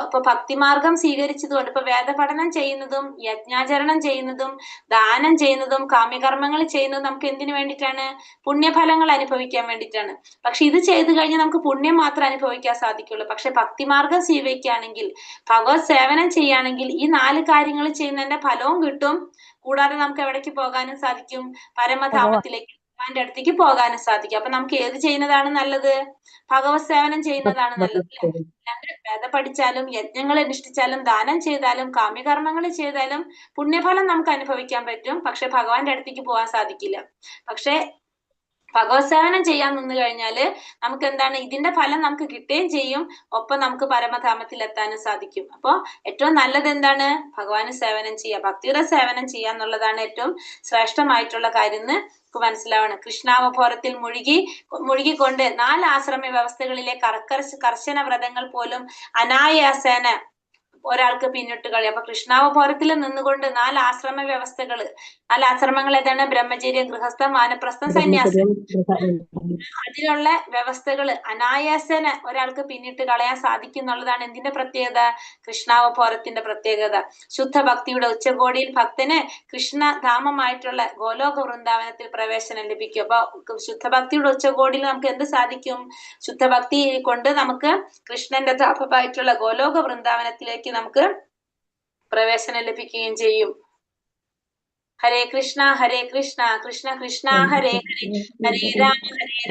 ഇപ്പൊ ഭക്തിമാർഗം സ്വീകരിച്ചതുകൊണ്ട് ഇപ്പൊ വേദപഠനം ചെയ്യുന്നതും യജ്ഞാചരണം ചെയ്യുന്നതും ദാനം ചെയ്യുന്നതും കാമ്യകർമ്മങ്ങൾ ചെയ്യുന്നതും നമുക്ക് എന്തിനു വേണ്ടിയിട്ടാണ്? പുണ്യഫലങ്ങൾ അനുഭവിക്കാൻ വേണ്ടിയിട്ടാണ്. പക്ഷെ ഇത് ചെയ്തു കഴിഞ്ഞാൽ നമുക്ക് പുണ്യം മാത്രം അനുഭവിക്കാൻ സാധിക്കുള്ളൂ. പക്ഷെ ഭക്തിമാർഗം സ്വീകരിക്കുകയാണെങ്കിൽ, ഭഗവത് സേവനം ചെയ്യുകയാണെങ്കിൽ ഈ 4 കാര്യങ്ങൾ ചെയ്യുന്നതിന്റെ ഫലവും കിട്ടും. കൂടാതെ നമുക്ക് എവിടേക്ക് പോകാനും സാധിക്കും? പരമധാമത്തിലേക്ക്, ഭഗവാന്റെ അടുത്തേക്ക് പോകാനും സാധിക്കും. അപ്പൊ നമുക്ക് ഏത് ചെയ്യുന്നതാണ് നല്ലത്? ഭഗവത് സേവനം ചെയ്യുന്നതാണ് നല്ലത്. വേദ പഠിച്ചാലും യജ്ഞങ്ങൾ അനുഷ്ഠിച്ചാലും ദാനം ചെയ്താലും കാമ്യകർമ്മങ്ങൾ ചെയ്താലും പുണ്യഫലം നമുക്ക് അനുഭവിക്കാൻ പറ്റും. പക്ഷെ ഭഗവാന്റെ അടുത്തേക്ക് പോകാൻ സാധിക്കില്ല. പക്ഷെ ഭഗവത് സേവനം ചെയ്യാൻ നിന്ന് കഴിഞ്ഞാല് നമുക്ക് എന്താണ്? ഇതിന്റെ ഫലം നമുക്ക് കിട്ടുകയും ചെയ്യും, ഒപ്പം നമുക്ക് പരമധാമത്തിൽ എത്താനും സാധിക്കും. അപ്പൊ ഏറ്റവും നല്ലത് എന്താണ്? ഭഗവാന് സേവനം ചെയ്യുക, ഭക്തിയുടെ സേവനം ചെയ്യുക എന്നുള്ളതാണ് ഏറ്റവും ശ്രേഷ്ഠമായിട്ടുള്ള കാര്യം എന്ന് മനസ്സിലാവണം. കൃഷ്ണാവബോധത്തിൽ മുഴുകിക്കൊണ്ട് 4 ആശ്രമ വ്യവസ്ഥകളിലെ കർശന വ്രതങ്ങൾ പോലും അനായാസേന ഒരാൾക്ക് പിന്നിട്ട് കളി. അപ്പൊ കൃഷ്ണാവബോധത്തിൽ നിന്നുകൊണ്ട് 4 ആശ്രമ വ്യവസ്ഥകള്, 4 ആശ്രമങ്ങൾ ഏതാണ്? ബ്രഹ്മചര്യം, ഗൃഹസ്ഥം, വാനപ്രസ്ഥം, സന്യാസം. അതിലുള്ള വ്യവസ്ഥകള് അനായാസേന ഒരാൾക്ക് പിന്നിട്ട് കളയാൻ സാധിക്കും എന്നുള്ളതാണ് എന്തിന്റെ പ്രത്യേകത? കൃഷ്ണാവബോധത്തിന്റെ പ്രത്യേകത. ശുദ്ധ ഭക്തിയുടെ ഉച്ചകോടിയിൽ ഭക്തന് കൃഷ്ണധാമമായിട്ടുള്ള ഗോലോക വൃന്ദാവനത്തിൽ പ്രവേശനം ലഭിക്കും. അപ്പൊ ശുദ്ധഭക്തിയുടെ ഉച്ചകോടിയിൽ നമുക്ക് എന്ത് സാധിക്കും? ശുദ്ധഭക്തി കൊണ്ട് നമുക്ക് കൃഷ്ണന്റെ ധാമമായിട്ടുള്ള ഗോലോക വൃന്ദാവനത്തിലേക്ക് നമുക്ക് പ്രവേശനം ലഭിക്കുകയും ചെയ്യും. ഹരേ കൃഷ്ണ കൃഷ്ണ കൃഷ്ണ ഹരേ ഹരേ, ഹരേ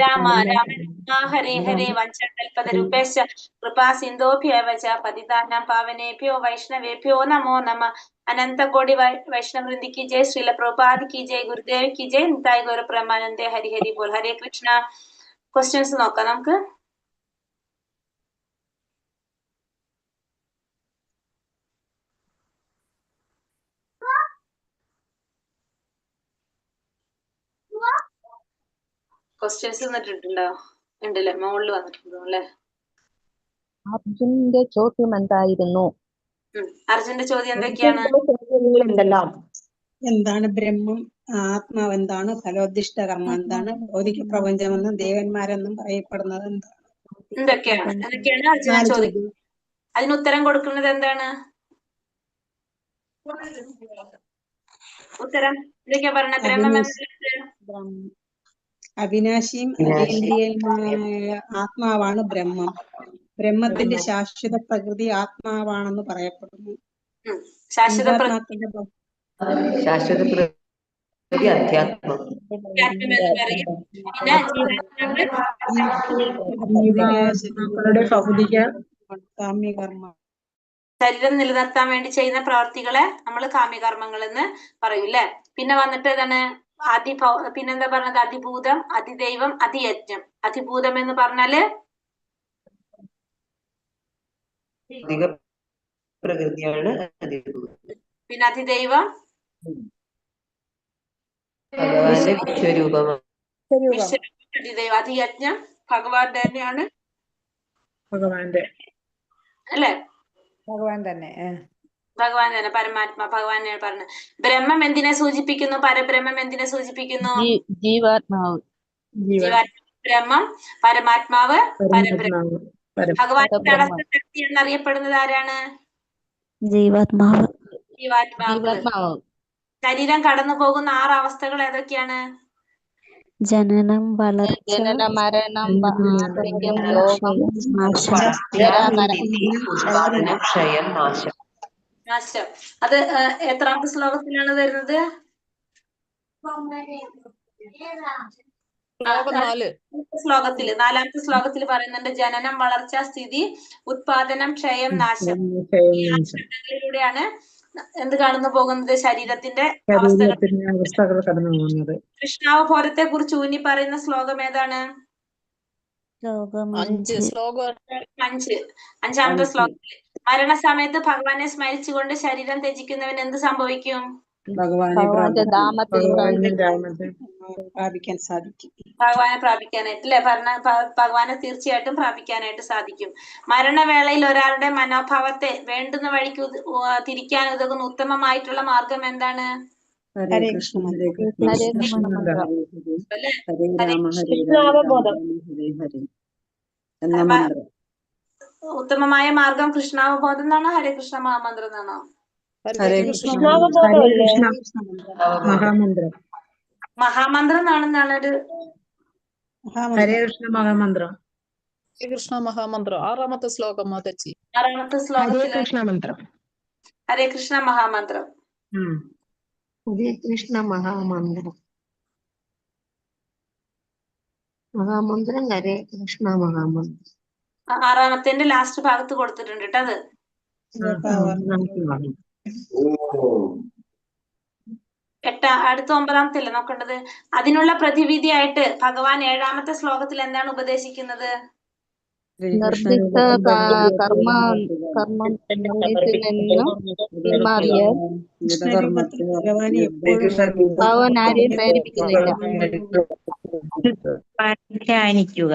രാമ രാമ ഹരേ ഹരേ. വഞ്ചകൽപതരുപേശ്ച കൃപാ സിന്ധോഭ്യവ ച പതിതാനാം പാവനേഭ്യോ വൈഷ്ണവേഭ്യോ നമോ നമ. അനന്തകോടി വൈഷ്ണവൃന്ദി की जय, श्रील प्रभुपाद की जय, गुरुदेव की जय, निताय गौर प्रमानंदे, हरि हरि बोल. हरे कृष्ण. ക്വസ്റ്റ്യൻസ് നോക്കാം നമുക്ക്. ക്വസ്റ്റ്യൻസ് വന്നിട്ടുണ്ടോ? ഉണ്ടല്ലേ, മുകളിൽ വന്നിട്ടുണ്ടോ അല്ലെ? അർജുന്റെ ചോദ്യം എന്തായിരുന്നു? അർജുന്റെ ചോദ്യം എന്തൊക്കെയാണ്? എന്താണ് ബ്രഹ്മം? ആത്മാവ് എന്താണ്? ഫലോദ്ദിഷ്ട കർമ്മം എന്താണ്? ഭൗതിക പ്രപഞ്ചമെന്നും ദേവന്മാരെന്നും പറയപ്പെടുന്നത് എന്താണ്? എന്തൊക്കെയാണ് അർജുന ചോദ്യം? അതിന് ഉത്തരം കൊടുക്കുന്നത് എന്താണ്? ഉത്തരം എന്തൊക്കെയാ പറഞ്ഞ? ബ്രഹ്മം അവിനാശിയും അതീന്ദ്രിയമായ ആത്മാവാണ് ബ്രഹ്മം. ബ്രഹ്മത്തിന്റെ ശാശ്വത പ്രകൃതി ആത്മാവാണെന്ന് പറയപ്പെടുന്നു. ശാശ്വത പ്രകൃതി അധ്യാത്മം. ശരീരം നിലനിർത്താൻ വേണ്ടി ചെയ്യുന്ന പ്രവർത്തികളെ നമ്മൾ കാമ്യകർമ്മങ്ങൾ എന്ന് പറയും അല്ലെ. പിന്നെ വന്നിട്ട് ഏതാണ്? പിന്നെന്താ പറഞ്ഞത്? അതിഭൂതം, അതിദൈവം, അതിയജ്ഞം. അതിഭൂതം എന്ന് പറഞ്ഞാല് പ്രകൃതിയാണ്. പിന്നെ അതിദൈവം ഭഗവാന്റെ വിശ്വരൂപമാണ്. അതിദൈവം. അതിയജ്ഞം ഭഗവാൻ തന്നെയാണ് അല്ലെ? ഭഗവാൻ തന്നെ, ഭഗവാൻ തന്നെ, പരമാത്മാ ഭഗവാനെ പറഞ്ഞു. ബ്രഹ്മം എന്തിനെ സൂചിപ്പിക്കുന്നു? പരബ്രഹ്മം എന്തിനെ സൂചിപ്പിക്കുന്നു? ജീവാത്മാവ്. ബ്രഹ്മം, പരമാത്മാവ്, പരബ്രഹ്മം. ഭഗവാന്റെ തടസ്സ ശക്തി എന്നറിയപ്പെടുന്നത് ആരാണ്? ജീവാത്മാവ്. ജീവാത്മാവ്. ശരീരം കടന്നു പോകുന്ന 6 അവസ്ഥകൾ ഏതൊക്കെയാണ്? ജനനം, വളർച്ച, മരണം, ക്ഷയം, നാശം. നാശം. അത് എത്രാമത്തെ ശ്ലോകത്തിലാണ് വരുന്നത്? ശ്ലോകത്തില് 4ാമത്തെ ശ്ലോകത്തിൽ പറയുന്നുണ്ട് ജനനം, വളർച്ച, സ്ഥിതി, ഉത്പാദനം, ക്ഷയം, നാശം. ഈ 6 ഘട്ടങ്ങളിലൂടെയാണ് എന്ത് കടന്നു പോകുന്നത്? ശരീരത്തിന്റെ അവസ്ഥകൾ കടന്നു പോകുന്നത്. കൃഷ്ണാവബോധത്തെ കുറിച്ച് ഊന്നി പറയുന്ന ശ്ലോകം ഏതാണ്? 5ാമത്തെ ശ്ലോകത്തില് മരണസമയത്ത് ഭഗവാനെ സ്മരിച്ചുകൊണ്ട് ശരീരം ത്യജിക്കുന്നവൻ എന്ത് സംഭവിക്കും? ഭഗവാനെ പ്രാപിക്കാൻ സാധിക്കും. ഭഗവാനെ പ്രാപിക്കാനായിട്ട് അല്ലെ? ഭഗവാനെ തീർച്ചയായിട്ടും പ്രാപിക്കാനായിട്ട് സാധിക്കും. മരണവേളയിൽ ഒരാളുടെ മനോഭാവത്തെ വേണ്ടുന്ന വഴിക്ക് തിരിക്കാൻ ഉതകുന്ന ഉത്തമമായിട്ടുള്ള മാർഗം എന്താണ്? ഹരേ കൃഷ്ണ ഹരേ കൃഷ്ണ ഹരേ കൃഷ്ണ കൃഷ്ണ ഹരേ മന്ത്രം. ഹരേ അല്ലേ? ഹരേ ഹരേ രാമ ഹരേ രാമ കൃഷ്ണാവബോധം. രാമ രാമ ഹരേ ഹരേ എന്ന മന്ത്രം. ഉത്തമമായ മാർഗം കൃഷ്ണാവബോധം എന്നാണോ ഹരേ കൃഷ്ണ മഹാമന്ത്രം എന്നാണോ? ഹരേ കൃഷ്ണ കൃഷ്ണാവബോധം ഹരേ അല്ലേ? കൃഷ്ണ മഹാമന്ത്രം. മഹാമന്ത്രം എന്നാണെന്നാണ് ഒരു ഹരേ കൃഷ്ണ മഹാമന്ത്രം. കൃഷ്ണ മഹാമന്ത്രം 6ാമത്തെ ശ്ലോകം മാതാജി. 6ാമത്തെ ശ്ലോകത്തിലെ മന്ത്രം. ഹരേ കൃഷ്ണ മഹാമന്ത്രം. ഹരേ കൃഷ്ണ മഹാമന്ത്രം. മഹാമന്ത്രം ഹരേ കൃഷ്ണ മഹാമന്ത്രം. 6ാമത്തേന്റെ ലാസ്റ്റ് ഭാഗത്ത് കൊടുത്തിട്ടുണ്ട് കേട്ടോ അത്. അടുത്ത 9ാമത്തെ അല്ലേ നോക്കേണ്ടത്. അതിനുള്ള പ്രതിവിധിയായിട്ട് ഭഗവാൻ 7ാമത്തെ ശ്ലോകത്തിൽ എന്താണ് ഉപദേശിക്കുന്നത്? നിർദ്ദിഷ്ട കർമ്മത്തിൽ നിന്ന് പിന്മാറിയ ഭഗവാൻ എപ്പോഴും ഭഗവാൻ ആരെയും പ്രേരിപ്പിക്കുന്നില്ല. ധ്യാനിക്കുക.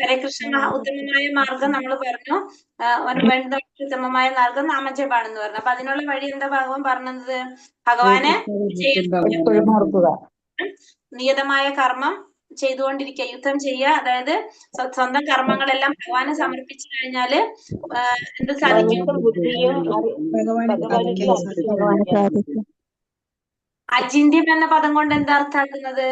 ഹരേ കൃഷ്ണ ഉത്തമമായ മാർഗം നമ്മൾ പറഞ്ഞു. ഉത്തമമായ മാർഗം നാമജപാണെന്ന് പറഞ്ഞു. അപ്പൊ അതിനുള്ള വഴി എന്താ ഭഗവാൻ പറഞ്ഞത്? ഭഗവാനെ എപ്പോഴും ഓർക്കുക. നിയതമായ കർമ്മം ചെയ്തുകൊണ്ടിരിക്കുക, യുദ്ധം ചെയ്യുക. അതായത് സ്വന്തം കർമ്മങ്ങളെല്ലാം ഭഗവാനെ സമർപ്പിച്ചു കഴിഞ്ഞാല് എന്ത് സാധിക്കും? അചിന്യം എന്ന പദം കൊണ്ട് എന്താ അർത്ഥാക്കുന്നത്?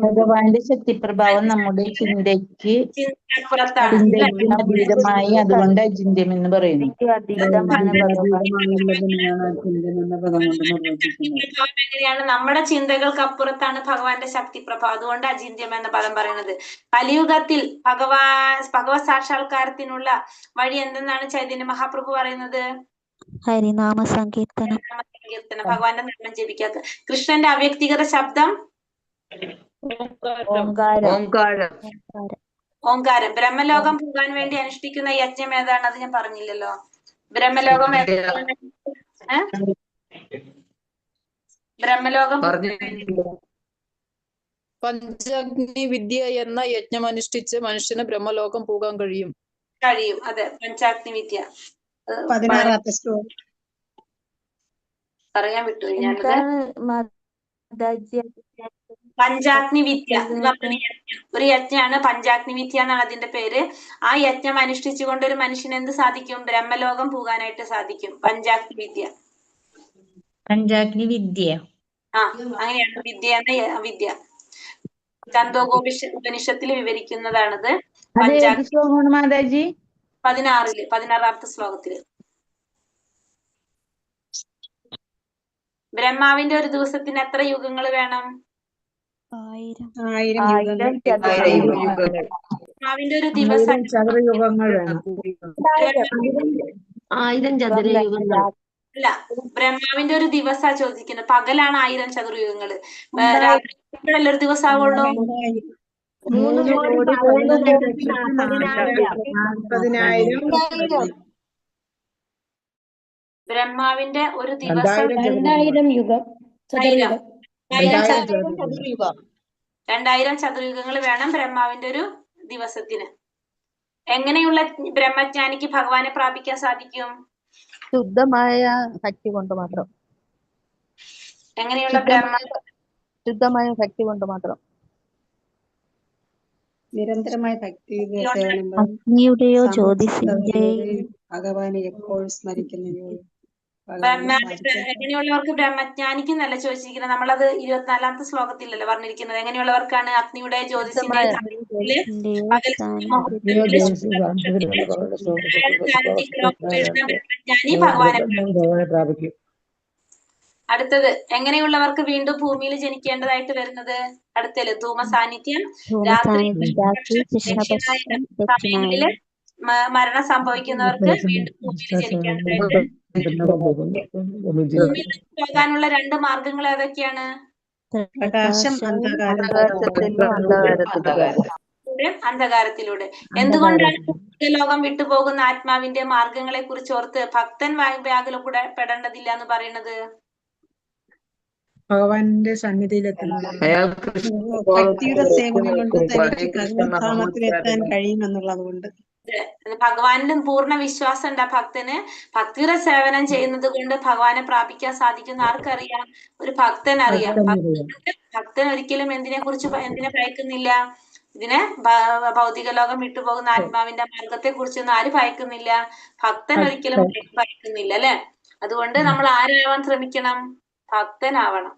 ഭഗവാന്റെ ശക്തിപ്രഭാവം നമ്മുടെ ചിന്തയ്ക്ക് അതീതമായി, അതുകൊണ്ട് അചിന്യം എന്ന് പറയുന്നു. എങ്ങനെയാണ്? നമ്മുടെ ചിന്തകൾക്ക് അപ്പുറത്താണ് ഭഗവാന്റെ ശക്തിപ്രഭാവം, അതുകൊണ്ട് അചിന്യം എന്ന പദം പറയുന്നത്. കലിയുഗത്തിൽ ഭഗവത് സാക്ഷാത്കാരത്തിനുള്ള വഴി എന്തെന്നാണ് ചൈതന്യ മഹാപ്രഭു പറയുന്നത്? ഹരിനാമ സങ്കീർത്തനം. ഭഗവാന്റെ നാമം ജപിക്കാത്ത. കൃഷ്ണന്റെ അവ്യക്തിഗത ശബ്ദം ഓംകാരം. ബ്രഹ്മലോകം പോകാൻ വേണ്ടി അനുഷ്ഠിക്കുന്ന യജ്ഞം ഏതാണ്? അത് ഞാൻ പറഞ്ഞില്ലല്ലോ. ബ്രഹ്മലോകം പഞ്ചാഗ്നി വിദ്യ എന്ന യജ്ഞം അനുഷ്ഠിച്ച് മനുഷ്യന് ബ്രഹ്മലോകം പോകാൻ കഴിയും. അതെ, പഞ്ചാഗ്നി വിദ്യ. 16ാമത്തെ ശ്ലോകം പറയാൻ വിട്ടുപോയി ഞാനത്. പഞ്ചാഗ്നി വിദ്യ ഒരു യജ്ഞാണ്. പഞ്ചാഗ്നി വിദ്യ എന്നാണ് അതിന്റെ പേര്. ആ യജ്ഞം അനുഷ്ഠിച്ചുകൊണ്ട് ഒരു മനുഷ്യന് എന്ത് സാധിക്കും? ബ്രഹ്മലോകം പോകാനായിട്ട് സാധിക്കും. പഞ്ചാഗ്നി വിദ്യ. അങ്ങനെയാണ് വിദ്യ എന്ന വിദ്യ. ചന്തോകോപനിഷത്തിൽ വിവരിക്കുന്നതാണത്. 16ാമത്തെ ശ്ലോകത്തില്. ബ്രഹ്മാവിന്റെ ഒരു ദിവസത്തിന് എത്ര യുഗങ്ങൾ വേണം? 1000 ബ്രഹ്മാവിന്റെ ഒരു ദിവസം ചതുരയുഗങ്ങൾ വേണം. 1000 ചതുരയുഗങ്ങൾ. അല്ല, ബ്രഹ്മാവിന്റെ ഒരു ദിവസാ ചോദിക്കുന്നത്. പകലാണ് 1000 ചതുർയുഗങ്ങള്. രാത്രി ഒരു ദിവസം ആവുള്ളൂ. 3,40,40,000. ബ്രഹ്മാവിന്റെ ഒരു ദിവസം 2000 യുഗം. 2000 ചതുർയുഗങ്ങൾ വേണം ബ്രഹ്മാവിന്റെ ഒരു ദിവസത്തിന്. എങ്ങനെയുള്ള ബ്രഹ്മജ്ഞാനിക്ക് ഭഗവാനെ പ്രാപിക്കാൻ സാധിക്കും? ശുദ്ധമായ ഭക്തി കൊണ്ട് മാത്രം. എങ്ങനെയുള്ള ശുദ്ധമായ ഭക്തി കൊണ്ട് മാത്രം. നിരന്തരമായ ഭക്തി അഗ്നിയുടെയോ ജ്യോതിസിന്റെയോ ഭഗവാനെ എപ്പോഴും സ്മരിക്കുന്നയോ. എങ്ങനെയുള്ളവർക്ക് ബ്രഹ്മജ്ഞാനിക്ക് എന്നല്ല ചോദിച്ചിരിക്കുന്നത്. നമ്മളത് 24ാമത്തെ ശ്ലോകത്തിലല്ലേ പറഞ്ഞിരിക്കുന്നത്. എങ്ങനെയുള്ളവർക്കാണ്? അഗ്നിയുടെ ജ്യോതിസിന്റെ ബ്രഹ്മജ്ഞാനി ഭഗവാനെ പ്രാപിക്കും. അടുത്തത് എങ്ങനെയുള്ളവർക്ക് വീണ്ടും ഭൂമിയിൽ ജനിക്കേണ്ടതായിട്ട് വരുന്നത്? അടുത്തത് ധൂമ സാന്നിധ്യം. രാത്രി സമയങ്ങളില് മരണം സംഭവിക്കുന്നവർക്ക് വീണ്ടും ഭൂമിയിൽ ജനിക്കേണ്ടതായിട്ട്. ഭൂമിയിൽ പോകാനുള്ള 2 മാർഗങ്ങൾ ഏതൊക്കെയാണ്? അന്ധകാരത്തിലൂടെ. എന്തുകൊണ്ടാണ് ലോകം വിട്ടുപോകുന്ന ആത്മാവിന്റെ മാർഗങ്ങളെ കുറിച്ച് ഓർത്ത് ഭക്തൻ വ്യാകുലപ്പെടേണ്ടതില്ല എന്ന് പറയുന്നത്? ഭഗവാന്റെ സന്നിധിയിലെത്തുന്നത്. ഭക്തിയുടെ സേവനം കൊണ്ട് തനിക്ക് ഭഗവത്ധാമത്തിലെത്താൻ കഴിയുമെന്നുള്ളത് കൊണ്ട്. ഭഗവാനിൽ പൂർണ്ണ വിശ്വാസം ഉണ്ട് ആ ഭക്തന്. ഭക്തിയുടെ സേവനം ചെയ്യുന്നത് കൊണ്ട് ഭഗവാനെ പ്രാപിക്കാൻ സാധിക്കുന്ന ആർക്കറിയാം? ഒരു ഭക്തൻ അറിയാം. ഭക്തൻ ഒരിക്കലും എന്തിനെ ഭയക്കുന്നില്ല? ഇതിനെ ഭൗതിക ലോകം വിട്ടുപോകുന്ന ആത്മാവിന്റെ മാർഗത്തെ കുറിച്ചൊന്നും ആര് ഭയക്കുന്നില്ല? ഭക്തൻ ഒരിക്കലും ഭയക്കുന്നില്ല അല്ലെ? അതുകൊണ്ട് നമ്മൾ ആരാവാൻ ശ്രമിക്കണം? ഭക്തനാവണം.